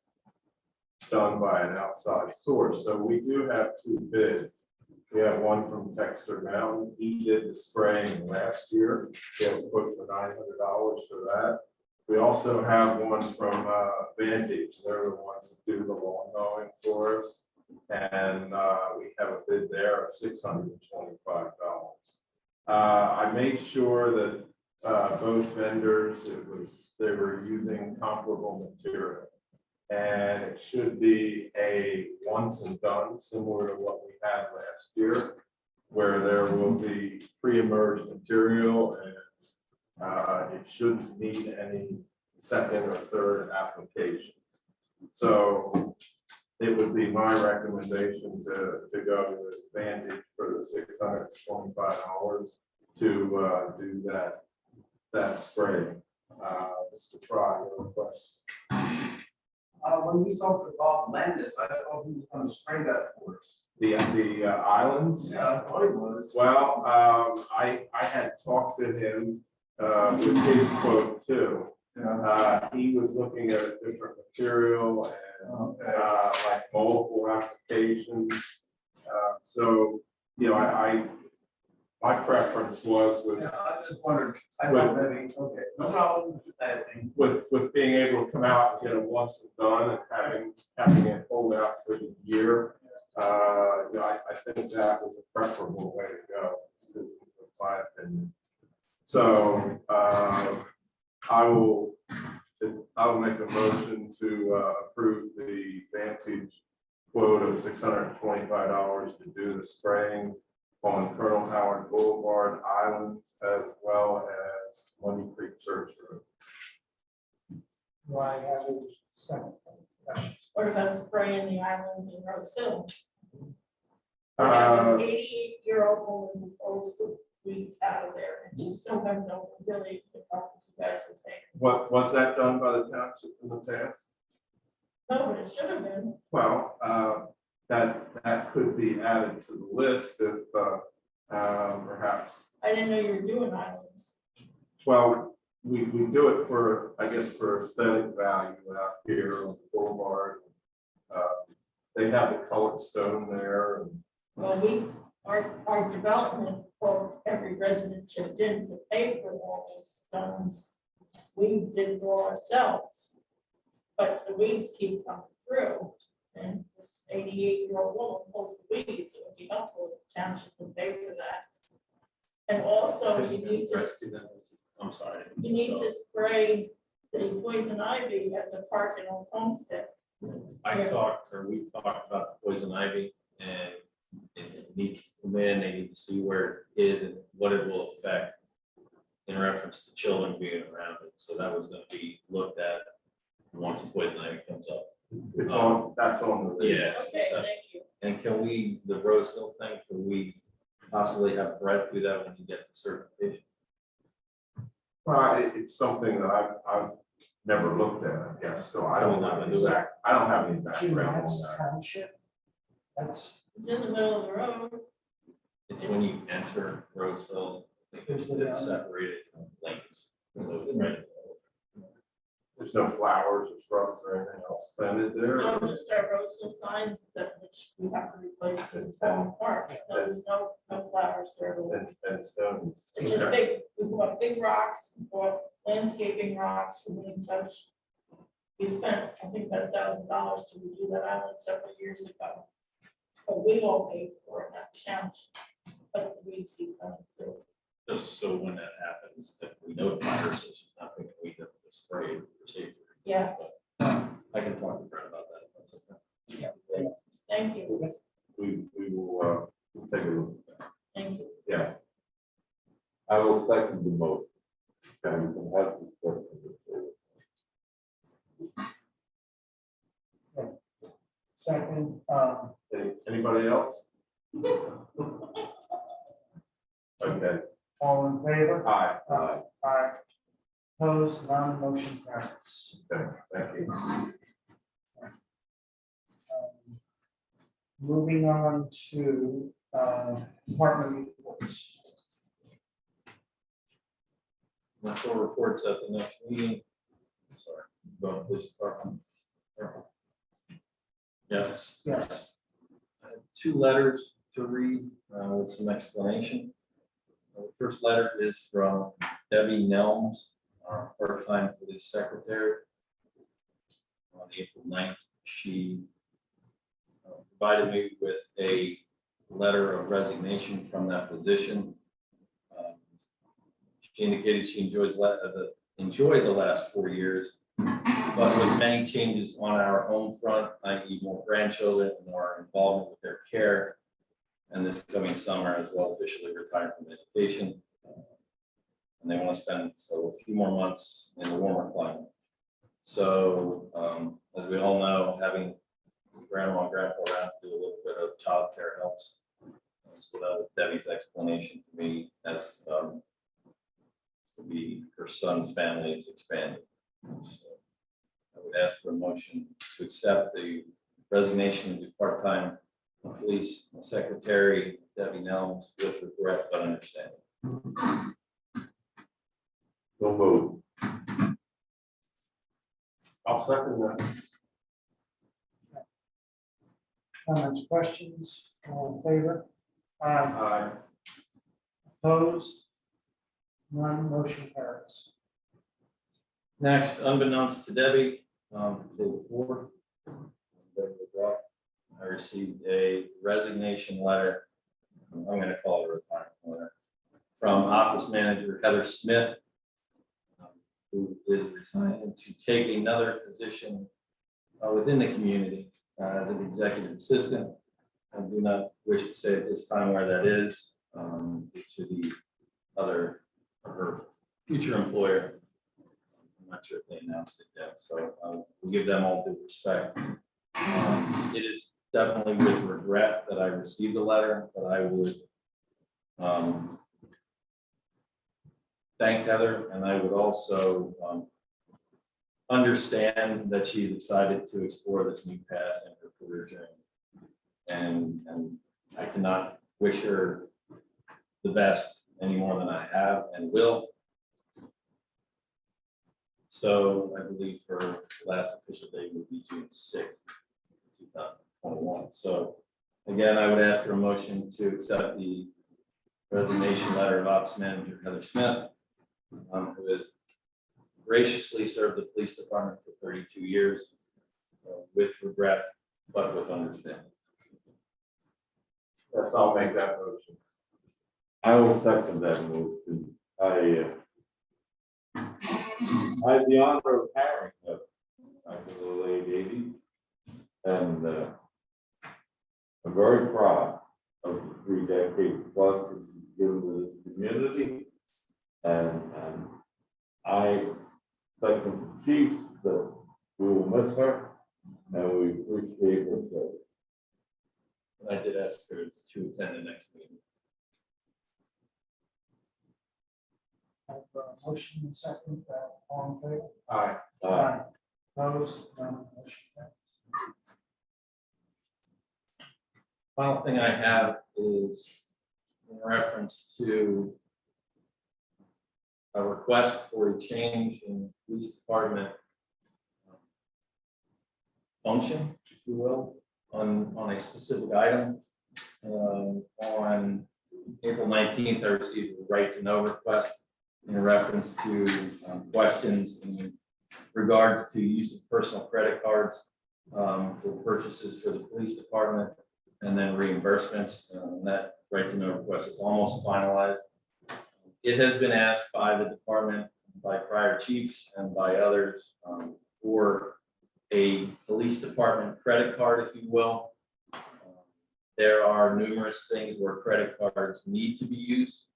done by an outside source. So we do have two bids. We have one from Texter Mountain. He did the spraying last year. He'll put for $900 for that. We also have one from Vantage. They're the ones that do the lawn mowing for us. And we have a bid there of $625. I made sure that both vendors, they were using comparable material. And it should be a once and done, similar to what we had last year, where there will be pre-emerged material and it shouldn't need any second or third applications. So it would be my recommendation to go to Advantage for the $625 to do that spray. Mr. Fry, your request. When we talked about Landis, I thought he was gonna spray that for us. The islands? Yeah, I thought he was. Well, I had talked to him with his quote too. He was looking at a different material and like multiple applications. So, you know, my preference was with. Yeah, I just wondered, I thought maybe, okay, no problem with that thing. With being able to come out and get it once and done and having it hold out for the year. You know, I think that was a preferable way to go, in my opinion. So I will make a motion to approve the Vantage quote of $625 to do the spraying on Colonel Howard Boulevard Islands as well as Money Creek Church Road. Do I have a second? What about spraying the island in Rose Hill? Uh, 88-year-old woman pulls the weeds out of there, and she still doesn't know really what you guys are saying. What was that done by the township in the past? No, but it should have been. Well, that could be added to the list if perhaps. I didn't know you were doing islands. Well, we do it for, I guess, for aesthetic value out here on the boulevard. They have the colored stone there. Well, our development for every resident chipped in to pay for all those stones. We did it all ourselves. But the weeds keep coming through, and this 88-year-old woman pulls the weeds. It would be helpful if the township would pay for that. And also, you need to, I'm sorry. you need to spray the poison ivy at the park and Old Homestead. We talked about the poison ivy, and it needs to come in, they need to see where it is and what it will affect in reference to children being around it. So that was gonna be looked at once the poison ivy comes up. It's on, that's on the. Yeah. Okay, thank you. And can we, the Rose Hill thing, can we possibly have Brett do that when he gets the certification? Well, it's something that I've never looked at, I guess, so I don't have any exact, I don't have any background on That's that. township. That's, It's in the middle of the road. It's when you enter Rose Hill, I think it's separated lanes. So it's right. There's no flowers or shrubs or anything else planted there. No, just our Rose Hill signs that which we have to replace because it's falling apart. No, there's no flowers there. And stones. It's just big, we bought big rocks, we bought landscaping rocks, we didn't touch. We spent, I think, about $1,000 to redo that island several years ago. But we all paid for it, not the township. But the weeds keep coming through. Just so when that happens, that we notify her, so she's not thinking we have to spray it for safety. Yeah, I can talk to Brett about that. If that's okay. thank you, We will, we'll take a look at that. thank you. Yeah. I will second the motion. And we can have this question. second, Anybody else? Okay. all in favor? Aye. Aye. Opposed, none, motion passes. Okay, thank you. Moving on to department reports. Full reports at the next meeting. Sorry, going to police department. Yes. Yes. I have 2 letters to read with some explanation. The first letter is from Debbie Nelms, our part-time police secretary. On April 9th, she provided me with a letter of resignation from that position. She indicated she enjoyed the last 4 years but with many changes on our home front, i.e. more grandchildren, more involvement with their care, and this coming summer as well, officially retired from education. And they want to spend a few more months in the warmer climate. So, as we all know, having grandma and grandpa around to do a little bit of childcare helps. So that was Debbie's explanation to me as to be her son's family is expanding. So I would ask for a motion to accept the resignation of the part-time police secretary, Debbie Nelms, with regret but understanding. So moved. I'll second that. Comments, questions, all in favor? Aye. Aye. Opposed? None, motion carries. Next, unbeknownst to Debbie, the day before, Debbie was off, I received a resignation letter. I'm going to call it a retirement letter from Office Manager Heather Smith, who is resigning to take another position within the community as an executive assistant. I do not wish to say at this time where that is, due to the other, her future employer. I'm not sure if they announced it yet, so we'll give them all due respect. It is definitely with regret that I received the letter, but I would thank Heather, and I would also understand that she decided to explore this new path in her career journey. And I cannot wish her the best any more than I have and will. So I believe her last official date would be June 6th, 2021. So again, I would ask for a motion to accept the resignation letter of Ops Manager Heather Smith, who has graciously served the police department for 32 years, with regret, but with understanding. Yes, I'll make that motion. I will second that motion. I had the honor of hiring her back in the late 80s. And I'm very proud of the 3 decades plus that she's given to the community. And I think the chief that we will miss her and we appreciate her service. And I did ask her to attend the next meeting. Have a motion and second, all in favor? Aye. Aye. Opposed? None, motion carries. Final thing I have is in reference to a request for a change in police department function, if you will, on a specific item. On April 19th, I received a right to know request in reference to questions in regards to use of personal credit cards for purchases for the police department, and then reimbursements. That right to know request is almost finalized. It has been asked by the department, by prior chiefs and by others for a police department credit card, if you will. There are numerous things where credit cards need to be used.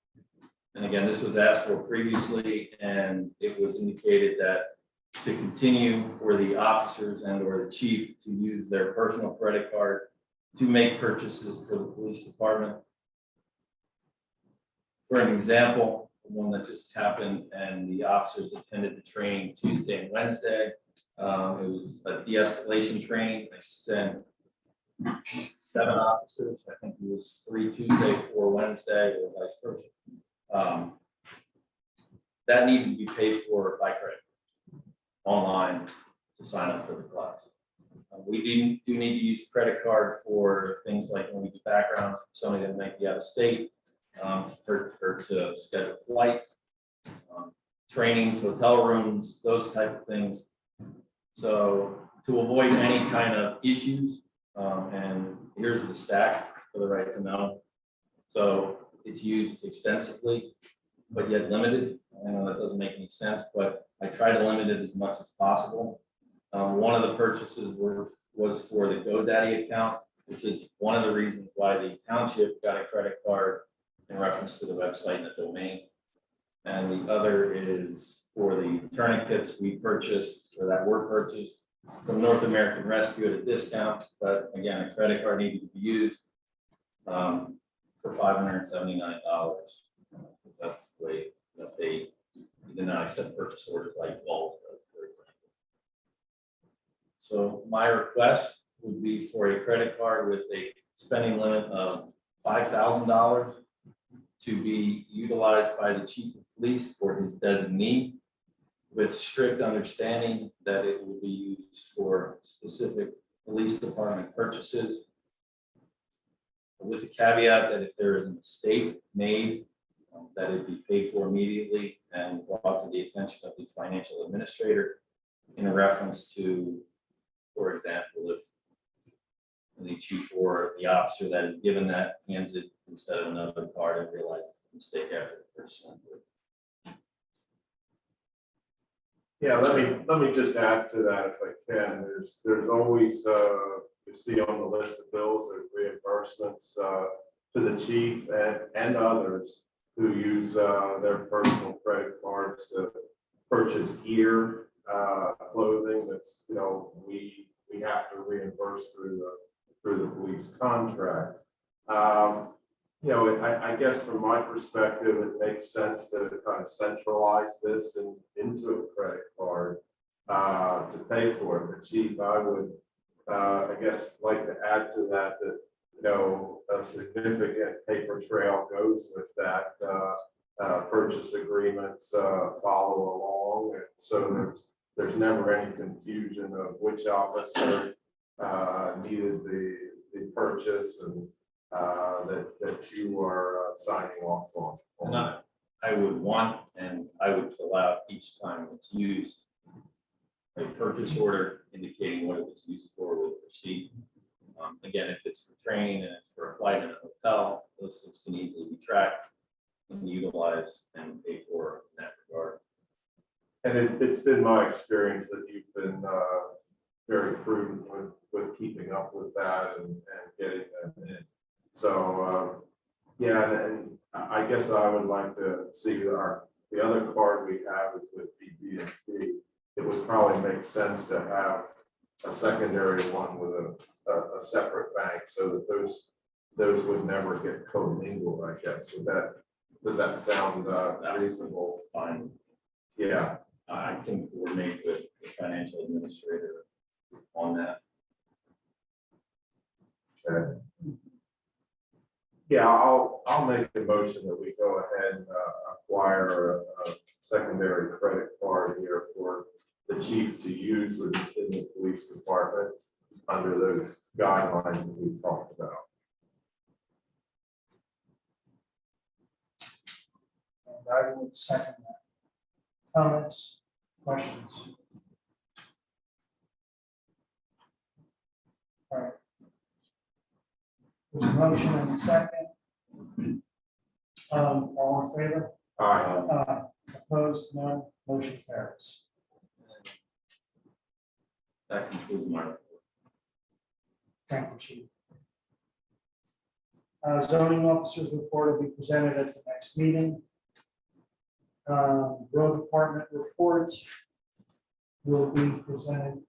And again, this was asked for previously, and it was indicated that to continue for the officers and or the chief to use their personal credit card to make purchases for the police department. For an example, the one that just happened and the officers attended the training Tuesday and Wednesday. It was a de-escalation training. I sent 7 officers. I think it was 3 Tuesday, 4 Wednesday, or vice versa. That needed to be paid for by credit online to sign up for the class. We do need to use credit card for things like when we do backgrounds, somebody that might be out of state, or to schedule flights, trainings, hotel rooms, those type of things. So to avoid any kind of issues, and here's the stack for the right to know. So it's used extensively, but yet limited. I know that doesn't make any sense, but I try to limit it as much as possible. One of the purchases was for the GoDaddy account, which is one of the reasons why the township got a credit card in reference to the website and the domain. And the other is for the tourniquets we purchased, or that were purchased from North American Rescue at a discount, but again, a credit card needed to be used for $579. That's the way that they did not accept purchase orders like Walls does, for example. So my request would be for a credit card with a spending limit of $5,000 to be utilized by the chief of police or his designee, with strict understanding that it will be used for specific police department purchases, with the caveat that if there is a mistake made, that it be paid for immediately and brought to the attention of the financial administrator in reference to, for example, if the chief or the officer that is given that hands it instead of another card and realizes the mistake after the first time. Yeah, let me just add to that if I can. There's always, you see on the list of bills, there's reimbursements to the chief and others who use their personal credit cards to purchase gear, clothing that's, we have to reimburse through the police contract. I guess from my perspective, it makes sense to kind of centralize this into a credit card to pay for it. The chief, I would, I guess, like to add to that, a significant paper trail goes with that. Purchase agreements follow along, and so there's never any confusion of which officer needed the purchase and that you are signing off on. And I would want, and I would fill out each time it's used, a purchase order indicating what it was used for with receipt. Again, if it's for training and it's for a flight in a hotel, those things can easily be tracked and utilized and paid for in that regard. And it's been my experience that you've been very prudent with keeping up with that and getting them in. So, yeah, and I guess I would like to see the other card we have is with BB&T. It would probably make sense to have a secondary one with a separate bank so that those would never get commingled, I guess. Does that sound reasonable? Fine. Yeah. I can coordinate with the financial administrator on that. Okay. Yeah, I'll make the motion that we go ahead and acquire a secondary credit card here for the chief to use within the police department under those guidelines that we've talked about. And I would second that. Comments, questions? All right. There's a motion and a second. All in favor? Aye. Opposed? None. Motion carries. That concludes my report. Thank you, Chief. Zoning officers report will be presented at the next meeting. Road department report will be presented.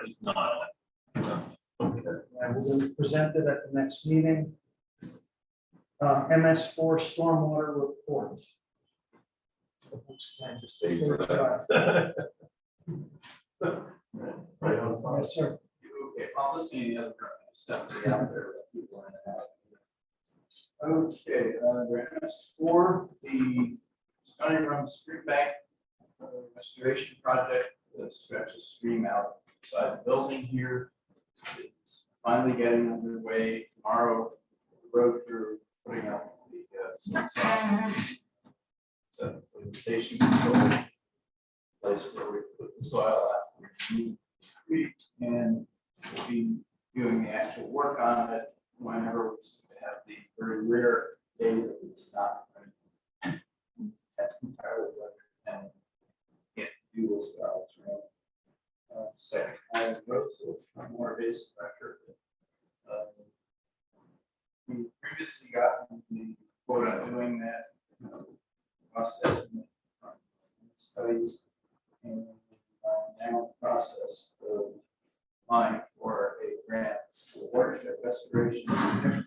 It's not. And will be presented at the next meeting. MS4 stormwater report. Just stay for that. Right on time. Yes, sir. Okay, I'll listen to the other stuff out there that people want to have. Okay, MS4, the Stony Run Street Bank restoration project that stretches stream out beside the building here. It's finally getting underway. Tomorrow, the road crew putting up the so station control place where we put the soil after we and we'll be doing the actual work on it whenever we have the very rare day that it's not. That's entirely weather and can't do as well. Second, I wrote, so it's more basic record. We previously gotten the quote on doing that, cost estimate studies, and now in the process of applying for a grant for watershed restoration. And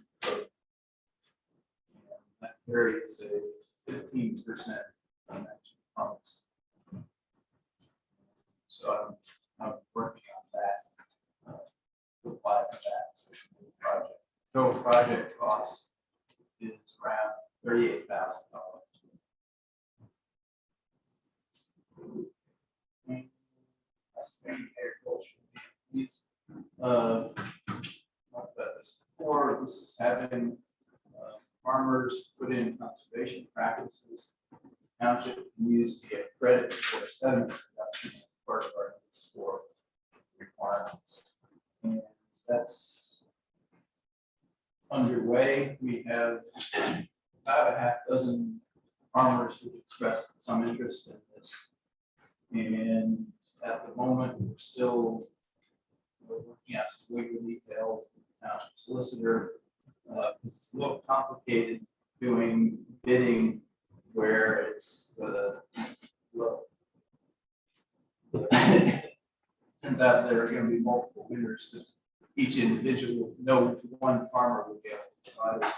that carries a 15% matching funds. So I'm working on that, to apply for that project. Total project cost is around $38,000. That's the agriculture needs. Talked about this before. This is having farmers put in conservation practices. Township can use to get credit for sediment reduction as part of our needs for requirements. And that's underway. We have about a half dozen farmers who expressed some interest in this. And at the moment, we're working out some legal details with the township solicitor. It's a little complicated doing bidding where it's turns out there are going to be multiple winners. Each individual, no one farmer will be able to provide us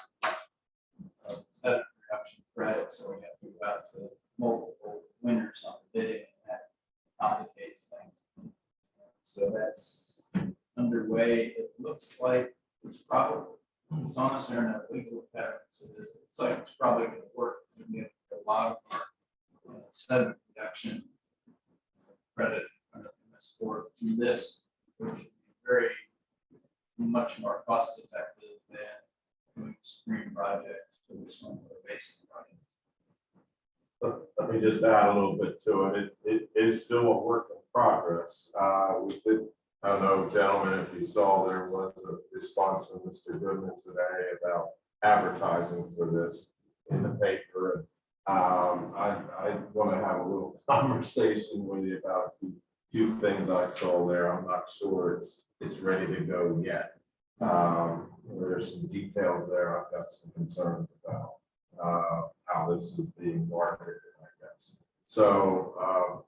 sediment reduction credit, so we have to go out to multiple winners on the bidding, and that complicates things. So that's underway. It looks like it's probably, it's honestly in a legal pattern. So this looks like it's probably going to work. We get a lot of our sediment reduction credit for this, which would be very much more cost effective than doing stream projects to this one or basin projects. Let me just add a little bit to it. It is still a work in progress. We did, I don't know, gentlemen, if you saw, there was a response from Mr. Goodman today about advertising for this in the paper. I want to have a little conversation with you about a few things I saw there. I'm not sure it's ready to go yet. There's some details there I've got some concerns about how this is being marketed, I guess. So,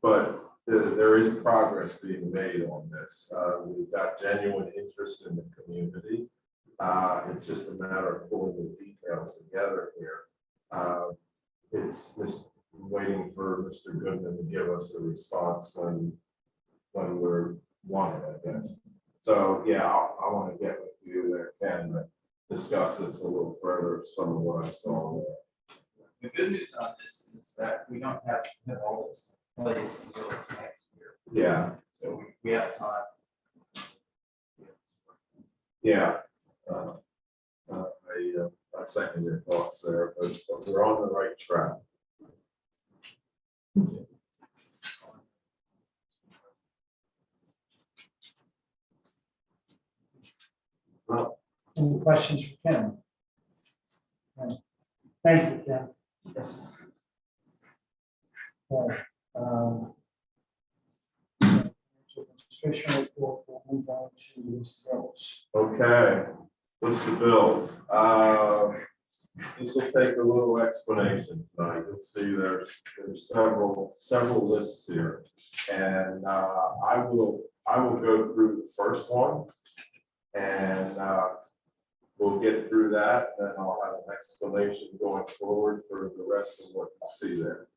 but there is progress being made on this. We've got genuine interest in the community. It's just a matter of pulling the details together here. It's just waiting for Mr. Goodman to give us a response when we're wanted, I guess. So yeah, I want to get with you there, Ken, and discuss this a little further, some of what I saw there. The good news on this is that we don't have to have all this in place until next year. Yeah. So we have time. Yeah. I second your thoughts there, but we're on the right track. Well, Any questions for Ken? Thank you, Ken. Yes. Registration report, we'll move on to list bills. okay, list of bills. This will take a little explanation tonight. You'll see there's several lists here, and I will go through the first one, and we'll get through that, and then I'll have an explanation going forward for the rest of what you see there.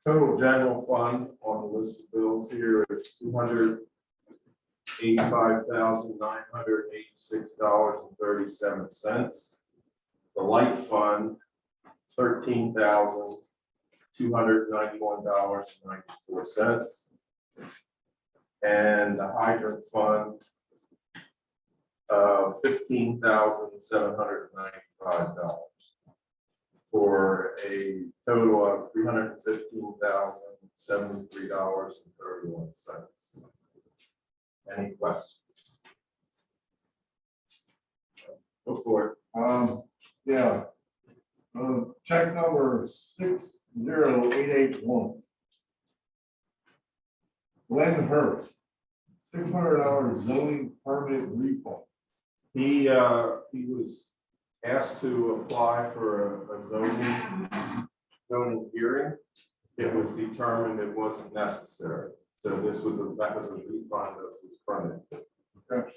Total general fund on the list of bills here is $285,986.37. The light fund, $13,291.94. And the hydrant fund, $15,795, for a total of $315,073.31. Any questions? Go for it. Yeah. Check number 60881. Glenn Hurst, $600 zoning permit refund. He was asked to apply for a zoning hearing. It was determined it wasn't necessary. So that was a refund of his permit. Okay.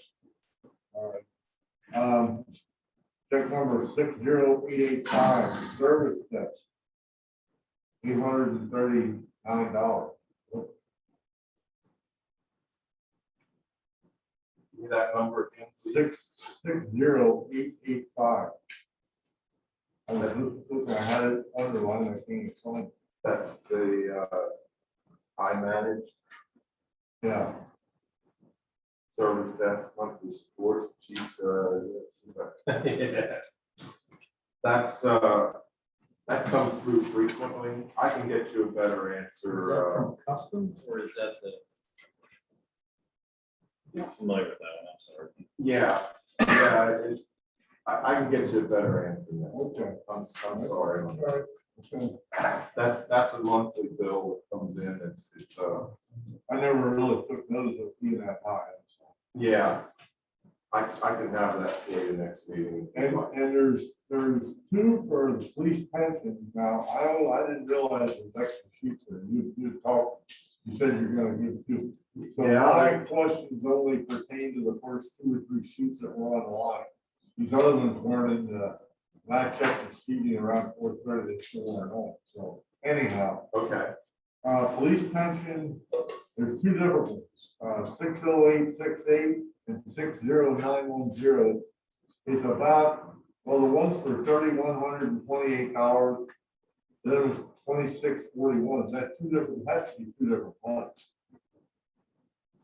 All right. Check number 60885, service desk. $839. Give me that number again. 60885. I was looking, I had it underlined, I can't find it. That's the I managed Yeah, service desk monthly support chief. Yeah. That's that comes through frequently. I can get you a better answer. Custom? Or is that the? I'm familiar with that one, I'm sorry. Yeah, I can get you a better answer now. okay. I'm sorry. Okay. That's a monthly bill that comes in. It's I never really took notice of being that high. So. yeah. I can have that for you next meeting. And there's two for the police pension. Now, I didn't realize there's extra sheets there. You talked, you said you're gonna give two. So Yeah. my questions only pertain to the first 2 or 3 sheets that were on the line. These other ones weren't in the, when I checked the sheeting around 4:30, they still weren't on. So anyhow, Okay. police pension, there's 2 different ones, 60868 and 60910. It's about, well, the one's for $3,128, the other was $2,641. Is that 2 different, has to be 2 different ones.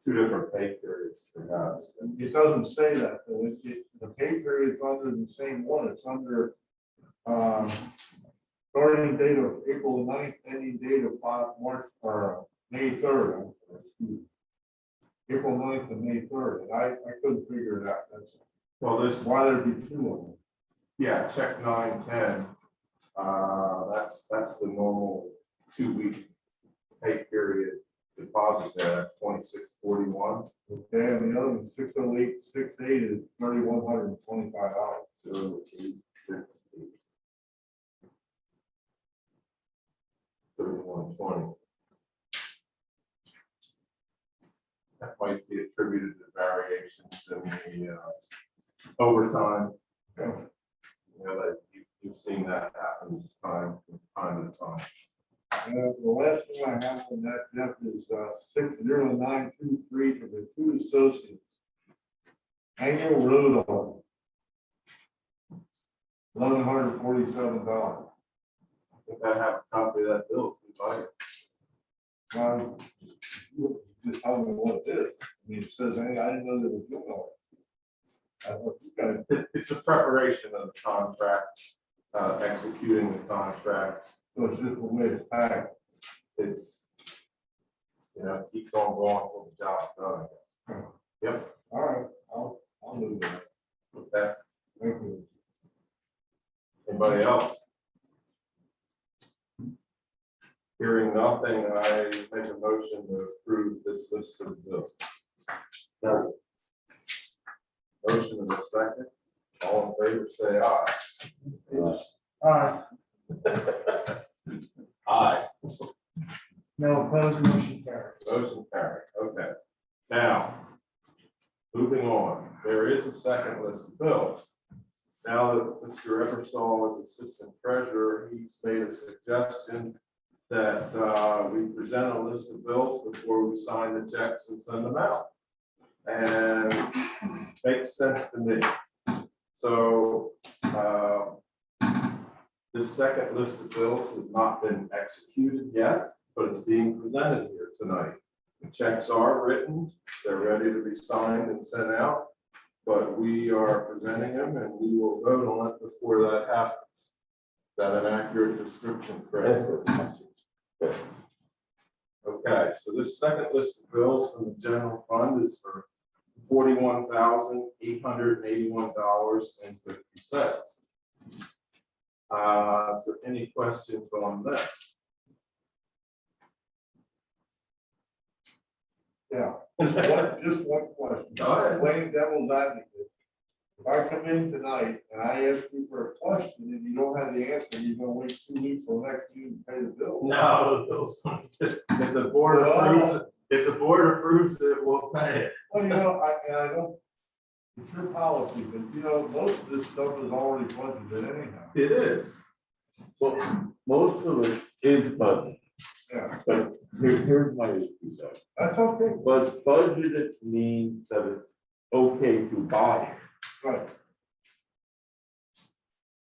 2 different pay periods perhaps. It doesn't say that, though. The pay period's under the same one. It's under, starting date of April 9th, ending date of March, or May 3rd. April 9th and May 3rd, and I couldn't figure it out. That's Well, this, why there'd be 2 of them. yeah, check 910. That's the normal 2-week pay period deposit there at $2,641. Okay, and the other one, 60868, is $3,125. So 868. 3120. That might be attributed to variations in the overtime. You know, that you've seen that happen from time to time. The last thing I have on that, Jeff, is 60923 for the 2 associates. Annual road audit. $1,147. I think I have a copy of that bill. If you'd like. Just tell me what it is. I mean, it says, hey, I didn't know they were doing all that. It's a preparation of the contract, executing the contract. So it's just the way it's packed. It's, keeps on going till the job's done, I guess. Yep. All right, I'll move that. Okay. Thank you. Anybody else? Hearing nothing, I make a motion to approve this list of bills. Motion is a second. All in favor, say aye. Aye. No opposed, motion carries. Motion carried. Okay. Now, moving on, there is a second list of bills. Now that Mr. Ebersol is assistant treasurer, he's made a suggestion that we present a list of bills before we sign the checks and send them out. And makes sense to me. So this second list of bills has not been executed yet, but it's being presented here tonight. The checks are written, they're ready to be signed and sent out, but we are presenting them and we will vote on it before that happens. Is that an accurate description, Craig? Okay, so this second list of bills from the general fund is for $41,881.50. So any questions on that? Yeah, just one question. Go ahead. Playing devil's advocate. If I come in tonight and I ask you for a question and you don't have the answer, you're gonna wait 2 weeks till next meeting to pay the bill. No, if the board approves it, if the board approves it, we'll pay it. Well, I don't, it's your policy, but most of this stuff is already budgeted anyhow. It is. Well, most of it is budget, Yeah, but here's my issue though. that's okay. But budgeted means that it's okay to buy. Right.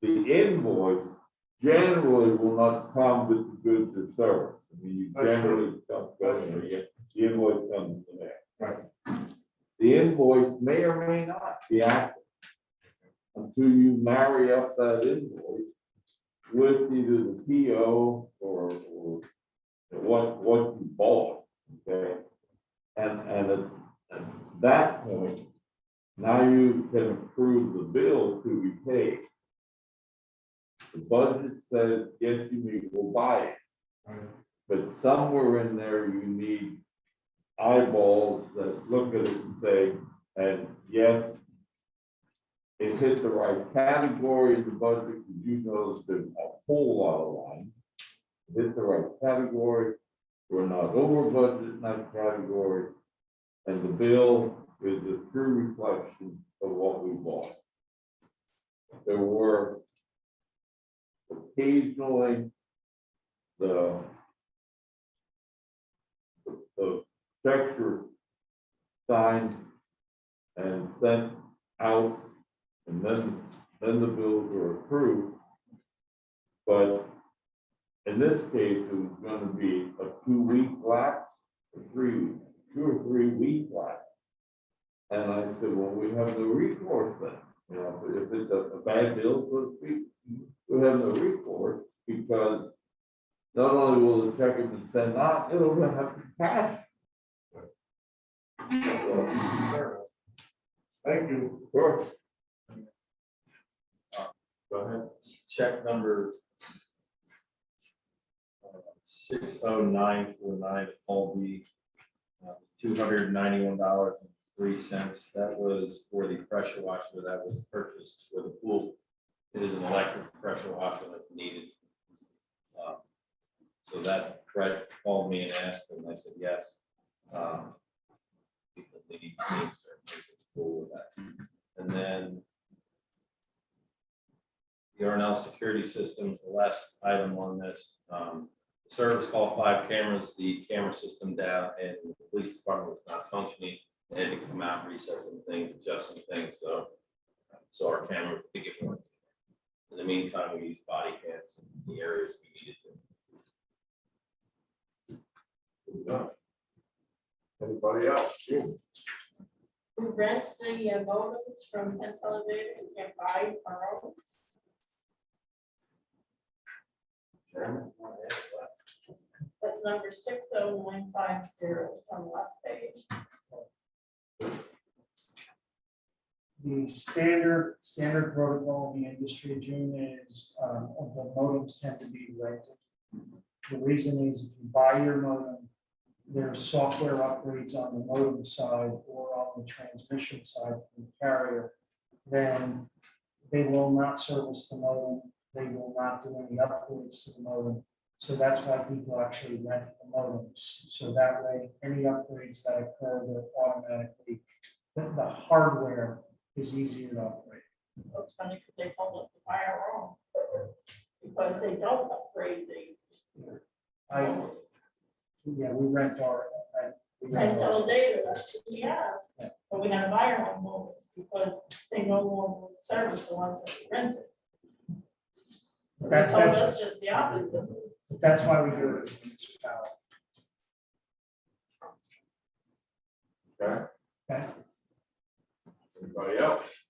The invoice generally will not come with the goods and service. I mean, you That's generally don't go That's there yet. The invoice comes to that. Right. The invoice may or may not be active until you marry up that invoice with either the PO or what you bought, okay? And at that point, now you can approve the bill to be paid. The budget says, yes, you will buy it, Right. but somewhere in there, you need eyeballs that look at it and say, and yes, it hit the right category in the budget, because you know that there's a whole lot of lines. It hit the right category, we're not over budget in that category, and the bill is a true reflection of what we bought. There were occasionally the checks were signed and sent out, and then the bills were approved. But in this case, it was going to be a 2-week lapse, or 2 or 3 week lapse. And I said, well, we have no recourse then. If it's a bad bill, so to speak, we have no recourse, because not only will the check have been sent out, it'll have to cash. Thank you. Sure. Go ahead. Check number 60949, Paul B. $291.03. That was for the pressure washer that was purchased for the pool. It is an electric pressure washer that's needed. So that Brett called me and asked, and I said yes. Because they need to make certain things at the pool with that. And then the RNL security systems, the last item on this, service call 5 cameras, the camera system down and the police department was not functioning. They had to come out, reset some things, adjust some things, so our camera could get working. In the meantime, we use body cams in the areas we needed to. Good enough. Anybody else? We rent the modems from Consolidated and can buy our own. Chairman? That's number 60950. It's on the last page. The standard protocol in the industry, June, is the modems tend to be rented. The reason is if you buy your modem, there's software upgrades on the modem side or on the transmission side from the carrier, then they will not service the modem. They will not do any upgrades to the modem. So that's why people actually rent the modems. So that way, any upgrades that occur, they're automatically, the hardware is easier to upgrade. It's funny because they told us to buy our own. Because they don't upgrade the. We rent our. we rent ours. Consolidated, that's what we have. But we have to buy our own modems because they no longer service the ones that we rented. They told us just the opposite. That's why we do it. In this town. Okay. Okay. Anybody else?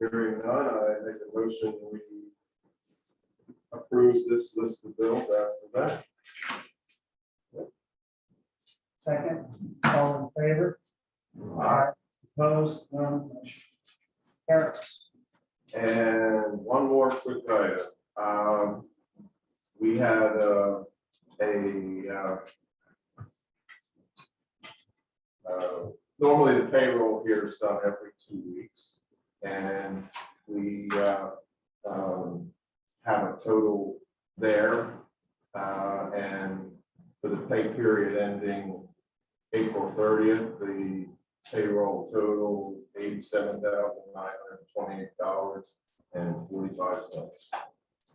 Hearing none, I make a motion, we approve this list of bills as presented. Second, all in favor? Aye. Opposed, none, motion carries. had normally the payroll here is done every 2 weeks. And we have a total there. And for the pay period ending April 30th, the payroll total $87,928.45.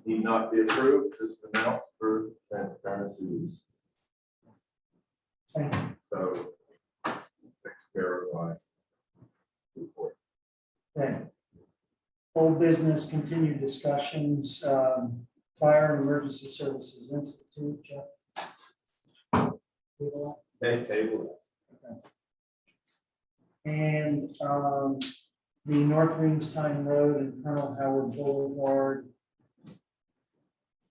Need not be approved, just announced for transparency reasons. Thank you. So takes care of my report. Okay. Old business, continued discussions, Fire and Emergency Services Institute, Jeff. They table And the North Williamstown Road and Colonel Howard Boulevard.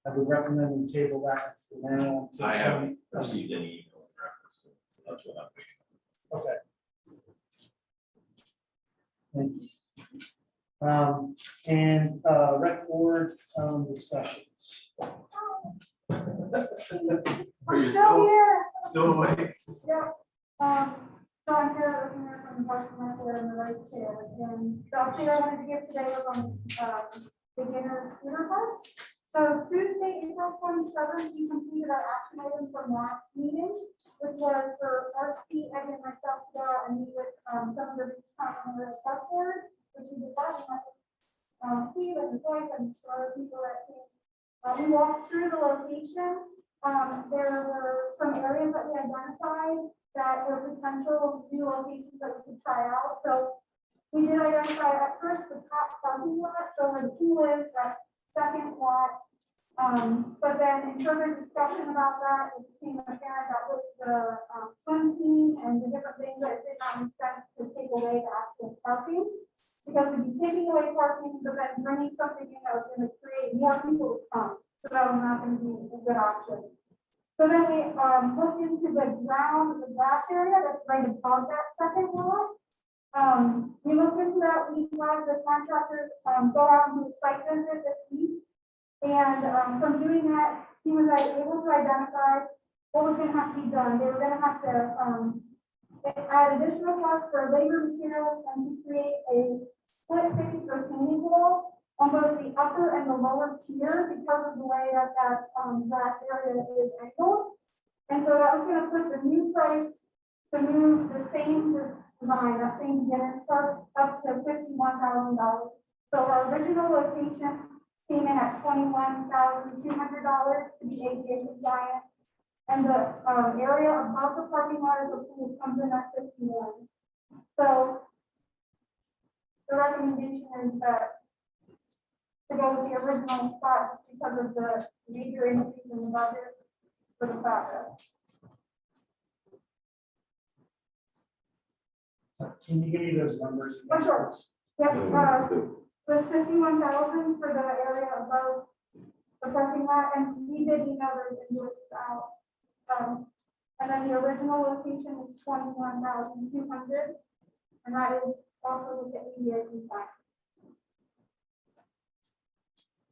I would recommend we table that for now. I haven't received any email in reference to it. That's what I'm waiting. Okay. Thank you. And rec board discussions. Are you Still here. still awake? Yeah. So I'm here looking at from the park and the vice chair, and the update I wanted to give today was on beginner scooter park. So Tuesday, April 27th, we completed our action item from last meeting, which was for RC, Eddie and myself to go out and meet with some of the park board, which is the department. Steve and Joyce and some other people that came. We walked through the location. There were some areas that we identified that were potential new locations that we could try out. So we did identify at first the top parking lot, so where the pool is, that second lot. But then in further discussion about that, it became apparent that with the swim team and the different things that it did not make sense to take away the actual parking. Because we'd be taking away parking, but then bringing something in that was going to create more people to come. So that was not going to be a good option. So then we looked into the ground, the grass area that's right above that second lot. We looked into that. We had the contractors go out and do a site visit this week. And from doing that, he was able to identify what was going to have to be done. They were going to have to add additional costs for labor materials and to create a split face retaining wall on both the upper and the lower tier because of the way that grass area is angled. And so that was going to put the new price to move the same design, that same beginner's part, up to $51,000. So our original location came in at $21,200 to be ADA compliant. And the area above the parking lot of the pool comes in at 51. So the recommendation is that to go with the original spot because of the major increase in the budget for the project. Can you give me those numbers? Oh, sure. Yep, it was 51,000 for the area above the parking lot, and we did email those invoices out. And then the original location is 21,200, and that is also with the ADA compliance.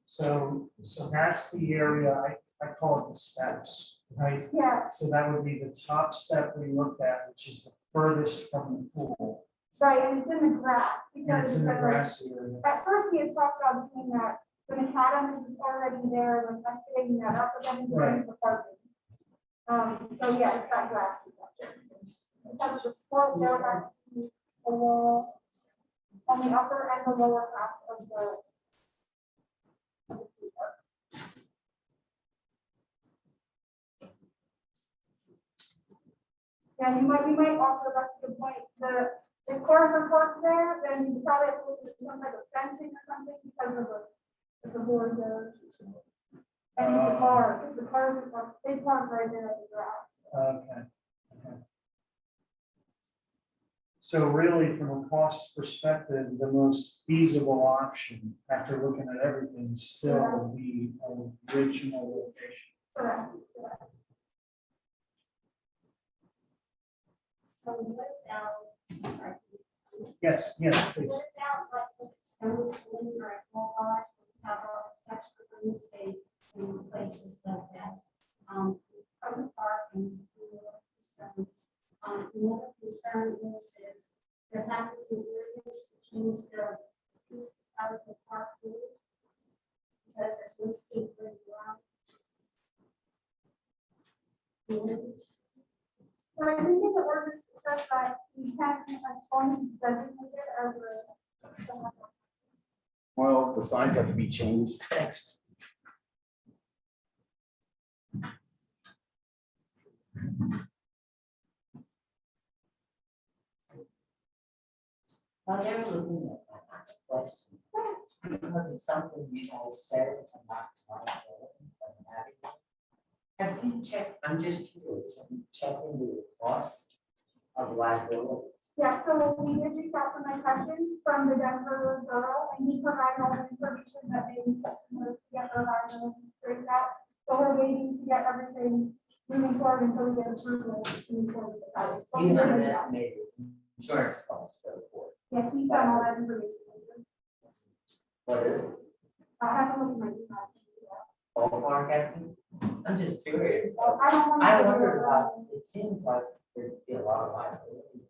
So that's the area, I call it the steps, right? Yeah. So that would be the top step we looked at, which is the furthest from the pool. Right, and it's in the grass. And it's in the grass area. At first, we had talked about doing that, the macadam is already there, like excavating that up, but then it's ready for parking. So yeah, it's that grass. It has the slope there, that the wall on the upper and the lower half of the. Yeah, we might also, that's a good point. If cars are parked there, then you probably have to look at some type of fencing or something because of the board goes. And the car, because the cars are parked, they park right there at the grass. Okay. So really, from a cost perspective, the most feasible option after looking at everything is still the original location. Correct. So what about, sorry. Yes, please. What about like the stone or a wall box, have all this extra green space in places like that. Public parking, concerns. Another concern is there have to be areas to change the use out of the park rules. Because there's no skate around. So I think in the ordinance it says that you can't, as long as it's designated as a. Well, the signs have to be changed. Text. Well, they were looking at that kind of question. Because of something you guys said about liability and having. Have you checked, I'm just curious, have you checked into the cost of liability? Yeah, so we did reach out to my cousins from the Denver Borough, and he provided all the information that they need to get their liability straightened out. So we're waiting to get everything moving forward until we get approval to move forward with the project. But we You have did an reach out. estimated insurance cost for the board. Yeah, he's done all that information. What is it? I have to look at my email. Ballpark estimate? I'm just curious. Well, I don't want to. I wondered about, it seems like there'd be a lot of liability.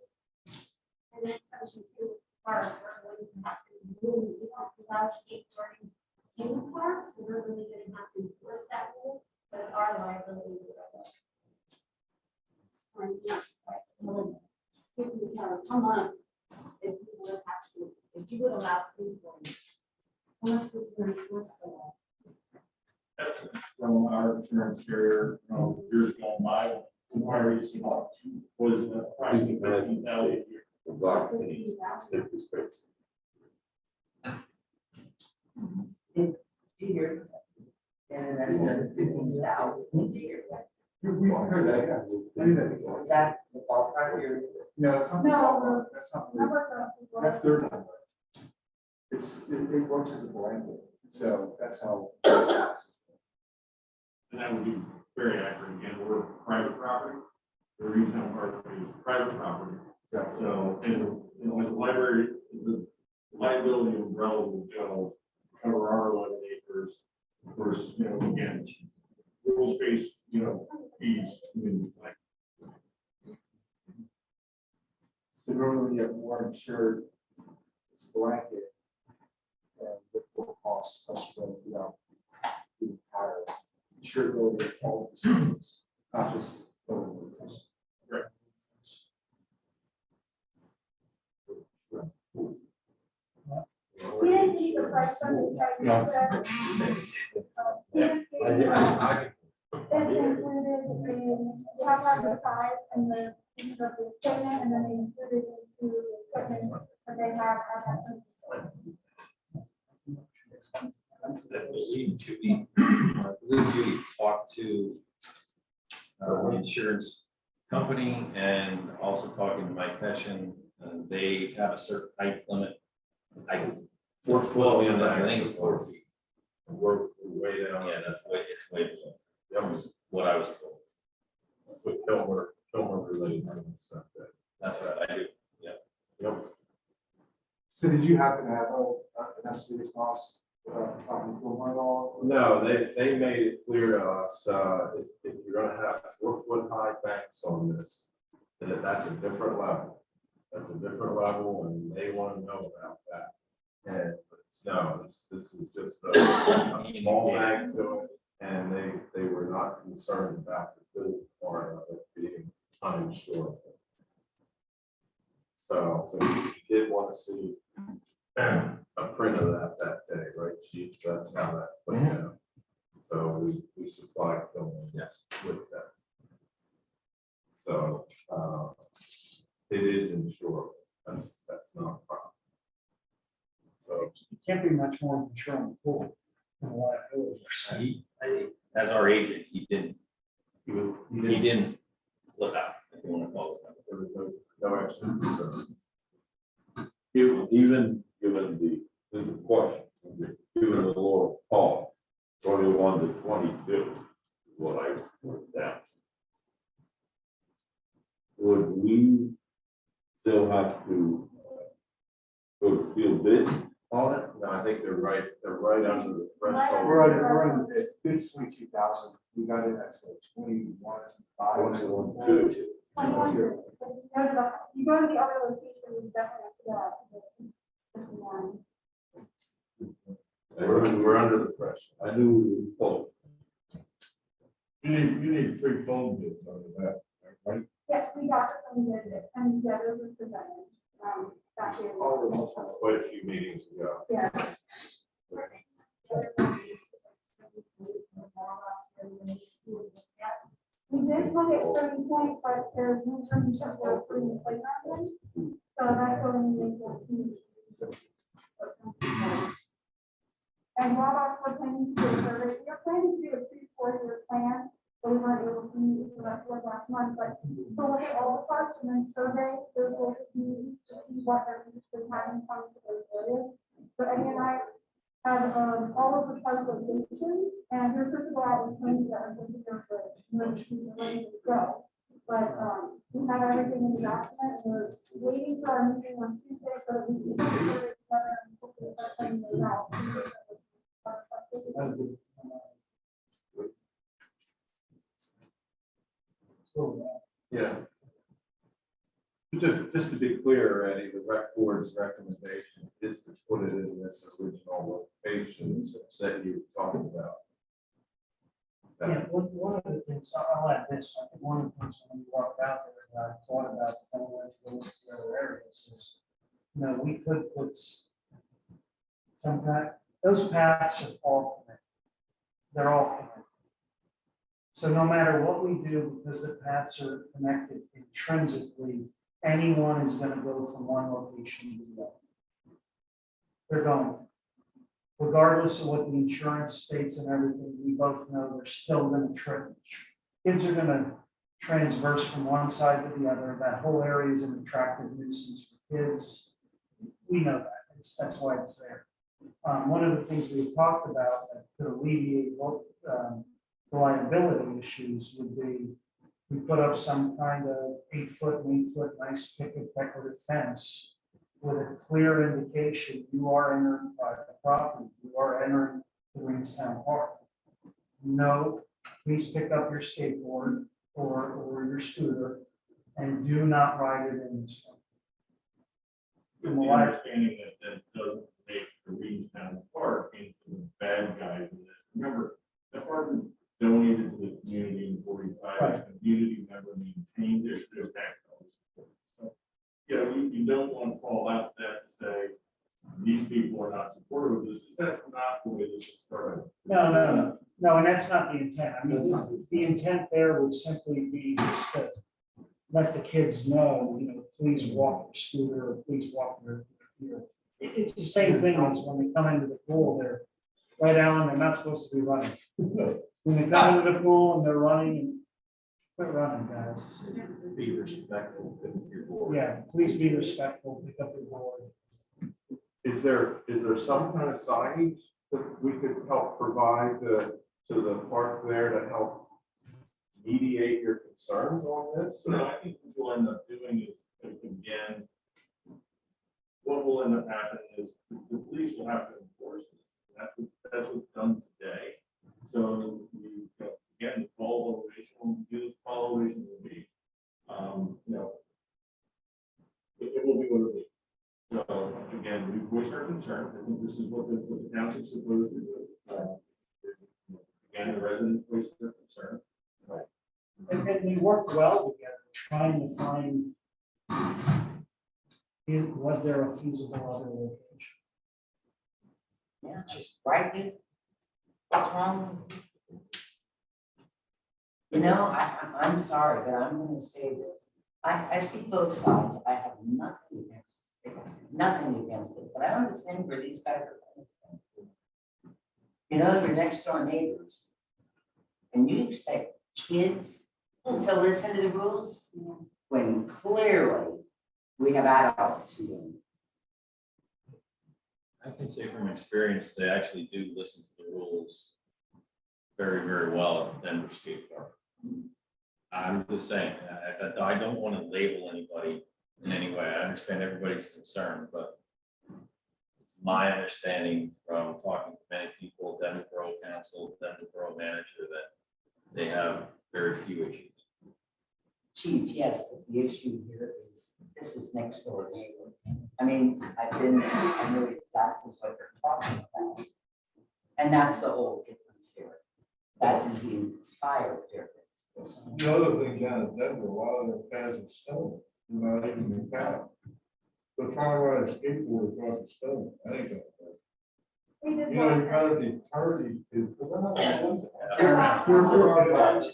And then section two, park, we're going to have to move, without skateboarding in the park, so we're really gonna have to enforce that rule, because our liability will go up. Or it's not, like, well, if we have, come on, if you would have to, if you would allow skateboarding. How much would you enforce for From our insurance carrier, years gone by, inquiries was approximately 15,000 a year. that? 15,000? Figure. And that's another 15,000 a year. We heard that, yeah. Is that the ballpark you're? No, that's not. No, That's not. That's their number. It works as a blanket, so that's how. And that would be very accurate. Again, we're private property. The retail park is private property. Yeah. So, as a library, the liability umbrella will go cover our 11 acres. Of course, again, rules based, fees, like. So normally you have more insured, it's blanket. And the full cost plus from, the entire insurability of all the systems, not just. Right. We didn't need the price on the charge. It's included in, you have to have the size and the pieces of the equipment, and then they included into the equipment that they have at that point. I believe Judy talked to the insurance company and also talking to Mike Hessian, and they have a certain height limit. 4 foot, I think it's 4 feet. We're way down. Yeah, it's way below. That was what I was told. That's what Kilmer related to stuff that. That's right, I do, yeah. Yep. So did you happen to have an estimated cost, talking to them at all? No, they made it clear to us, if you're gonna have 4 foot high banks on this, then that's a different level. That's a different level, and they want to know about that. And this is just a small bank to it, and they were not concerned about the good part of it being uninsured. So we did want to see a print of that day, right, Chief? That's how that went out. So we supplied them with that. So it is insured. That's not a problem. So You can't be much more mature on the pool than a liability. As our agent, he didn't flip out, if you want to call it that. there was no extra concern. Even given the question, given the lower cost, 21 to 22, is what I wrote down. Would we still have to go to field bid on it? No, I think they're right under the threshold. We're under the good 22,000. We got it at 21, 5. Good. 21. You go to the other location, you definitely have to go. We're under the threshold. I knew we were close. You need 3 phone bids under that, right? Yes, we got it from the, and the others were presented, back in. Quite a few meetings ago. Yeah. We did look at certain points, but there's no terms that we're putting in place on them. So that's going to make it. And while we're planning to do a survey, we are planning to do a 3-4-year plan, but we weren't able to meet the rest of last month, but to look at all the parts and then survey those local communities to see what they're interested in having some of those areas. So Eddie and I have all of the park locations, and we're supposed to go out and change that and think they're good, ready to go. But we have everything in the document, and we're waiting for our meeting on Tuesday so that we can put it together and hopefully start sending it out. Yeah. Just to be clear, Eddie, the rec board's recommendation is to put it in this original location that you were talking about. Yeah, one of the things, I'll add this, I think one of the things when we walked out there, that I thought about when we went to the other areas is, we could put some kind, those paths are all connected. They're all connected. So no matter what we do, because the paths are connected intrinsically, anyone is going to go from one location to the other. They're going to. Regardless of what the insurance states and everything, we both know they're still going to kids are going to transverse from one side to the other. That whole area is an attractive nuisance for kids. We know that. That's why it's there. One of the things we've talked about that could alleviate liability issues would be we put up some kind of 8-foot, 8-foot nice picket decorative fence with a clear indication you are entering private property, you are entering the Greenstown Park. No, please pick up your skateboard or your scooter and do not ride it in this one. With the understanding that doesn't make the Greenstown Park into the bad guys in this. Remember, the park was donated to the community in 45, Right. the community member maintained their tax dollars. So, you don't want to call out that to say, these people are not supportive of this. That's not the way this is started. No, and that's not the intent. I mean, the intent there would simply be just to let the kids know, please walk your scooter, or please walk your. It's the same thing as when they come into the pool, they're right down, they're not supposed to be running. When they come into the pool and they're running, quit running, guys. Be respectful, pick up your board. Yeah, please be respectful, pick up your board. Is there some kind of signage that we could help provide to the park there to help mediate your concerns on this? So I think what we'll end up doing is, again, what will end up happening is the police will have to enforce it. That's what's done today. So again, the call elevation, will be, it will be what it is. So again, we voiced our concern. I think this is what the township's supposed to do. Again, the residents voiced their concern. And we worked well together, trying to find, was there a feasible other location? Yeah, just right here. What's wrong? I'm sorry, but I'm gonna say this. I see both sides. I have nothing against it, but I understand where these guys are coming from. Your next door neighbors. And you expect kids to listen to the rules when clearly we have adults who don't. I can say from experience, they actually do listen to the rules very, very well at Denver Skate Park. I'm just saying, I don't want to label anybody in any way. I understand everybody's concern, but it's my understanding from talking to many people, Denver Borough Council, Denver Borough Manager, that they have very few issues. Chief, yes, but the issue here is, this is next door neighbor. I mean, I know exactly what they're talking about. And that's the whole difference here. That is the entire difference. The other thing down in Denver, a lot of their paths are stone, not even in town. So trying to ride a skateboard across the stone, I think that's. We did You know, you one. gotta deter these kids, because they're not gonna listen.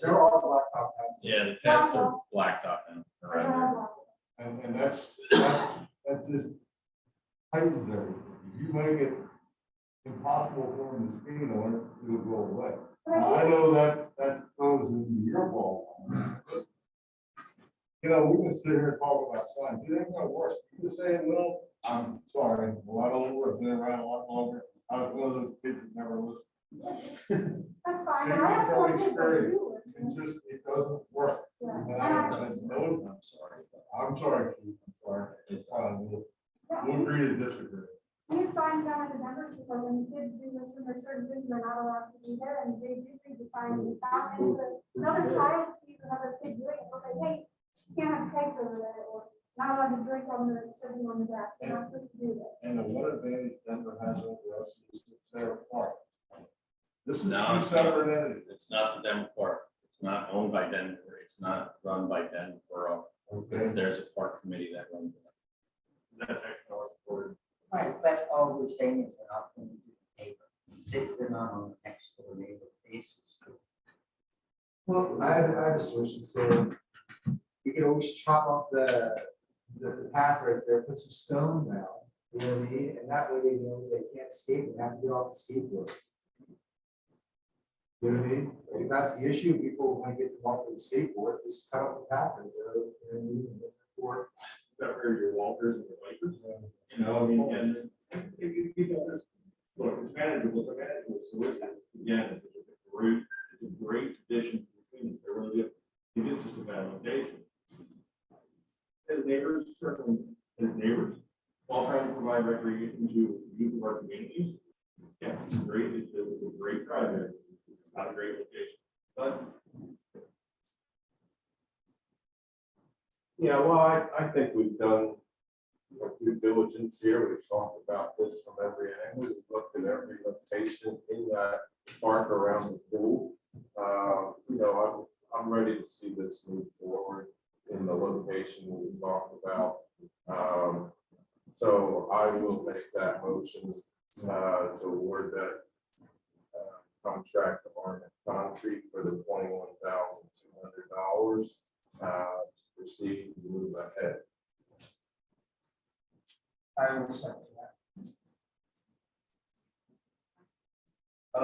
There are blacktop paths. Yeah, the paths are blacktop and around And that just tightens everything. If you make it impossible for them to speed on it, it'll go away. Now, I know that goes into your ball. You know, we can sit here and talk about signs, it ain't gonna work. You can say, well, I'm sorry, well, I don't work, I've been around a lot longer. I was one of those kids that never listened. That's fine, Same but I have from four kids that experience. do It listen. just, it doesn't work. Yeah. And I have- I'm sorry. I'm sorry, Keith, I'm sorry. It's fine. We'll agree to disagree. We have signs down at the Denver School, when kids do listen, there's certain things they're not allowed to do there, and they do read the sign and stop. And if another child sees another kid doing it, they'll say, hey, you can't have cakes over there, or not allowed to drink on the, sitting on the deck, you're not supposed to do that. And the one advantage Denver has over us is it's their park. This is No, two it's separate entities. It's not the Denver Park. It's not owned by Denver. It's not run by Denver Borough. Okay. There's a park committee that runs it. That actually supported. Right, but all we're saying is we're not going to do the neighbor. They're not on the next door neighbor basis. Well, I have a solution, so we can always chop off the path right there, put some stone down, you know what I mean? And that way they know they can't skate, they have to get off the skateboard. You know what I mean? If that's the issue, people want to get them off the skateboard, just cut off the path right there, you know what I mean? Or, Is that where your walkers and your bikers? You know, I mean, and if you people just, look, it's manageable, so it's, again, it's a great addition between them, they're really good. It is just a bad location. As neighbors, certainly, as neighbors, while trying to provide recreation to youth of our communities, yeah, it's great, it's a great project, it's not a great location, but Yeah, well, I think we've done due diligence here. We've talked about this from every angle. We've looked at every location in that park around the pool. You know, I'm ready to see this move forward in the location we talked about. So I will make that motion to award that contract to Arnett Concrete for the $21,200 to proceed and move ahead. I will second that.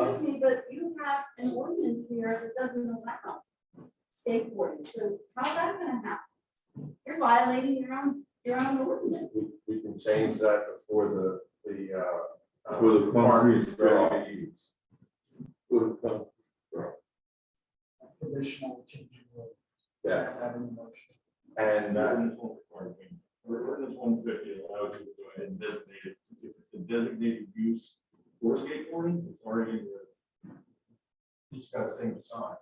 Excuse me, but you have an ordinance here that doesn't allow skateboarding, so how's that gonna happen? You're violating your own ordinance. We can change that before the concrete is ready to use. Additional change of road. Yes, Have an emotion. and ordinance 150 allows you to go ahead and designate it. If it's a designated use for skateboarding, it's already in there. You just gotta sing the song.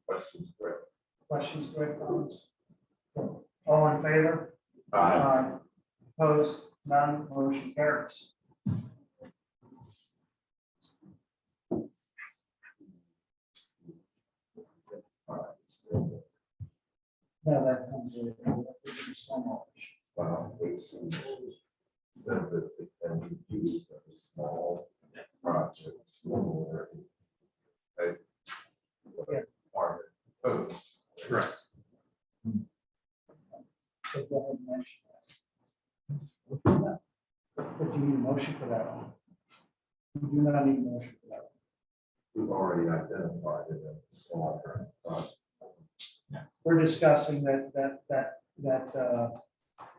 questions, Greg? Questions, Greg, comments? All in favor? Aye. Opposed? None, motion carries. No, that comes with. So that it can be used as a small project, smaller. Okay. Part of it. Correct. So go ahead and mention that. But you need a motion for that one. You do not need a motion for that We've already identified it as a small project. one. We're discussing that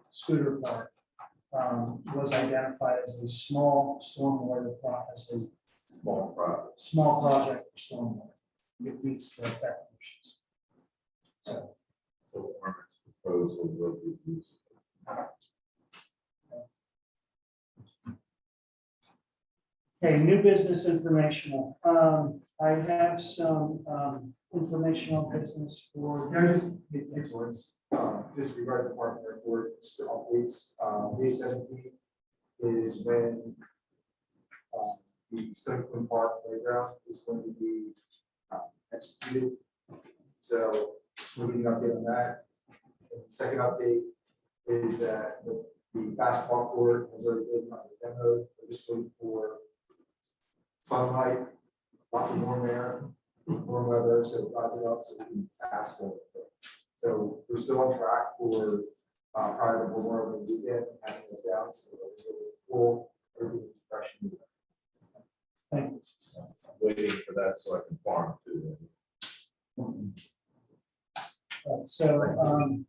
scooter park was identified as a small stormwater process, Small project. small project for stormwater. It meets the definitions. So, So proposal of the use. Okay, new business informational. I have some informational business for. Can I just make next words, just regarding the parking report, just the updates, May 17th is when the Stone Park playground is going to be executed. So just we're getting an update on that. And the second update is that the basketball court has already been demoed. We're just waiting for sunlight, lots of warm air, warm weather, so it dries it up so we can asphalt it. So we're still on track for prior to Memorial Day weekend, having it down, so we're full, everything's fresh. and new. Thank you. I'm waiting for that so I can farm too. So,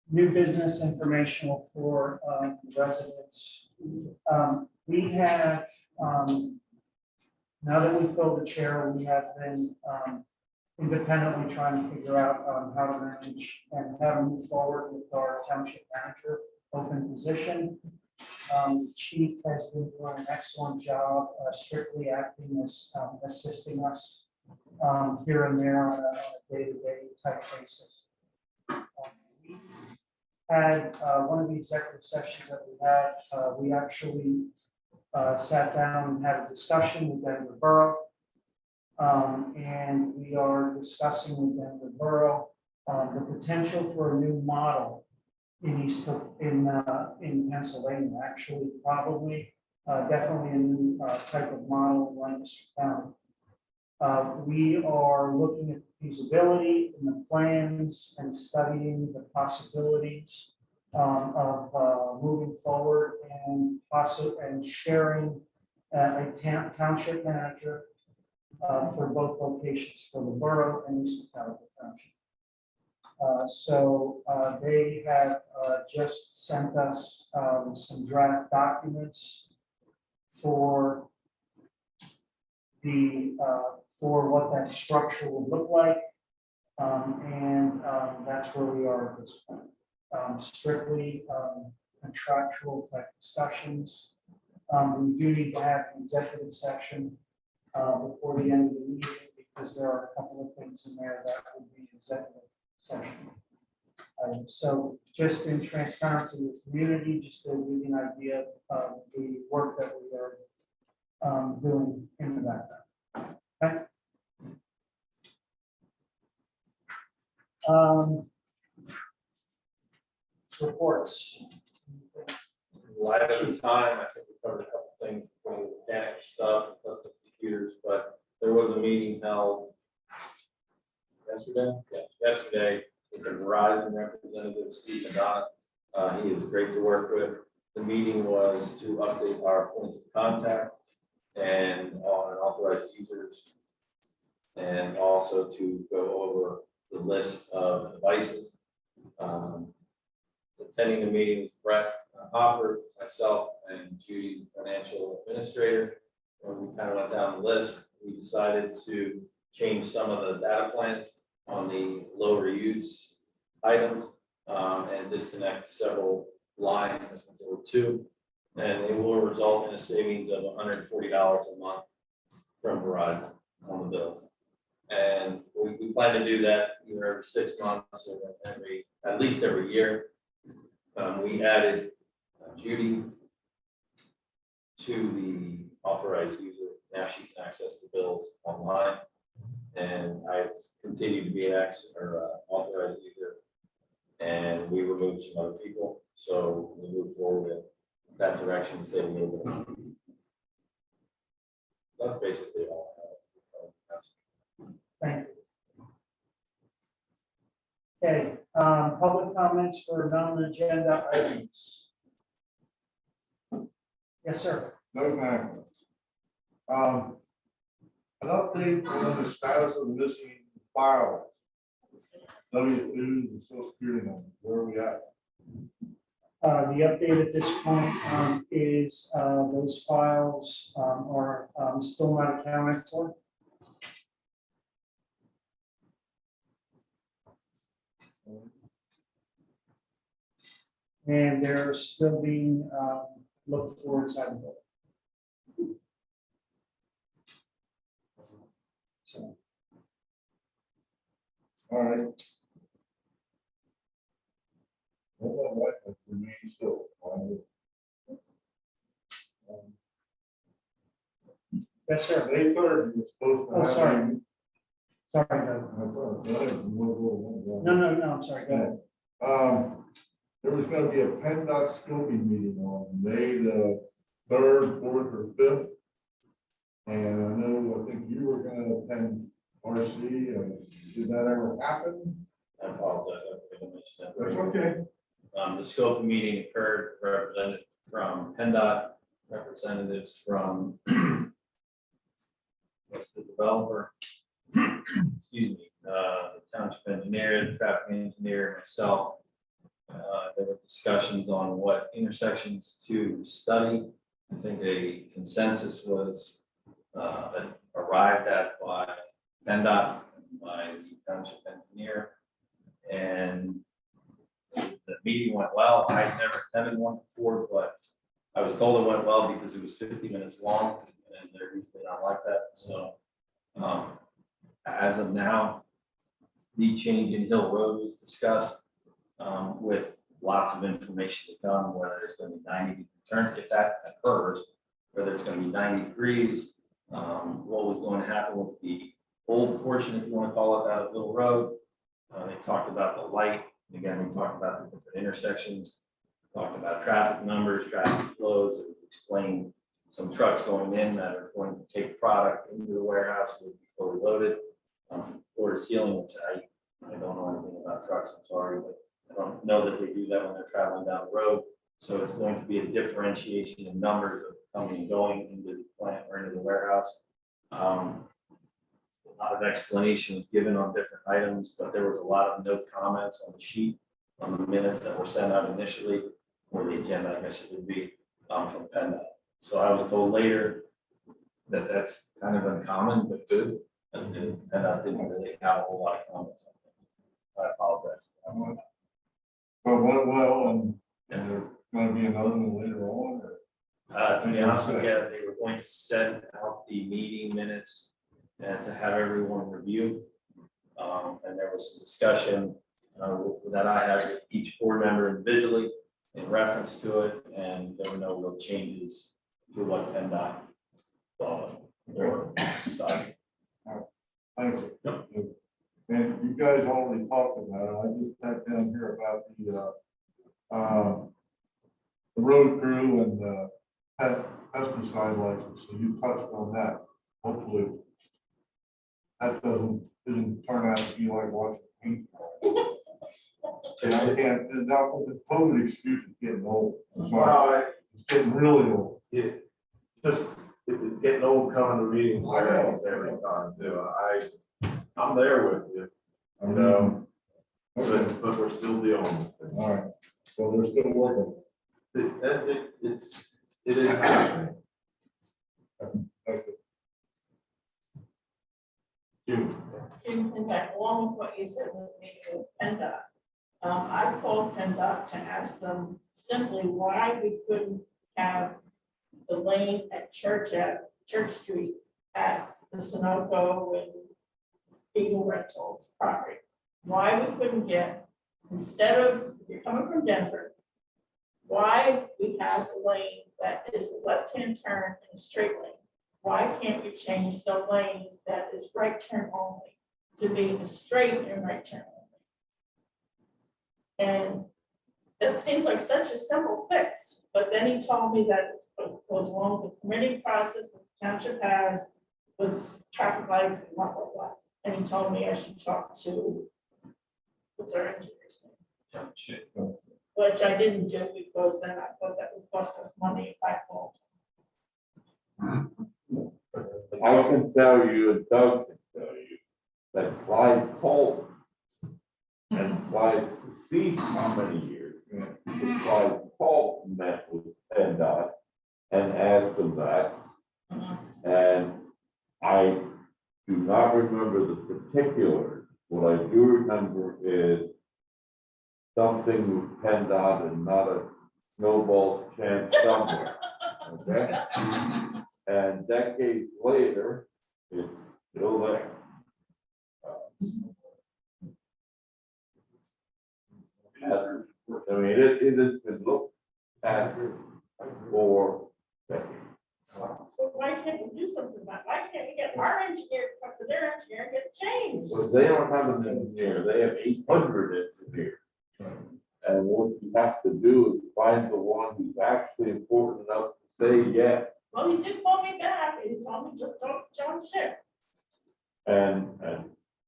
new business informational for residents. We have, now that we filled the chair, we have been independently trying to figure out how to manage and how to move forward with our township manager open position. The chief has been doing an excellent job, strictly acting as assisting us here and there on a day-to-day type basis. We had one of the executive sessions that we had, we actually sat down and had a discussion with Denver Borough. And we are discussing with Denver Borough the potential for a new model in in Pennsylvania, actually, probably, definitely a new type of model in Lancaster County. We are looking at the feasibility and the plans and studying the possibilities of moving forward and sharing a township manager for both locations, for the borough and East Cocalico Township. So they have just sent us some draft documents for the for what that structure will look like, and that's where we are at this point. Strictly contractual type discussions. We do need to have an executive session before the end of the meeting because there are a couple of things in there that would be executive session. So just in transparency with the community, just to give you an idea of the work that we are doing in the background. Okay. Reports. Last time, I think we covered a couple things from the mechanic stuff, plus the computers, but there was a meeting held yesterday. Yeah, yesterday with the Verizon representative, Steve Madonna. He is great to work with. The meeting was to update our points of contact and on authorized users, and also to go over the list of devices. Attending the meeting was Brett Hofford, myself, and Judy, financial administrator. When we kind of went down the list, we decided to change some of the data plans on the lower use items and disconnect several lines, there were two, and it will result in a savings of $140 a month from Verizon on the bills. And we plan to do that either every 6 months or at least every year. We added Judy to the authorized user. Now she can access the bills online. And I continue to be an authorized user. And we removed some other people. So we move forward in that direction and save a little bit of money. That's basically all I have. Thank you. Okay, public comments for non-agenda items. Yes, sir. No, ma'am. An update on the status of missing files. W2 and Social Security number, where are we at? The update at this point is those files are still not accounted for. And they're still being looked for inside the building. So, All right. Well, my wife has remained still. yes, sir. May 3rd, you're supposed to Oh, have. sorry. Sorry, Doug. That's all right. No, I'm sorry. Go ahead. There was gonna be a PennDOT Scoping meeting on May the 3rd, 4th, or 5th. And I know, I think you were gonna attend RC, did that ever happen? I apologize, I forgot to mention that. That's okay. The scope of meeting occurred, represented from PennDOT, representatives from what's the developer? Excuse me, the township engineer, the traffic engineer, myself. There were discussions on what intersections to study. I think a consensus was arrived at by PennDOT, by the township engineer. And the meeting went well. I had never attended one before, but I was told it went well because it was 50 minutes long, and they're usually not like that. So as of now, the change in Hill Road was discussed with lots of information to come, whether it's going to be 90 turns, if that occurs, whether it's going to be 90 degrees, what was going to happen with the old portion, if you want to call it that, of Hill Road. They talked about the light. Again, we talked about the different intersections, talked about traffic numbers, traffic flows, and explained some trucks going in that are going to take product into the warehouse would be fully loaded from floor to ceiling, which I don't know anything about trucks, I'm sorry, but I don't know that they do that when they're traveling down the road. So it's going to be a differentiation in numbers of coming and going into the plant or into the warehouse. A lot of explanation was given on different items, but there was a lot of no comments on the sheet, on the minutes that were sent out initially, or the agenda, I guess it would be, from PennDOT. So I was told later that that's kind of uncommon, but good, and PennDOT didn't really have a whole lot of comments on it. I apologize. But went well, and there's gonna be another one later on, or? To be honest with you, they were going to send out the meeting minutes and to have everyone review. And there was some discussion that I had with each board member individually in reference to it, and there were no real changes to what PennDOT or decided. Thank you. And you guys already talked about it, I just had down here about the road crew and the pesticide license, so you touched on that, hopefully. That didn't turn out to be like watching paint. And I can't, and that was the COVID excuse is getting old. I'm sorry. It's getting really old. It's getting old coming to meetings every time too. I'm there with you, you know, but we're still dealing with things. All right, so they're still working. It is happening. Jim, in fact, along with what you said with me with PennDOT, I called PennDOT to ask them simply why we couldn't have the lane at Church Street at the Sunoco and Eagle Rentals property. Why we couldn't get, instead of, if you're coming from Denver, why we have a lane that is a left-hand turn in a straight lane? Why can't we change the lane that is right turn only to be a straight and right turn only? And that seems like such a simple fix, but then he told me that it goes along with the permitting process that the township has with traffic lights and blah, blah, blah. And he told me I should talk to, what's our engineer's name? Which I didn't do because then I thought that would cost us money if I called. I can tell you, and Doug can tell you, that Clyde Colton and Clyde deceased how many years? Clyde Colton met with PennDOT and asked them that. And I do not remember the particulars. What I do remember is something with PennDOT and not a snowball's chance somewhere, okay? And decades later, it's still there. I mean, it has been looked at for decades. So why can't we do something about it? Why can't we get our engineer to talk to their engineer and get it changed? Well, they don't have an engineer, they have 800 engineers. And what you have to do is find the one who's actually important enough to say yes. Well, he did call me back, and he told me just talk to John Schick. And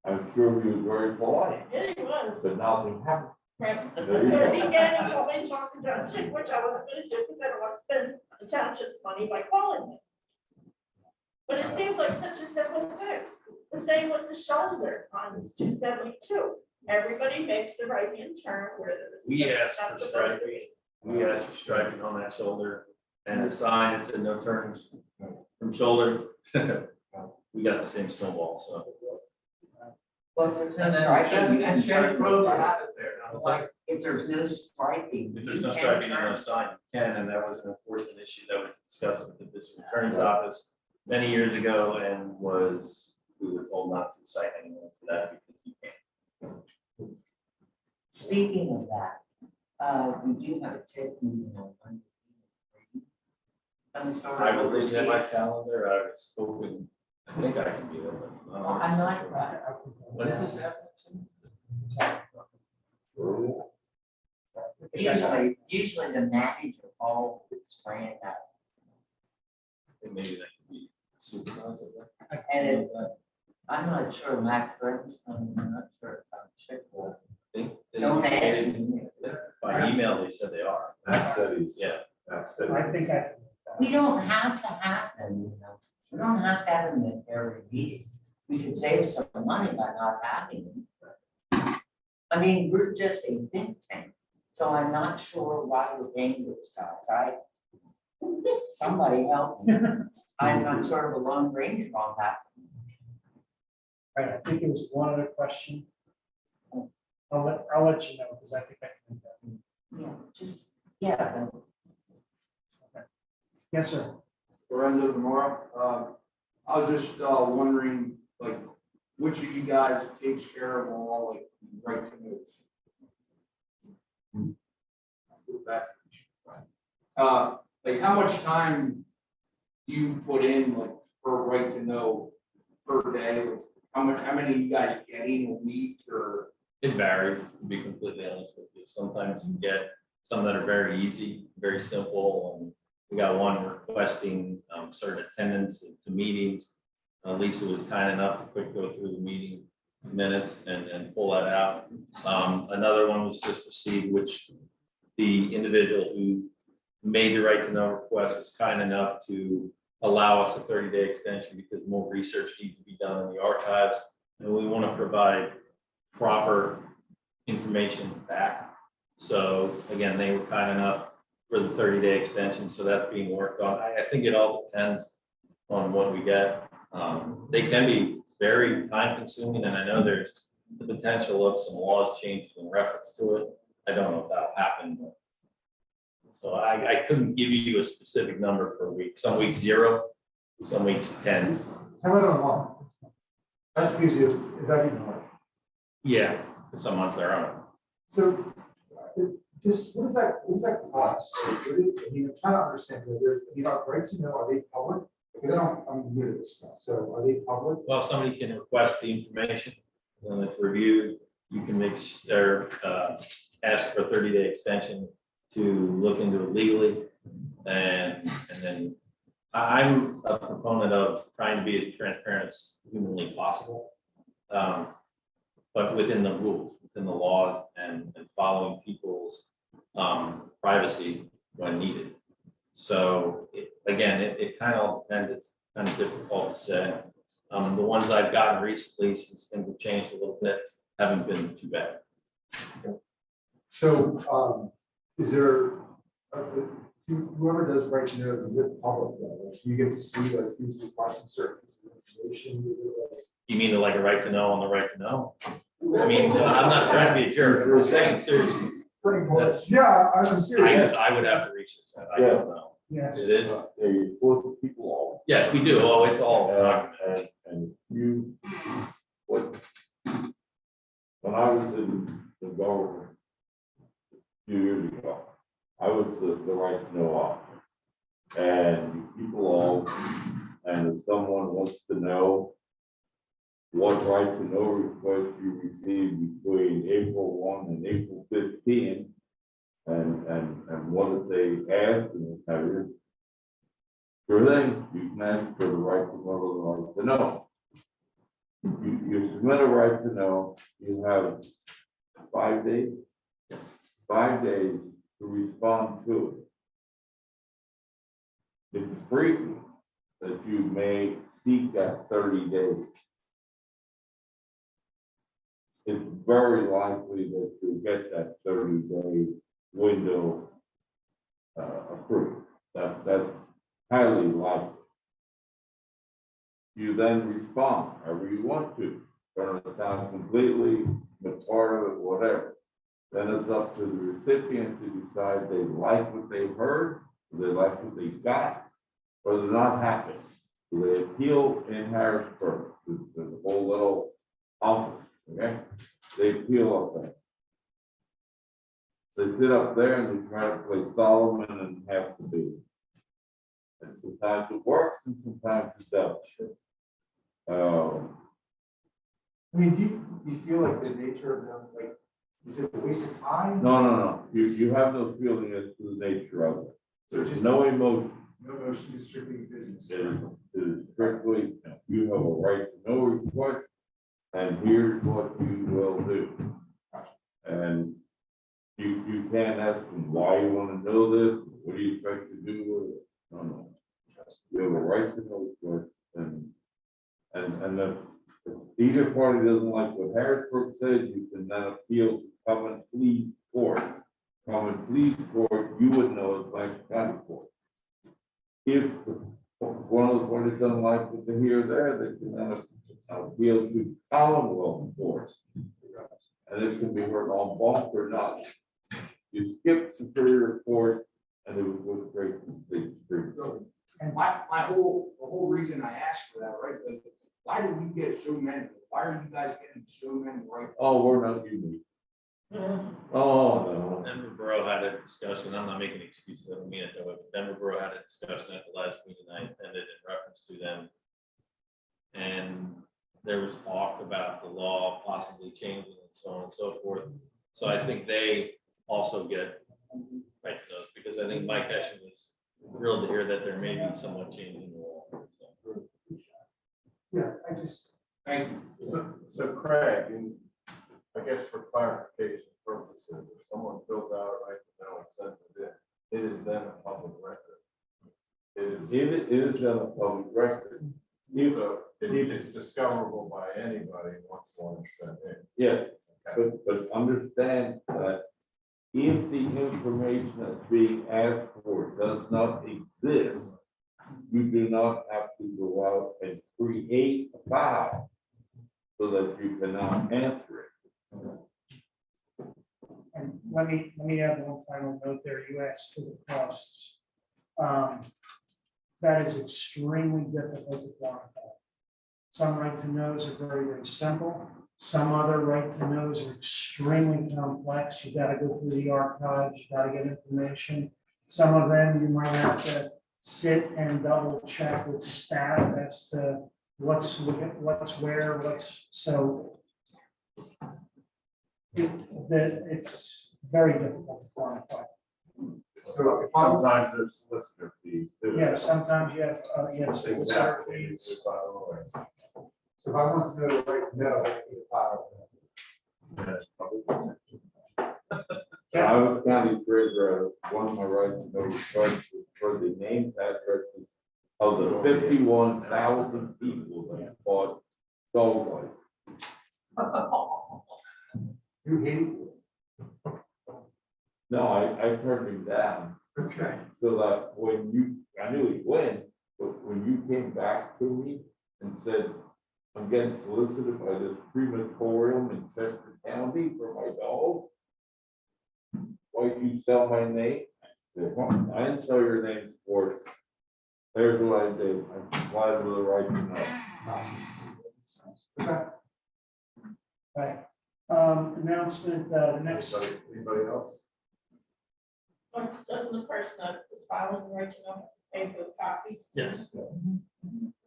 I'm sure he was very polite, Yeah, he was. but nothing happened. Right. There you Because go. he told me to talk to John Schick, which I wasn't gonna do, because I don't want to spend the township's money by calling him. But it seems like such a simple fix. The same with the shoulder on 272. Everybody makes the right hand turn where there's. We asked for not supposed to striping. be. We asked for striping on that shoulder and a sign that said no turns from shoulder. We got the same snowball, so. Well, if there's no And then striping, you can Shannon turn Road, I it. have it there. It's like, If there's no striping. if there's you no can striping and turn. no sign, you can, and that was an enforcement issue that was discussed with the district attorney's office many years ago and we were told not to cite anyone for that because you can't. Speaking of that, we do have a TIF meeting on Monday. I'm sorry. I was looking at my calendar, I was hoping, I think I can be there, but. I'm not. When is this happening? Usually the manager all gets ran out. Maybe that could be supervisor. And it- I'm not sure Matt Burns, I'm not sure. Don't ask me. By email, they said they are. That said, Yeah. that said. I think I. We don't have to have them, you know. We don't have to have them at every meeting. We could save some money by not having them. I mean, we're just a think tank, so I'm not sure why we're paying those guys. Somebody help me. I'm not sort of a lone ranger on that. Right, I think it was one other question. I'll let you know, because I think I can. do that. Yeah, just, yeah. Yes, sir. Lorenzo tomorrow. I was just wondering, like, which of you guys takes care of all, like, right to notes? Like, how much time do you put in, like, per right to know per day? Like, how many you guys getting a week or? It varies, to be completely honest with you. Sometimes you get some that are very easy, very simple. And we got one requesting certain attendance to meetings. Lisa was kind enough to quick go through the meeting minutes and pull that out. Another one was just received, which the individual who made the right to know request was kind enough to allow us a 30-day extension because more research needs to be done in the archives. And we want to provide proper information back. So again, they were kind enough for the 30-day extension. So that's being worked on. I think it all depends on what we get. They can be very time consuming, and I know there's the potential of some laws changing in reference to it. I don't know if that'll happen. But so I couldn't give you a specific number per week. Some weeks 0, some weeks 10. How about online? That gives you, is that even more? Yeah, some months there aren't. So, just, what does that cost? I mean, I'm trying to understand, there's, right to know, are they public? Because I'm new to this stuff, so are they public? Well, somebody can request the information, and it's reviewed. You can make or ask for a 30-day extension to look into it legally, and then I'm a proponent of trying to be as transparent as humanly possible, but within the rules, within the laws, and following people's privacy when needed. So again, it kind of depends. It's kind of difficult to say. The ones I've gotten recently, since things have changed a little bit, haven't been too bad. So, is there, whoever does right to know, is it public? Like, you get to see like who's requesting certain pieces of information? You mean like a right to know on the right to know? I mean, I'm not trying to be a jerk. We're saying seriously, pretty much. That's- Yeah, I'm serious. I would have to research that, I don't know. Yes. It is, They put people all. yes, we do, oh, it's all documented. And you, what? When I was in the government a few years ago, I was the right to know officer. And people all, and if someone wants to know what right to know request you received between April 1 and April 15, and what if they ask and have you? Sure thing, you can ask for the right to know, the right to know. You submit a right to know, you have 5 days. 5 days to respond to it. It's frequent that you may seek that 30 days. It's very likely that you'll get that 30-day window approved. That's highly likely. You then respond, however you want to, turn it down completely, but part of it, whatever. Then it's up to the recipient to decide they like what they heard, they like what they got, or they're not happy. So they appeal in Harrisburg, to the whole little office, okay? They appeal up there. They sit up there and they try to play Solomon and have to be. And sometimes it works and sometimes it doesn't. I mean, do you feel like the nature of them, like, is it a waste of time? No. You have no feeling as to the nature of it. So just No emotion. no motion, just strictly business. It is strictly, you have a right to know request, and here's what you will do. And you can't ask them why you want to know this, what do you expect to do with it? No. You have a right to know request, and if either party doesn't like what Harrisburg says, you can then appeal to common pleas court. Common pleas court, you would know as Lancaster County Court. If one of the parties doesn't like what they hear there, they can then appeal to Commonwealth Court. And it can be heard on bulk or not. You skip Superior Court and it would go straight to the state Supreme Court. And the whole reason I asked for that, right, like, why do we get so many? Why are you guys getting so many right? Oh, we're not unique. Oh, no. Denver Borough had a discussion, I'm not making excuses, I don't mean it, but Denver Borough had a discussion at the last meeting I attended in reference to them. And there was talk about the law possibly changing and so on and so forth. So I think they also get right to those, because I think Mike Hessian was thrilled to hear that there may be somewhat changing the law. So. Yeah, I just. Thank you. So Craig, and I guess for clarification purposes, if someone fills out a right to know and sends it in, it is then a public record. It is a public record. So it's discoverable by anybody once one is sent in. Yeah, but understand that if the information that's being asked for does not exist, you do not have to go out and create a file so that you can now answer it. And let me add one final note there. You asked for the costs. That is extremely difficult to quantify. Some right to knows are very, very simple. Some other right to knows are extremely complex. You got to go through the archives, you got to get information. Some of them you might have to sit and double check with staff as to what's where, so. It's very difficult to quantify. So sometimes there's solicitor fees too. Yeah, sometimes you have, yes. Exactly. So if I want to know right now, I need a file. I was county treasurer, one of my rights to know requests was for the names, addresses of the 51,000 people that bought dog life. You hate it? No, I turned him down. Okay. So that I knew he'd win, but when you came back to me and said, I'm getting solicited by this crematorium in Chester County for my dog, oh, you sell my name? I didn't sell your name for it. There's what I did, I applied with the right to know. Okay. Right. Announcement, the next. Anybody else? Doesn't the person that was filing the right to know pay for the copies? Yes.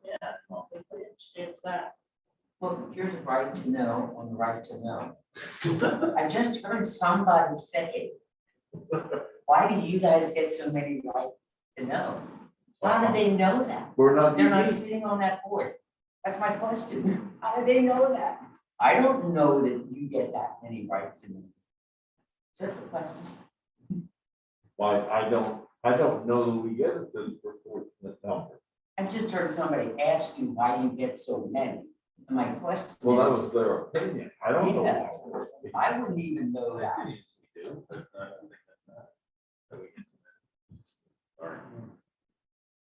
Yeah, I don't think they understands that. Well, here's a right to know on the right to know. I just heard somebody say it. Why do you guys get so many right to know? How do they know that? We're not. They're not sitting on that board. That's my question. How do they know that? I don't know that you get that many rights to know. Just a question. Why, I don't know that we get it this proportionate number. I just heard somebody ask you why you get so many. And my question Well, that is, was their opinion, I don't know. Yeah. I wouldn't even know that.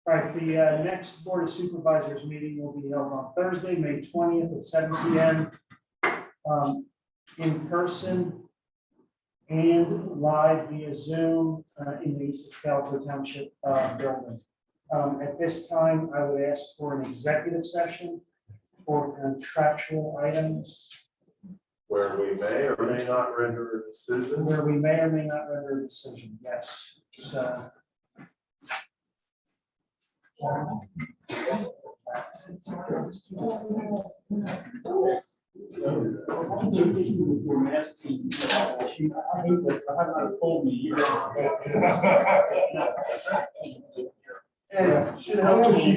All right, the next Board of Supervisors meeting will be held on Thursday, May 20th at 7 p.m. In person and live via Zoom in the East Calico Township building. At this time, I would ask for an executive session for contractual items. Where we may or may not render a decision. Where we may or may not render a decision, yes. So. We're asking, I hate that, I haven't told me. Yeah, should help you.